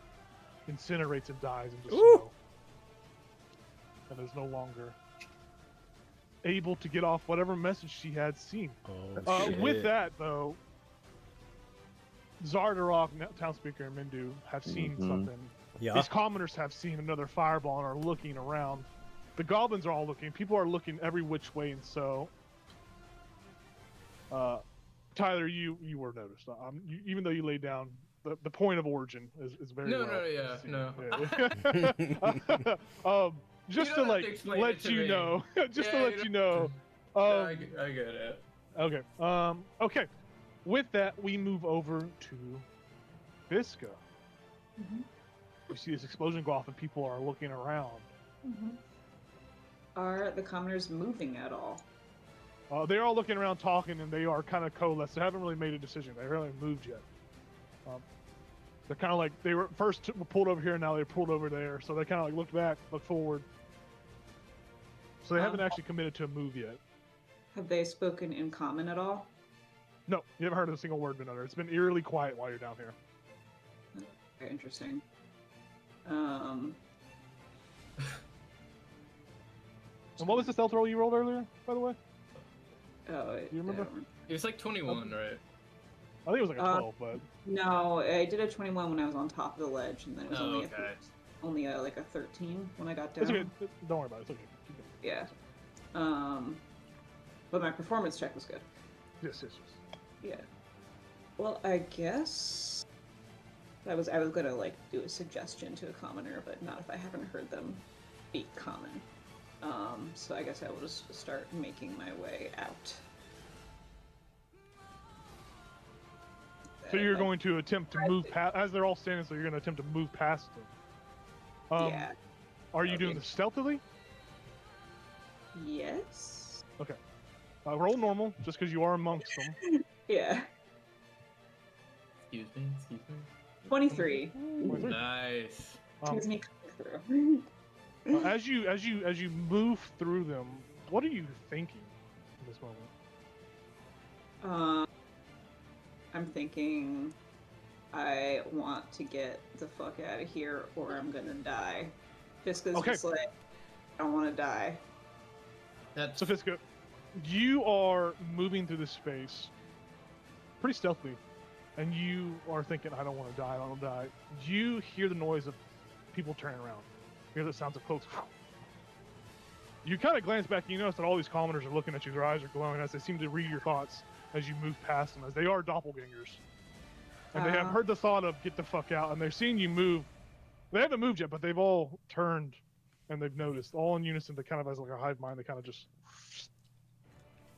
Speaker 2: incinerates and dies into snow. And is no longer able to get off whatever message she had seen.
Speaker 8: Oh, shit.
Speaker 2: With that, though, Zardarok, Townspeaker, and Mindu have seen something.
Speaker 8: Yeah.
Speaker 2: These commoners have seen another fireball and are looking around. The goblins are all looking. People are looking every which way, and so Tyler, you were noticed. Even though you laid down the point of origin is very well just to let you know,
Speaker 5: I get it.
Speaker 2: Okay. Okay. With that, we move over to Visca. You see this explosion go off, and people are looking around.
Speaker 9: Are the commoners moving at all?
Speaker 2: They're all looking around, talking, and they are kind of coalesced. They haven't really made a decision. They haven't moved yet. They're kind of like they were first pulled over here, and now they're pulled over there. So they kind of looked back, looked forward. So they haven't actually committed to a move yet.
Speaker 9: Have they spoken in common at all?
Speaker 2: No, you haven't heard a single word been uttered. It's been eerily quiet while you're down here.
Speaker 9: Very interesting.
Speaker 2: And what was the stealth roll you rolled earlier, by the way?
Speaker 9: Oh,
Speaker 2: Do you remember?
Speaker 5: It was like 21, right?
Speaker 2: I think it was like a 12, but
Speaker 9: No, I did a 21 when I was on top of the ledge, and then it was
Speaker 5: okay.
Speaker 9: only like a 13 when I got down.
Speaker 2: it's okay. Don't worry about it. It's okay. Keep going.
Speaker 9: Yeah. But my performance check was good.
Speaker 2: Yes.
Speaker 9: Yeah. Well, I guess I was gonna like do a suggestion to a commoner, but not if I haven't heard them speak common. So I guess I will just start making my way out.
Speaker 2: So you're going to attempt to move past, as they're all standing, so you're going to attempt to move past them.
Speaker 9: Yeah.
Speaker 2: Are you doing this stealthily?
Speaker 9: Yes.
Speaker 2: Okay. Roll normal, just because you are amongst them.
Speaker 9: Yeah.
Speaker 5: Excuse me.
Speaker 9: 23.
Speaker 2: 23.
Speaker 5: Nice.
Speaker 9: Gives me coming through.
Speaker 2: As you move through them, what are you thinking in this moment?
Speaker 9: I'm thinking I want to get the fuck out of here or I'm gonna die. Fiska's just like, I don't want to die.
Speaker 2: So Fiska, you are moving through this space pretty stealthily, and you are thinking, I don't want to die, I don't want to die. You hear the noise of people turning around. You hear the sounds of cloaks. You kind of glance back and you notice that all these commoners are looking at you, their eyes are glowing as they seem to read your thoughts as you move past them, as they are doppelgangers. And they have heard the thought of get the fuck out, and they've seen you move. They haven't moved yet, but they've all turned and they've noticed, all in unison. They kind of, as like a hive mind, they kind of just,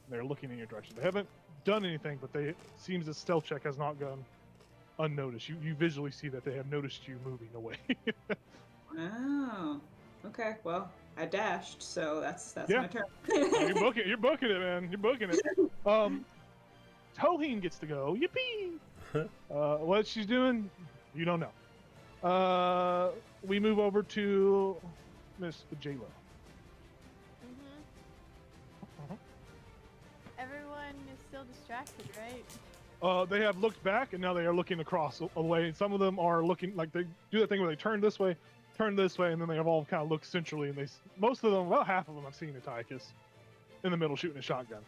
Speaker 2: they're looking in your direction. They haven't done anything, but it seems the stealth check has not gone unnoticed. You visually see that they have noticed you moving away.
Speaker 9: Oh, okay. Well, I dashed, so that's
Speaker 2: Yeah.
Speaker 9: my turn.
Speaker 2: You're booking it, man. You're booking it. Toheen gets to go. Yippee! What she's doing, you don't know. We move over to Miss J-Lo.
Speaker 4: Everyone is still distracted, right?
Speaker 2: They have looked back, and now they are looking across away. Some of them are looking like they do that thing where they turn this way, and then they have all kind of looked centrally. And most of them, well, half of them, I've seen Antiochus in the middle shooting a shotgun.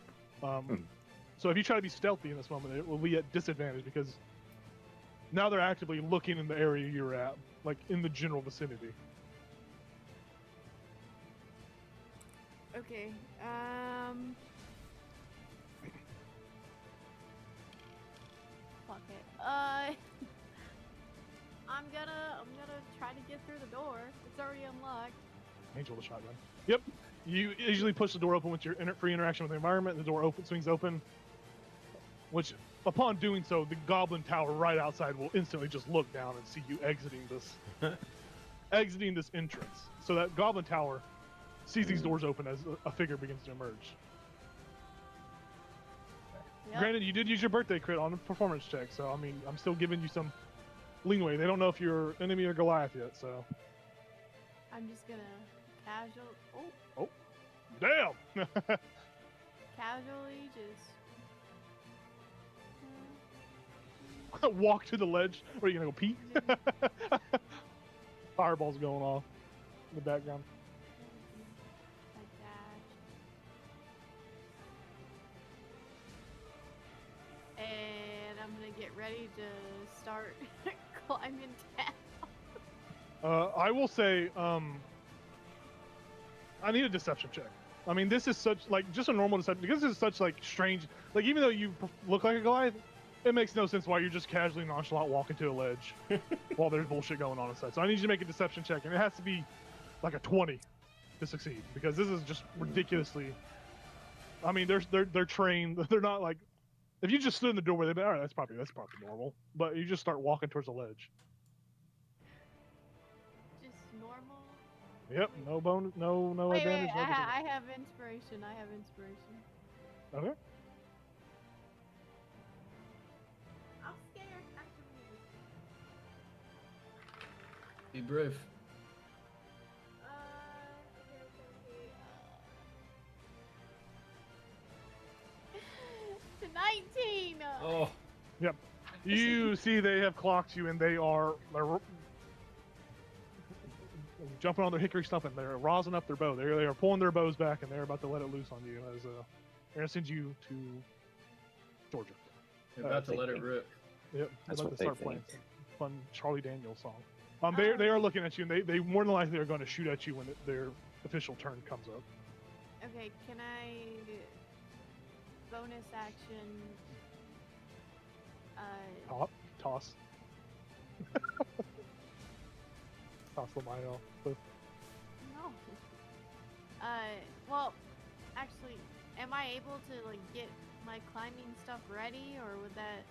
Speaker 2: So if you try to be stealthy in this moment, it will be at disadvantage because now they're actively looking in the area you're at, like in the general vicinity.
Speaker 4: Okay. Fuck it. I'm gonna try to get through the door. It's already unlocked.
Speaker 2: Angel the shotgun. Yep. You easily push the door open with your free interaction with the environment. The door swings open, which upon doing so, the goblin tower right outside will instantly just look down and see you exiting this entrance. So that goblin tower sees these doors open as a figure begins to emerge.
Speaker 4: Yep.
Speaker 2: Granted, you did use your birthday crit on a performance check, so I mean, I'm still giving you some leeway. They don't know if you're enemy or Goliath yet, so.
Speaker 4: I'm just gonna casual.
Speaker 2: Oh, damn!
Speaker 4: Casually just.
Speaker 2: Walk to the ledge. Where are you gonna go pee? Fireball's going off in the background.
Speaker 4: Like that. And I'm gonna get ready to start climbing down.
Speaker 2: I will say, I need a deception check. I mean, this is such, like, just a normal deception, because this is such, like, strange, like, even though you look like a Goliath, it makes no sense why you're just casually nonchalant walking to a ledge while there's bullshit going on inside. So I need you to make a deception check, and it has to be, like, a 20 to succeed, because this is just ridiculously, I mean, they're trained, they're not, like, if you just stood in the doorway, they'd be, all right, that's probably normal, but you just start walking towards the ledge.
Speaker 4: Just normal.
Speaker 2: Yep, no bonus, no
Speaker 4: Wait,
Speaker 2: advantage.
Speaker 4: wait,
Speaker 2: no disadvantage.
Speaker 4: I have inspiration.
Speaker 2: Okay.
Speaker 4: I'm scared. Actually.
Speaker 5: Be brave.
Speaker 4: To 19.
Speaker 5: Oh.
Speaker 2: Yep. You see they have clocked you, and they're jumping on their hickory stump, and they're rosin up their bow. They are pulling their bows back, and they're about to let it loose on you. As they're gonna send you to Georgia.
Speaker 5: You're about to let it rip.
Speaker 2: Yep.
Speaker 6: That's
Speaker 2: They're about
Speaker 6: what
Speaker 2: to
Speaker 6: they
Speaker 2: start
Speaker 6: think.
Speaker 2: playing some fun Charlie Daniels song. They are looking at you, and they more than likely are going to shoot at you when their official turn comes up.
Speaker 4: Okay, can I bonus action?
Speaker 2: Toss. Toss Lamaya off the cliff.
Speaker 4: No. Well, actually, am I able to like get my climbing stuff ready, or would that?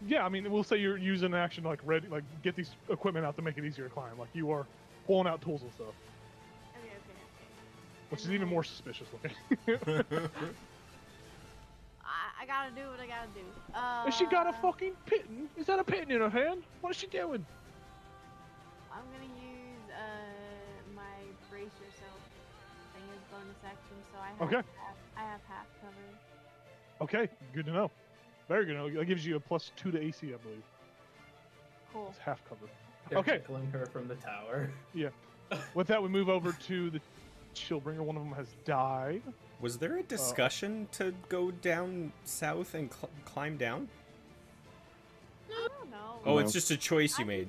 Speaker 2: Yeah, I mean, we'll say you're using action like ready, like get these equipment out to make it easier to climb. Like you are pulling out tools and stuff,
Speaker 4: Okay.
Speaker 2: which is
Speaker 4: And
Speaker 2: even
Speaker 4: then
Speaker 2: more suspicious looking.
Speaker 4: I gotta do what I gotta do.
Speaker 2: Has she got a fucking pitten? Is that a pitten in her hand? What is she doing?
Speaker 4: I'm gonna use my brace yourself thing as bonus action, so I have
Speaker 2: Okay.
Speaker 4: I have half cover.
Speaker 2: Okay, good to know. Very good to know. That gives you a +2 to AC, I believe.
Speaker 4: Cool.
Speaker 2: It's half cover.
Speaker 3: They're
Speaker 2: Okay.
Speaker 3: tickling her from the tower.
Speaker 2: With that, we move over to the Chillbringer. One of them has died.
Speaker 8: Was there a discussion to go down south and climb down?
Speaker 4: I don't know.
Speaker 8: Oh,
Speaker 6: No.
Speaker 8: it's just a choice you made.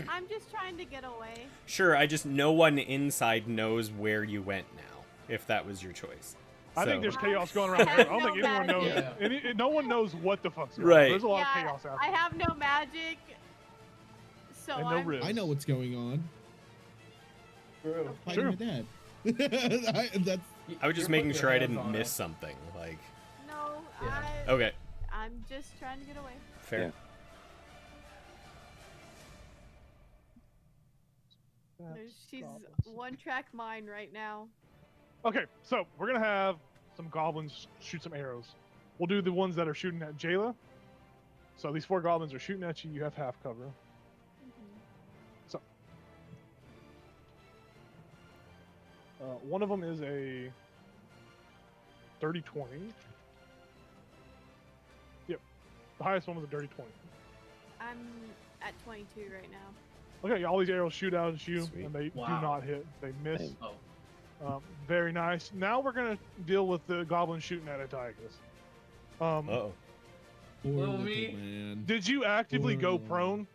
Speaker 4: I'm just trying to get away.
Speaker 8: Sure, no one inside knows where you went now, if that was your choice.
Speaker 2: I think
Speaker 8: So-
Speaker 2: there's chaos going around here. I don't think anyone knows.
Speaker 3: Yeah.
Speaker 2: No one knows what the fuck's going
Speaker 8: Right.
Speaker 2: on. There's a lot of
Speaker 4: Yeah,
Speaker 2: chaos out
Speaker 4: I
Speaker 2: there.
Speaker 4: have no magic, so
Speaker 2: And no
Speaker 4: I'm
Speaker 2: ribs.
Speaker 7: I know what's going on.
Speaker 3: True.
Speaker 7: Fighting
Speaker 2: True.
Speaker 7: my dad. That's
Speaker 8: I was just
Speaker 3: You're
Speaker 8: making
Speaker 3: putting
Speaker 8: sure I
Speaker 3: your hands
Speaker 8: didn't
Speaker 3: on
Speaker 8: miss
Speaker 3: it.
Speaker 8: something. Like,
Speaker 4: no.
Speaker 3: Yeah.
Speaker 8: okay,
Speaker 4: I'm just trying to get away.
Speaker 8: fair.
Speaker 6: Yeah.
Speaker 4: She's one-track mind right now.
Speaker 2: Okay, so we're gonna have some goblins shoot some arrows. We'll do the ones that are shooting at Jayla. So these 4 goblins are shooting at you. You have half cover. So one of them is a 30-20. Yep, the highest one was a dirty 20.
Speaker 4: I'm at 22 right now.
Speaker 2: Okay, all these arrows shoot out at you,
Speaker 8: Sweet.
Speaker 2: and they do
Speaker 3: Wow.
Speaker 2: not hit. They miss.
Speaker 6: Dang.
Speaker 3: Oh,
Speaker 2: Very nice. Now we're gonna deal with the goblin shooting at Antiochus.
Speaker 8: Uh-oh.
Speaker 7: poor
Speaker 5: Little
Speaker 7: little
Speaker 5: me.
Speaker 7: man.
Speaker 2: Did you actively go
Speaker 7: Whoa.
Speaker 2: prone?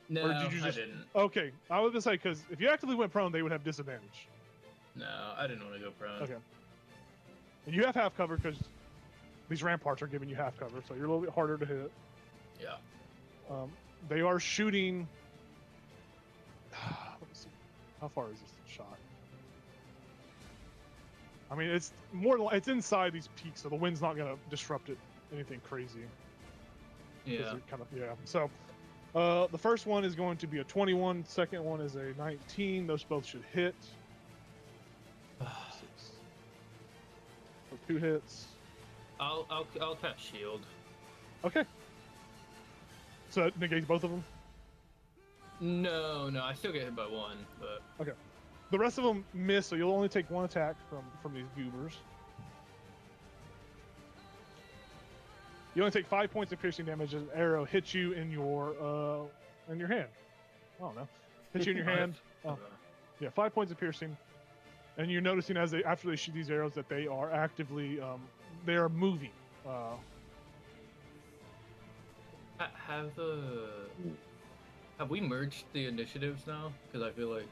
Speaker 5: no,
Speaker 2: Or did you
Speaker 5: I
Speaker 2: just-
Speaker 5: didn't.
Speaker 2: Okay, I was gonna say because if you actively went prone, they would have disadvantage.
Speaker 5: No, I didn't want to go prone.
Speaker 2: Okay. And you have half cover because these ramparts are giving you half cover, so you're a little bit harder to hit.
Speaker 5: Yeah.
Speaker 2: They are shooting. Let me see. How far is this shot? I mean, it's it's inside these peaks, so the wind's not gonna disrupt it anything crazy. 'Cause
Speaker 5: Yeah.
Speaker 2: it kind of, yeah. So, the first one is going to be a 21. Second one is a 19. Those both should hit. 6. So 2 hits.
Speaker 5: I'll cast shield.
Speaker 2: Okay. So that negates both of them.
Speaker 5: No, I still get hit by 1, but
Speaker 2: The rest of them miss, so you'll only take 1 attack from these goobers. You only take 5 points of piercing damage as an arrow hits you in your hand. I don't know. Hits you in your hand. Oh, yeah, 5 points of piercing. And you're noticing after they shoot these arrows that they are actively they are moving.
Speaker 5: Have we merged the initiatives now? Because I feel like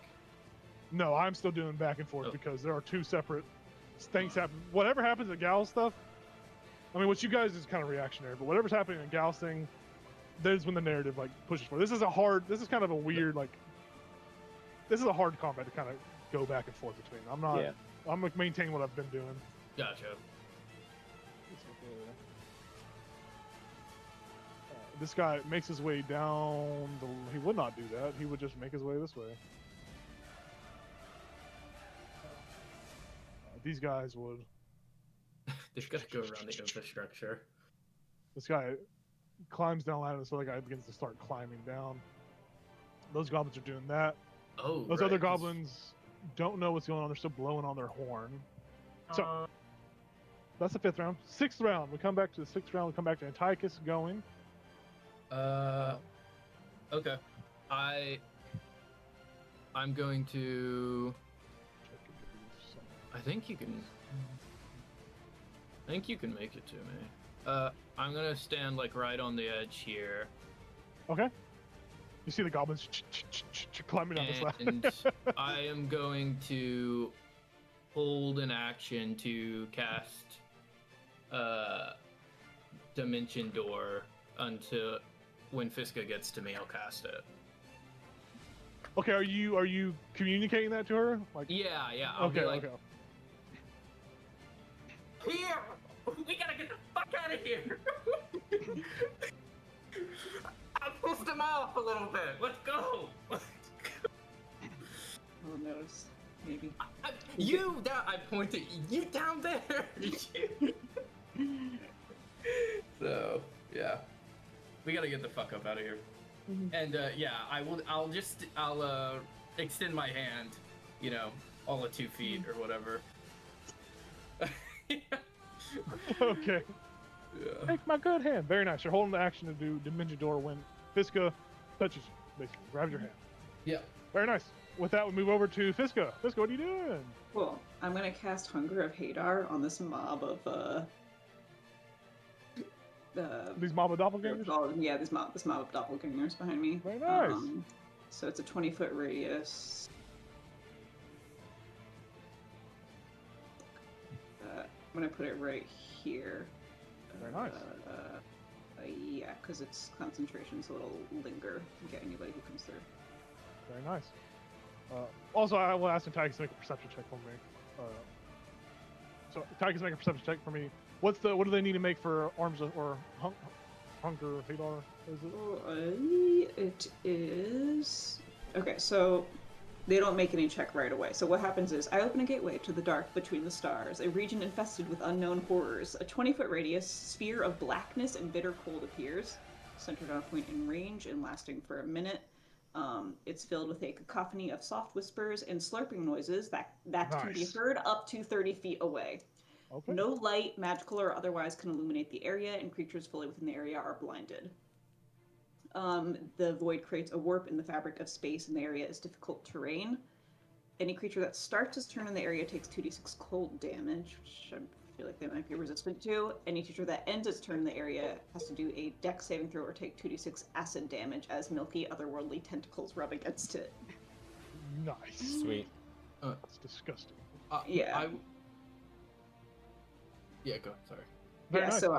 Speaker 2: No, I'm still doing back and forth
Speaker 5: Oh.
Speaker 2: because there are 2 separate things happening. Whatever happens at Gal's stuff, I mean, what you guys is kind of reactionary, but whatever's happening in Gal's thing, there's when the narrative like pushes for. This is kind of a weird this is a hard combat to kind of go back and forth between. I'm gonna maintain what I've been doing.
Speaker 5: gotcha.
Speaker 2: This guy makes his way down. He would not do that. He would just make his way this way. These guys would.
Speaker 5: They've got to go around the infrastructure.
Speaker 2: This guy climbs down ladder, so the guy begins to start climbing down. Those goblins are doing that.
Speaker 5: Oh,
Speaker 2: Those
Speaker 5: right,
Speaker 2: other
Speaker 5: 'cause-
Speaker 2: goblins don't know what's going on. They're still blowing on their horn. So that's the 5th round. 6th round. We come back to the 6th round. We come back to Antiochus going.
Speaker 5: Okay. I'm going to. I think you can make it to me. I'm gonna stand like right on the edge here,
Speaker 2: Okay. You see the goblins climbing down this ladder.
Speaker 5: and I am going to hold an action to cast Dimension Door when Fiska gets to me, I'll cast it.
Speaker 2: Okay, are you communicating that to her? Like,
Speaker 5: Yeah, I'll
Speaker 2: okay,
Speaker 5: be like,
Speaker 2: okay.
Speaker 5: here, we gotta get the fuck out of here. I'll boost them off a little bit. Let's go.
Speaker 9: Who knows? Maybe.
Speaker 5: You down? I pointed. You down there? So yeah, we gotta get the fuck up out of here. And yeah, I'll extend my hand, you know, all of 2 feet or whatever.
Speaker 2: Okay.
Speaker 5: Yeah.
Speaker 2: Take my good hand. Very nice. You're holding the action to do Dimension Door when Fiska touches you. Basically, grabs your hand.
Speaker 5: Yeah.
Speaker 2: Very nice. With that, we move over to Fiska. Fiska, what are you doing?
Speaker 9: Cool. I'm gonna cast Hunger of Hadar on this mob of
Speaker 2: These mob of doppelgangers?
Speaker 9: yeah, this mob of doppelgangers behind me.
Speaker 2: Very nice.
Speaker 9: So it's a 20-foot radius. I'm gonna put it right here.
Speaker 2: Very nice.
Speaker 9: Yeah, because it's concentration, so it'll linger and get anybody who comes through.
Speaker 2: Very nice. Also, I will ask Tychus to make a perception check for me. So Tychus, make a perception check for me. What do they need to make for arms or hunger? Hadar? Is it?
Speaker 9: It is. Okay, so they don't make any check right away. So what happens is, I open a gateway to the dark between the stars, a region infested with unknown horrors. A 20-foot radius sphere of blackness and bitter cold appears, centered on a point in range and lasting for a minute. It's filled with a cacophony of soft whispers and slurping noises that can be
Speaker 2: Nice.
Speaker 9: heard up to 30 feet away.
Speaker 2: Okay.
Speaker 9: No light, magical or otherwise, can illuminate the area, and creatures fully within the area are blinded. The void creates a warp in the fabric of space, and the area is difficult terrain. Any creature that starts its turn in the area takes 2d6 cold damage, which I feel like they might be resistant to. Any creature that ends its turn in the area has to do a dex saving throw or take 2d6 acid damage as milky, otherworldly tentacles rub against it.
Speaker 2: Nice.
Speaker 8: Sweet.
Speaker 2: That's disgusting.
Speaker 9: Yeah.
Speaker 5: Yeah, go. Sorry.
Speaker 2: Very
Speaker 9: Yeah,
Speaker 2: nice.
Speaker 9: so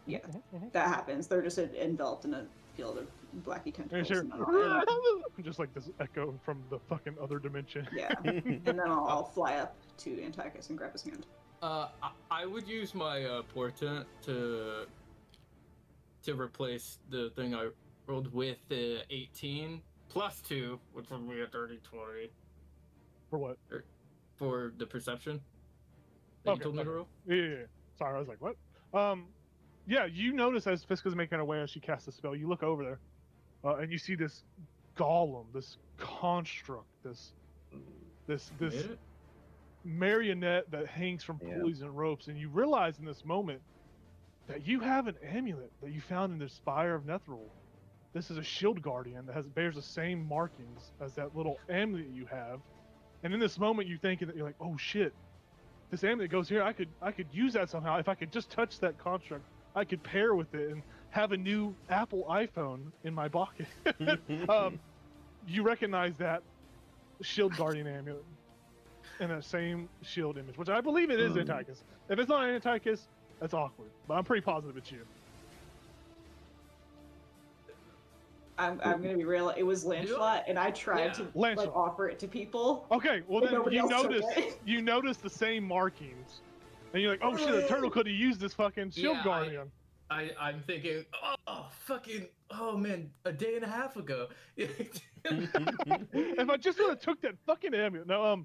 Speaker 2: Mhm, mhm.
Speaker 9: that happens. They're just enveloped in a field of blacky tentacles.
Speaker 2: Sure.
Speaker 9: And then
Speaker 2: Just like this echo from the fucking other dimension.
Speaker 9: yeah, and then I'll fly up to Antiochus and grab his hand.
Speaker 5: I would use my portent to replace the thing I rolled with the 18 plus 2, which would be a 30-20
Speaker 2: For what?
Speaker 5: for the perception that you told me to roll.
Speaker 2: Yeah. Sorry, I was like, what? Yeah, you notice as Fiska's making her way as she casts the spell, you look over there, and you see this golem, this construct, this
Speaker 5: Made it?
Speaker 2: marionette that hangs from
Speaker 6: Yeah.
Speaker 2: pulleys and ropes, and you realize in this moment that you have an amulet that you found in the Spire of Netheril. This is a shield guardian that bears the same markings as that little amulet you have. And in this moment, you think that you're like, oh shit, this amulet goes here. I could use that somehow. If I could just touch that construct, I could pair with it and have a new Apple iPhone in my pocket. You recognize that shield guardian amulet in that same shield image, which I believe it is Antiochus. If it's not Antiochus, that's awkward. But I'm pretty positive it's you.
Speaker 9: I'm gonna be real. It was Lancelot, and I tried to
Speaker 2: Lancelot.
Speaker 9: offer it to people.
Speaker 2: Okay, well
Speaker 9: But
Speaker 2: then
Speaker 9: nobody else took it.
Speaker 2: you notice the same markings, and you're like, oh shit, the turtle could have used this fucking shield
Speaker 5: Yeah,
Speaker 2: guardian.
Speaker 5: I'm thinking, oh man, a day and a half ago.
Speaker 2: If I just would have took that fucking amulet. No,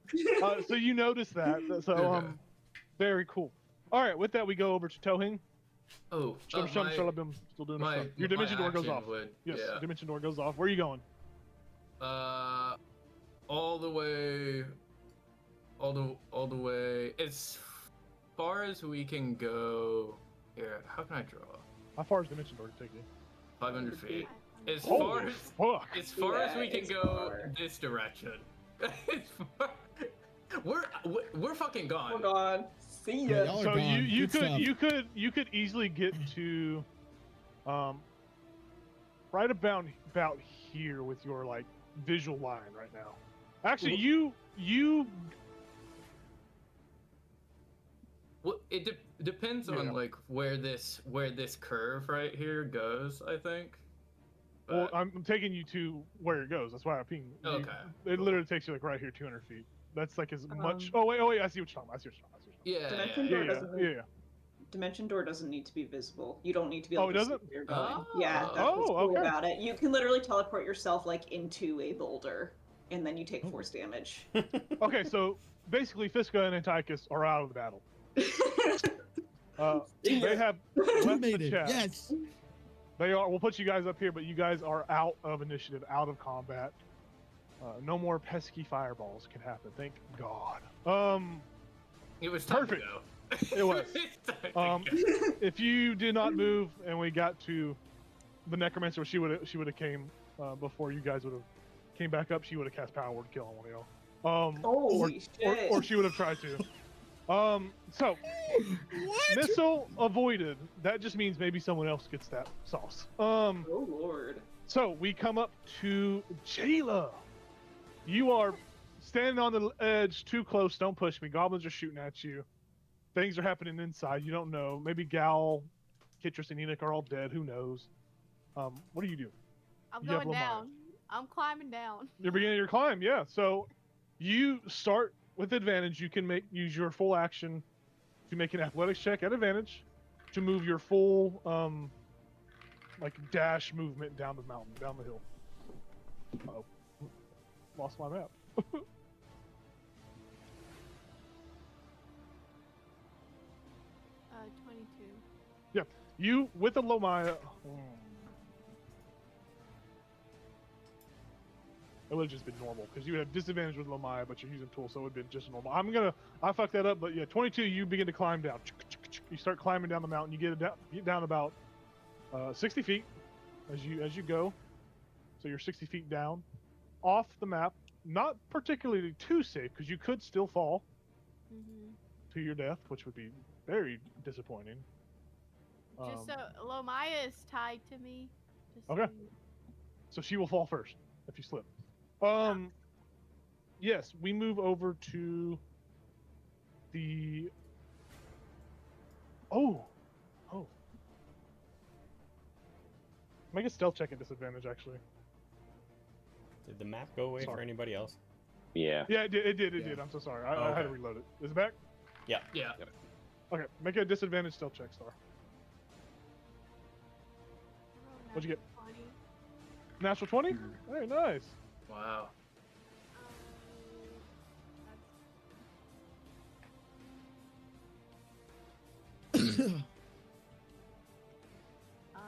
Speaker 2: so you notice that. So
Speaker 5: Okay.
Speaker 2: very cool. All right, with that we go over to Tohing.
Speaker 5: Oh,
Speaker 2: Still doing her stuff. Your dimension door goes off. Yes,
Speaker 5: yeah.
Speaker 2: dimension door goes off. Where are you going?
Speaker 5: All the way as far as we can go. Here, how can I draw?
Speaker 2: How far is dimension door take you?
Speaker 5: 500 feet. As
Speaker 2: Holy fuck!
Speaker 5: as far as we can
Speaker 9: it's
Speaker 5: go
Speaker 9: far.
Speaker 5: this direction. We're fucking gone.
Speaker 9: Hold on. See
Speaker 7: Yeah,
Speaker 9: ya.
Speaker 7: y'all are
Speaker 2: So
Speaker 7: gone.
Speaker 2: you
Speaker 7: Good stuff.
Speaker 2: you could easily get to, right about here with your like visual line right now. Actually, you
Speaker 5: Well, it depends
Speaker 2: Yeah.
Speaker 5: on like where this curve right here goes. I think.
Speaker 2: Well,
Speaker 5: But-
Speaker 2: I'm taking you to where it goes. That's why I pinged.
Speaker 5: Okay,
Speaker 2: It
Speaker 5: cool.
Speaker 2: literally takes you like right here, 200 feet. That's like as much.
Speaker 9: Um,
Speaker 2: Oh wait. I see what you're talking about. I see what you're talking about.
Speaker 5: Yeah.
Speaker 9: Dimension
Speaker 2: Yeah,
Speaker 9: door
Speaker 2: yeah,
Speaker 9: doesn't
Speaker 2: yeah, yeah.
Speaker 9: Dimension door doesn't need to be visible. You don't need to be
Speaker 2: Oh,
Speaker 9: able
Speaker 2: it
Speaker 9: to
Speaker 2: doesn't?
Speaker 9: see where you're going.
Speaker 5: Oh.
Speaker 9: Yeah, that's what's
Speaker 2: Oh,
Speaker 9: cool
Speaker 2: okay.
Speaker 9: about it. You can literally teleport yourself like into a boulder, and then you take force damage.
Speaker 2: Okay, so basically, Fiska and Antiochus are out of the battle. They have left the
Speaker 7: Cremated.
Speaker 2: chat.
Speaker 7: Yes.
Speaker 2: They are. We'll put you guys up here, but you guys are out of initiative, out of combat. No more pesky fireballs can happen. Thank God.
Speaker 5: It was time
Speaker 2: Perfect.
Speaker 5: to go.
Speaker 2: It was.
Speaker 5: Time to go.
Speaker 2: If you did not move and we got to the necromancer, she would have came before you guys would have came back up. She would have cast power word kill on one of y'all.
Speaker 9: Holy shit.
Speaker 2: Or she would have tried to. So
Speaker 7: What?
Speaker 2: missile avoided. That just means maybe someone else gets that sauce.
Speaker 9: Oh lord.
Speaker 2: So we come up to Jayla. You are standing on the edge, too close. Don't push me. Goblins are shooting at you. Things are happening inside. You don't know. Maybe Gal, Kitris, and Enoch are all dead. Who knows? What do you do?
Speaker 4: I'm
Speaker 2: You have
Speaker 4: going
Speaker 2: Lamaya.
Speaker 4: down. I'm climbing down.
Speaker 2: You're beginning your climb. Yeah. So you start with advantage. You can use your full action to make an athletics check at advantage to move your full like dash movement down the mountain, down the hill. Uh-oh. Lost my map.
Speaker 4: 22.
Speaker 2: You with the Lomaya. It would have just been normal because you have disadvantage with Lomaya, but you're using tools, so it would have been just normal. I fucked that up, but yeah, 22. You begin to climb down. You start climbing down the mountain. You get down about 60 feet as you go. So you're 60 feet down, off the map. Not particularly too safe because you could still fall
Speaker 4: Mm-hmm.
Speaker 2: to your death, which would be very disappointing.
Speaker 4: Just so Lomaya is tied to me. Just
Speaker 2: Okay.
Speaker 4: so you-
Speaker 2: So she will fall first if you slip. Yes, we move over to the. Oh. Make a stealth check at disadvantage, actually.
Speaker 8: Did the map go away
Speaker 2: Sorry.
Speaker 8: for anybody else?
Speaker 6: Yeah.
Speaker 2: Yeah, it did.
Speaker 7: Yeah.
Speaker 2: I'm so sorry. I had to
Speaker 8: Okay.
Speaker 2: reload it. Is it back?
Speaker 5: Yeah.
Speaker 2: Okay, make a disadvantage stealth check, Star.
Speaker 4: Oh,
Speaker 2: What'd you get?
Speaker 4: 20.
Speaker 2: Natural 20? Very nice.
Speaker 5: Wow.
Speaker 4: Uh,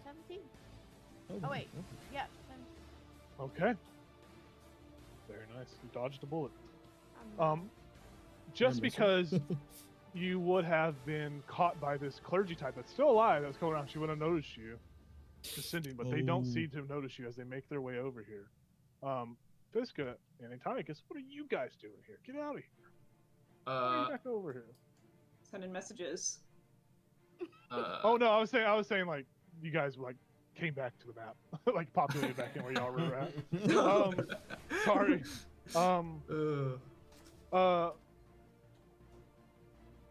Speaker 4: 17. Oh wait, yeah, 17.
Speaker 2: Okay. Very nice. You dodged a bullet.
Speaker 4: I'm
Speaker 2: Just
Speaker 7: missile.
Speaker 2: because you would have been caught by this clergy type that's still alive that's going around, she would have noticed you descending, but they don't
Speaker 7: Oh.
Speaker 2: seem to notice you as they make their way over here. Fiska and Antiochus, what are you guys doing here? Get out of here. Why are you back over here?
Speaker 9: Sending messages.
Speaker 2: Oh no, I was saying like you guys like came back to the map, like populated back in where y'all were at. Sorry.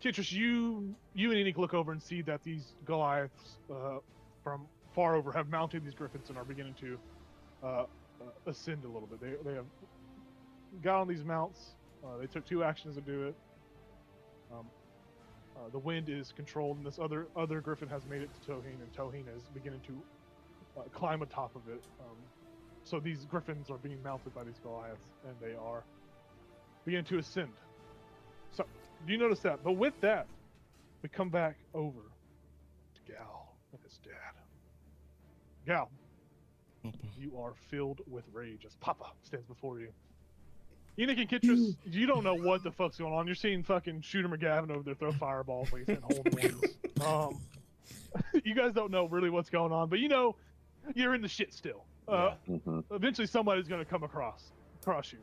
Speaker 2: Kitris, you and Enoch look over and see that these Goliaths from far over have mounted these griffins and are beginning to ascend a little bit. They have got on these mounts. They took 2 actions to do it. The wind is controlled, and this other griffin has made it to Toheen, and Toheen is beginning to climb atop of it. So these griffins are being mounted by these Goliaths, and they are beginning to ascend. So, do you notice that? But with that, we come back over to Gal and his dad. Gal, you are filled with rage as Papa stands before you. Enoch and Kitris, you don't know what the fuck's going on. You're seeing fucking Shooter McGavin over there throw fireballs like he's in hole You guys don't know really what's going on, but you know you're in the shit still.
Speaker 8: Yeah.
Speaker 2: Eventually somebody's going to come across you.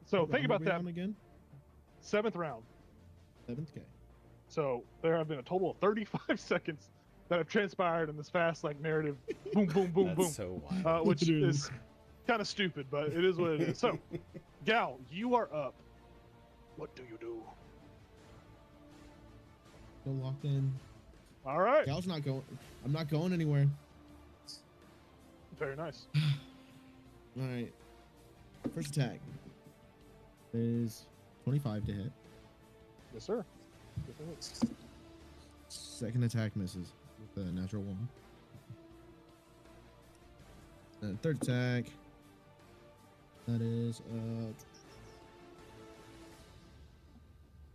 Speaker 2: So think about that.
Speaker 7: Again.
Speaker 2: 7th round.
Speaker 7: 7th K.
Speaker 2: So there have been a total of 35 seconds that have transpired in this fast like narrative. Boom, boom, boom,
Speaker 8: That's
Speaker 2: boom.
Speaker 8: so wild.
Speaker 2: Which
Speaker 7: It is.
Speaker 2: is kind of stupid, but it is what it is. So, Gal, you are up. What do you do?
Speaker 7: Still locked in.
Speaker 2: All right.
Speaker 7: Gal's not going. I'm not going anywhere.
Speaker 2: Very nice.
Speaker 7: All right. First attack is 25 to hit.
Speaker 2: Yes, sir.
Speaker 7: Second attack misses with a natural 1. And third attack. That is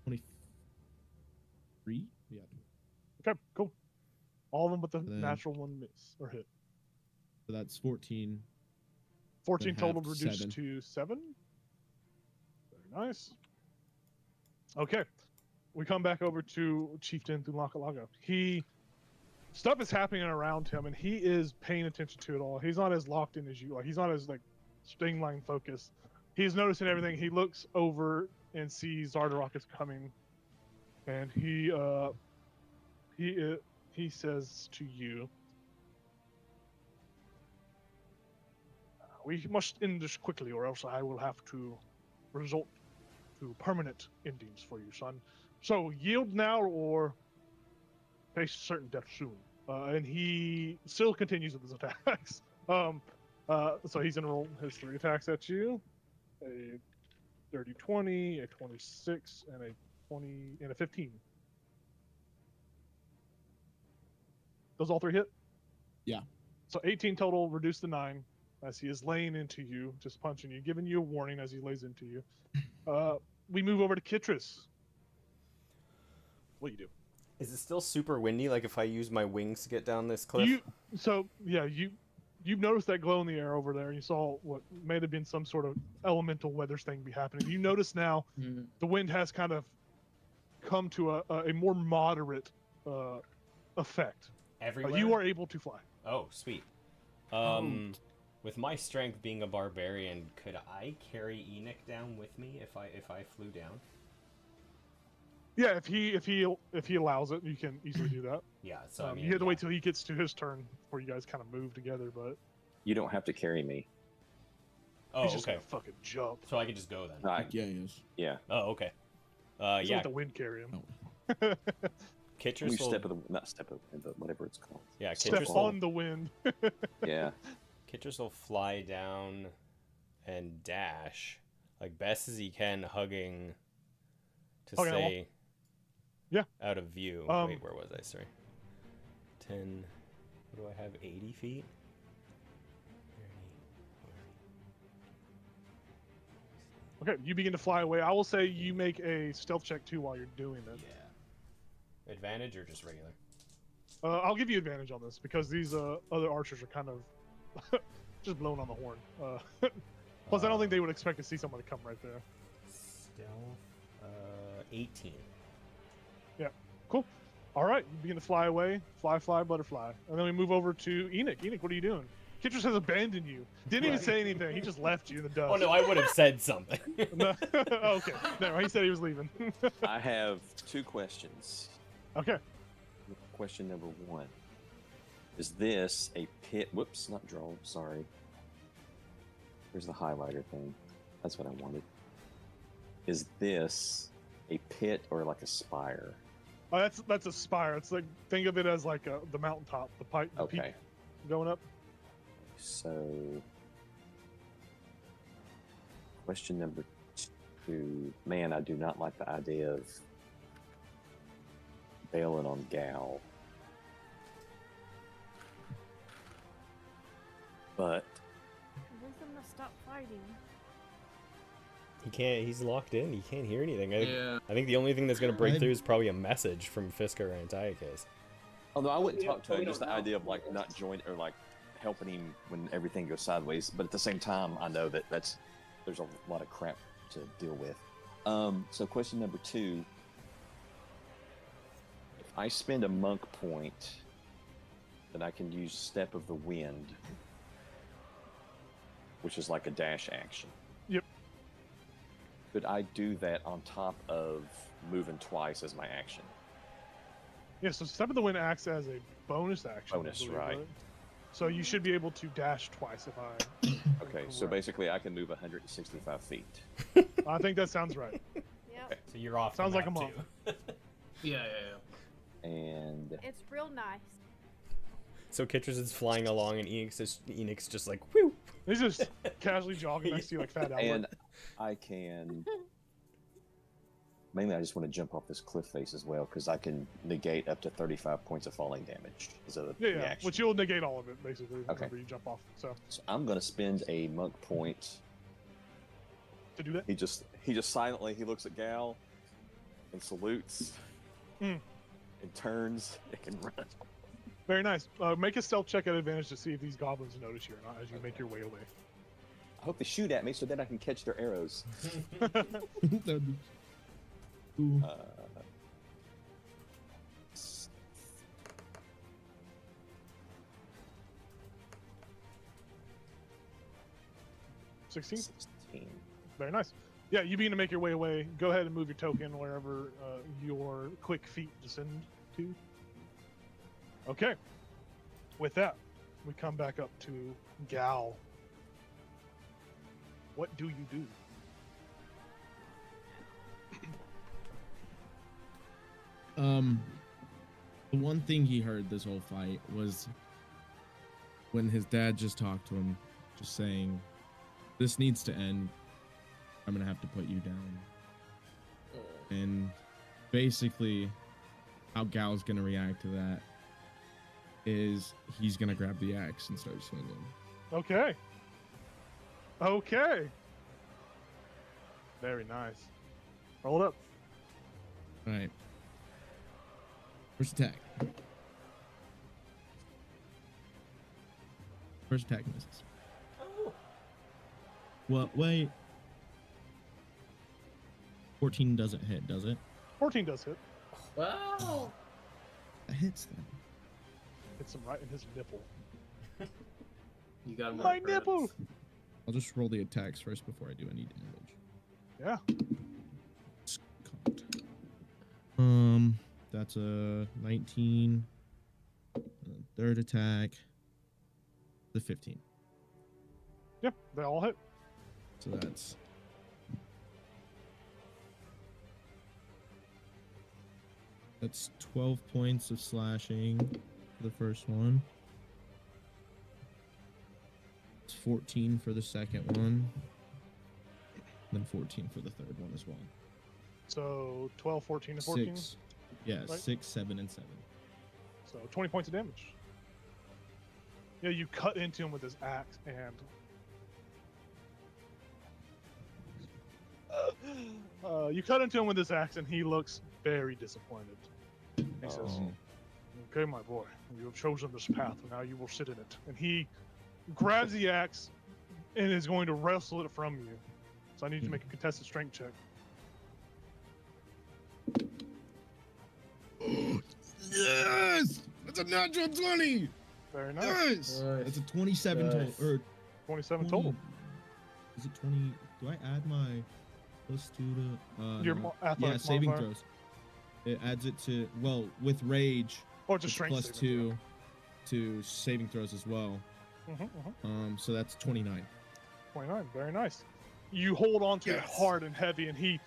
Speaker 7: 23. Yeah.
Speaker 2: Okay, cool. All of them but the
Speaker 7: Then-
Speaker 2: natural one miss or hit.
Speaker 7: So that's 14.
Speaker 2: 14
Speaker 7: Then
Speaker 2: total
Speaker 7: half,
Speaker 2: reduced
Speaker 7: 7.
Speaker 2: to 7. Very nice. Okay. We come back over to Chieftain Thulakalaga. Stuff is happening around him, and he is paying attention to it all. He's not as locked in as you are. He's not as, like, streamline focused. He's noticing everything. He looks over and sees Zardarok is coming, and he says to you, "We must end this quickly, or else I will have to resort to permanent endings for you, son. So yield now, or face certain death soon." And he still continues with his attacks. So he's gonna roll his 3 attacks at you: a dirty 20, a 26, and a 20 and a 15. Those all 3 hit?
Speaker 7: Yeah.
Speaker 2: So 18 total, reduced to 9, as he is laying into you, just punching you, giving you a warning as he lays into you. We move over to Kitris. What do you do?
Speaker 8: Is it still super windy? Like if I use my wings to get down this cliff?
Speaker 2: You've noticed that glow in the air over there. You saw what may have been some sort of elemental weather thing be happening. You notice now the wind has kind of come to a more moderate effect.
Speaker 8: Everywhere?
Speaker 2: You are able to fly.
Speaker 8: Oh, sweet. With my strength being a barbarian, could I carry Enoch down with me if I flew down?
Speaker 2: Yeah, if he allows it, you can easily do that.
Speaker 8: Yeah, so I mean,
Speaker 2: you have to wait till he gets to his turn before you guys kind of move together. But
Speaker 6: You don't have to carry me.
Speaker 8: Oh,
Speaker 2: he's just
Speaker 8: okay.
Speaker 2: gonna fucking jump.
Speaker 8: So I can just go then.
Speaker 7: Yeah, he is.
Speaker 6: Yeah.
Speaker 8: Oh, okay.
Speaker 2: Just
Speaker 8: Yeah.
Speaker 2: let the wind carry him.
Speaker 8: Kitchers
Speaker 6: We
Speaker 8: will...
Speaker 6: step of the not step of the wind, but whatever it's called.
Speaker 8: Yeah,
Speaker 2: Step
Speaker 8: Kitchers
Speaker 2: on the wind.
Speaker 6: Yeah.
Speaker 8: Kitchers will fly down and dash like best as he can, hugging to
Speaker 2: Hugging the wall.
Speaker 8: stay
Speaker 2: Yeah.
Speaker 8: out of view. Wait, where was I? Sorry. 10. What do I have? 80 feet? 30,
Speaker 2: Okay, you begin to fly away. I will say you make a stealth check too while you're doing it.
Speaker 8: Yeah. Advantage or just regular?
Speaker 2: I'll give you advantage on this because these other archers are kind of just blowing on the horn. Plus, I don't think they would expect to see somebody come right there.
Speaker 8: Stealth. 18.
Speaker 2: Yeah, cool. All right, you begin to fly away. Fly, fly, butterfly. And then we move over to Enoch. Enoch, what are you doing? Kitris has abandoned you. Didn't even say anything. He just left you in the dust.
Speaker 8: Oh no, I would have said something.
Speaker 2: No. Okay. No, he said he was leaving.
Speaker 6: I have 2 questions.
Speaker 2: Okay.
Speaker 6: Question number 1. Is this a pit? Whoops, not draw. Sorry. Here's the highlighter thing. That's what I wanted. Is this a pit or like a spire?
Speaker 2: Oh, that's a spire. It's like, think of it as like the mountaintop, the pipe, the
Speaker 6: Okay.
Speaker 2: peak going up.
Speaker 6: So, question number 2. Man, I do not like the idea of bailing on Gal. But
Speaker 4: Convince them to stop fighting.
Speaker 8: He can't. He's locked in. He can't hear anything.
Speaker 5: Yeah.
Speaker 8: I think the only thing that's gonna break
Speaker 7: I'd-
Speaker 8: through is probably a message from Fisker or Antiochus.
Speaker 6: although I wouldn't talk to
Speaker 3: we
Speaker 6: him, just the
Speaker 3: don't know.
Speaker 6: idea of like not joining or like helping him when everything goes sideways. But at the same time, I know that there's a lot of crap to deal with. So question number 2: if I spend a monk point, then I can use Step of the Wind, which is like a dash action.
Speaker 2: Yep.
Speaker 6: Could I do that on top of moving twice as my action?
Speaker 2: Yeah, so Step of the Wind acts as a bonus action. I
Speaker 6: Bonus,
Speaker 2: believe,
Speaker 6: right.
Speaker 2: So you should be able to dash twice if I.
Speaker 6: Okay, so
Speaker 2: correct.
Speaker 6: basically I can move 165 feet.
Speaker 2: I think that sounds right.
Speaker 4: Yep.
Speaker 8: So you're off.
Speaker 2: Sounds
Speaker 8: the
Speaker 2: like a
Speaker 8: map,
Speaker 2: monk.
Speaker 8: too.
Speaker 5: Yeah.
Speaker 6: And
Speaker 4: It's real nice.
Speaker 8: So Kittredge is flying along, and Enix just like, whew.
Speaker 2: He's just casually jogging next to you like Fat Albert.
Speaker 6: and I can. Mainly, I just want to jump off this cliff face as well because I can negate up to 35 points of falling damage as a
Speaker 2: yeah,
Speaker 6: reaction.
Speaker 2: which you'll negate all of it basically
Speaker 6: Okay.
Speaker 2: whenever you jump off. So
Speaker 6: I'm going to spend a monk point.
Speaker 2: to do that,
Speaker 6: He just silently looks at Gal and salutes
Speaker 2: Mm.
Speaker 6: and turns and run.
Speaker 2: very nice. Make a stealth check at advantage to see if these goblins notice you or not as you make your way away.
Speaker 6: I hope they shoot at me so then I can catch their arrows.
Speaker 7: That'd be cool.
Speaker 6: Uh,
Speaker 2: 16.
Speaker 6: 16.
Speaker 2: Very nice. Yeah, you begin to make your way away. Go ahead and move your token wherever your quick feet descend to. Okay. With that, we come back up to Gal. What do you do?
Speaker 7: The one thing he heard this whole fight was when his dad just talked to him, just saying, "This needs to end. I'm gonna have to put you down." And basically, how Gal's gonna react to that is he's gonna grab the axe and start swinging.
Speaker 2: Okay. Okay. Very nice. Roll it up.
Speaker 7: All right. First attack. First attack misses.
Speaker 3: Oh.
Speaker 7: Well, wait. 14 doesn't hit, does it?
Speaker 2: 14 does hit.
Speaker 3: Wow.
Speaker 7: That hits then.
Speaker 2: Hits him right in his nipple.
Speaker 3: You got him.
Speaker 2: My nipple!
Speaker 7: I'll just roll the attacks first before I do any damage.
Speaker 2: Yeah.
Speaker 7: That's a 19. Third attack. The 15.
Speaker 2: Yeah, they all hit.
Speaker 7: So that's 12 points of slashing for the first one. It's 14 for the second one. Then 14 for the third one as well.
Speaker 2: So 12, 14, and 14.
Speaker 7: 6. Yeah,
Speaker 2: right?
Speaker 7: 6, 7, and 7.
Speaker 2: So 20 points of damage. Yeah, you cut into him with his axe and you cut into him with his axe and he looks very disappointed. He says,
Speaker 6: Oh.
Speaker 2: "Okay, my boy, you have chosen this path, and now you will sit in it." And he grabs the axe and is going to wrestle it from you. So I need you to make a contested strength check.
Speaker 7: Yes! That's a natural 20!
Speaker 2: Very nice.
Speaker 7: Yes!
Speaker 3: Nice.
Speaker 7: That's a 27
Speaker 3: Nice.
Speaker 7: total. Or
Speaker 2: 27 total.
Speaker 7: Is it 20? Do I add my plus 2 to
Speaker 2: Your
Speaker 7: no.
Speaker 2: athletic
Speaker 7: Yeah, saving
Speaker 2: modifier?
Speaker 7: throws. It adds it to, well, with rage,
Speaker 2: Or just
Speaker 7: it's
Speaker 2: strength
Speaker 7: plus
Speaker 2: saving
Speaker 7: 2 to saving throws as well.
Speaker 2: throw.
Speaker 7: So that's 29.
Speaker 2: 29. Very nice. You hold on to it hard and heavy, and he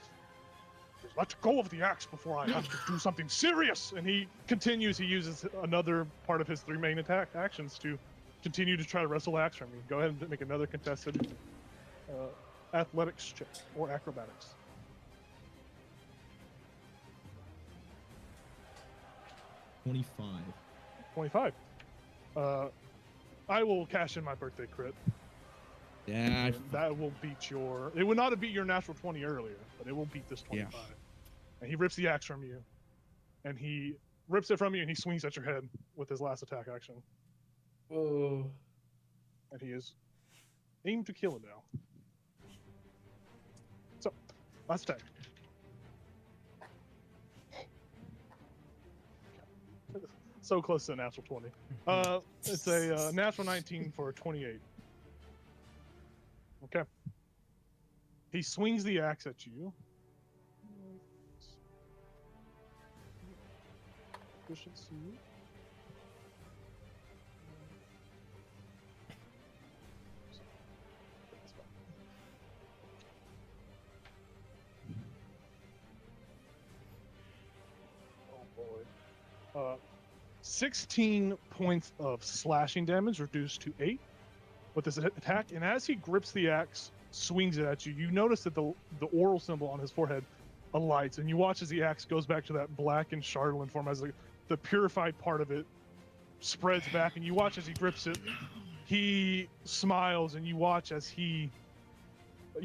Speaker 2: says, "Let go of the axe before I have to do something serious." And he continues. He uses another part of his 3 main attack actions to continue to try to wrestle axe from you. Go ahead and make another contested athletics check or acrobatics.
Speaker 7: 25.
Speaker 2: 25. I will cash in my birthday crit.
Speaker 7: Yeah.
Speaker 2: And that will beat your. It would not have beat your natural 20 earlier, but it will beat this 25.
Speaker 7: Yeah.
Speaker 2: And he rips the axe from you, and he rips it from you, and he swings at your head with his last attack action.
Speaker 3: Whoa.
Speaker 2: And he is aimed to kill him now. So, last attack. So close to a natural 20. It's a natural 19 for a 28. Okay. He swings the axe at you. Efficiency. Oh boy. 16 points of slashing damage reduced to 8 with this attack. And as he grips the axe, swings it at you, you notice that the oral symbol on his forehead alights, and you watch as the axe goes back to that black and charlatan form, as the purified part of it spreads back, and you watch as he grips it. He smiles, and you watch as you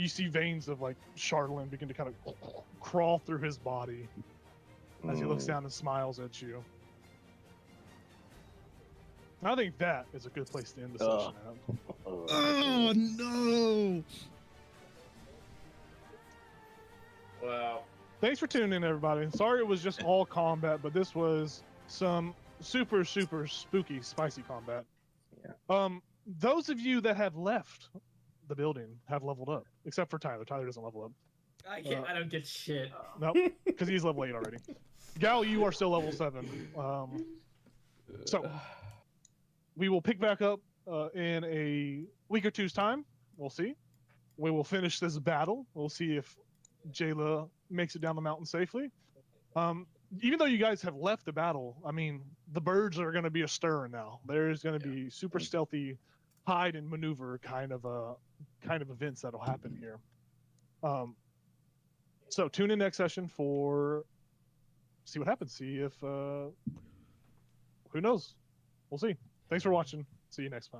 Speaker 2: see veins of like charlatan begin to kind of crawl through his body as he looks down and smiles at you. I think that is a good place to end the session at.
Speaker 7: Oh no!
Speaker 3: Wow.
Speaker 2: Thanks for tuning in, everybody. Sorry it was just all combat, but this was some super spooky, spicy combat.
Speaker 6: Yeah.
Speaker 2: Those of you that have left the building have leveled up, except for Tyler. Tyler doesn't level up.
Speaker 3: I can't. I don't get shit.
Speaker 2: Nope, because he's level 8 already. Gal, you are still level 7. So we will pick back up in a week or two's time. We'll see. We will finish this battle. We'll see if Jayla makes it down the mountain safely. Even though you guys have left the battle, I mean, the birds are going to be astir now. There's going to be super stealthy hide and maneuver kind of events that'll happen here. So tune in next session for see what happens. See if who knows. We'll see. Thanks for watching. See you next time.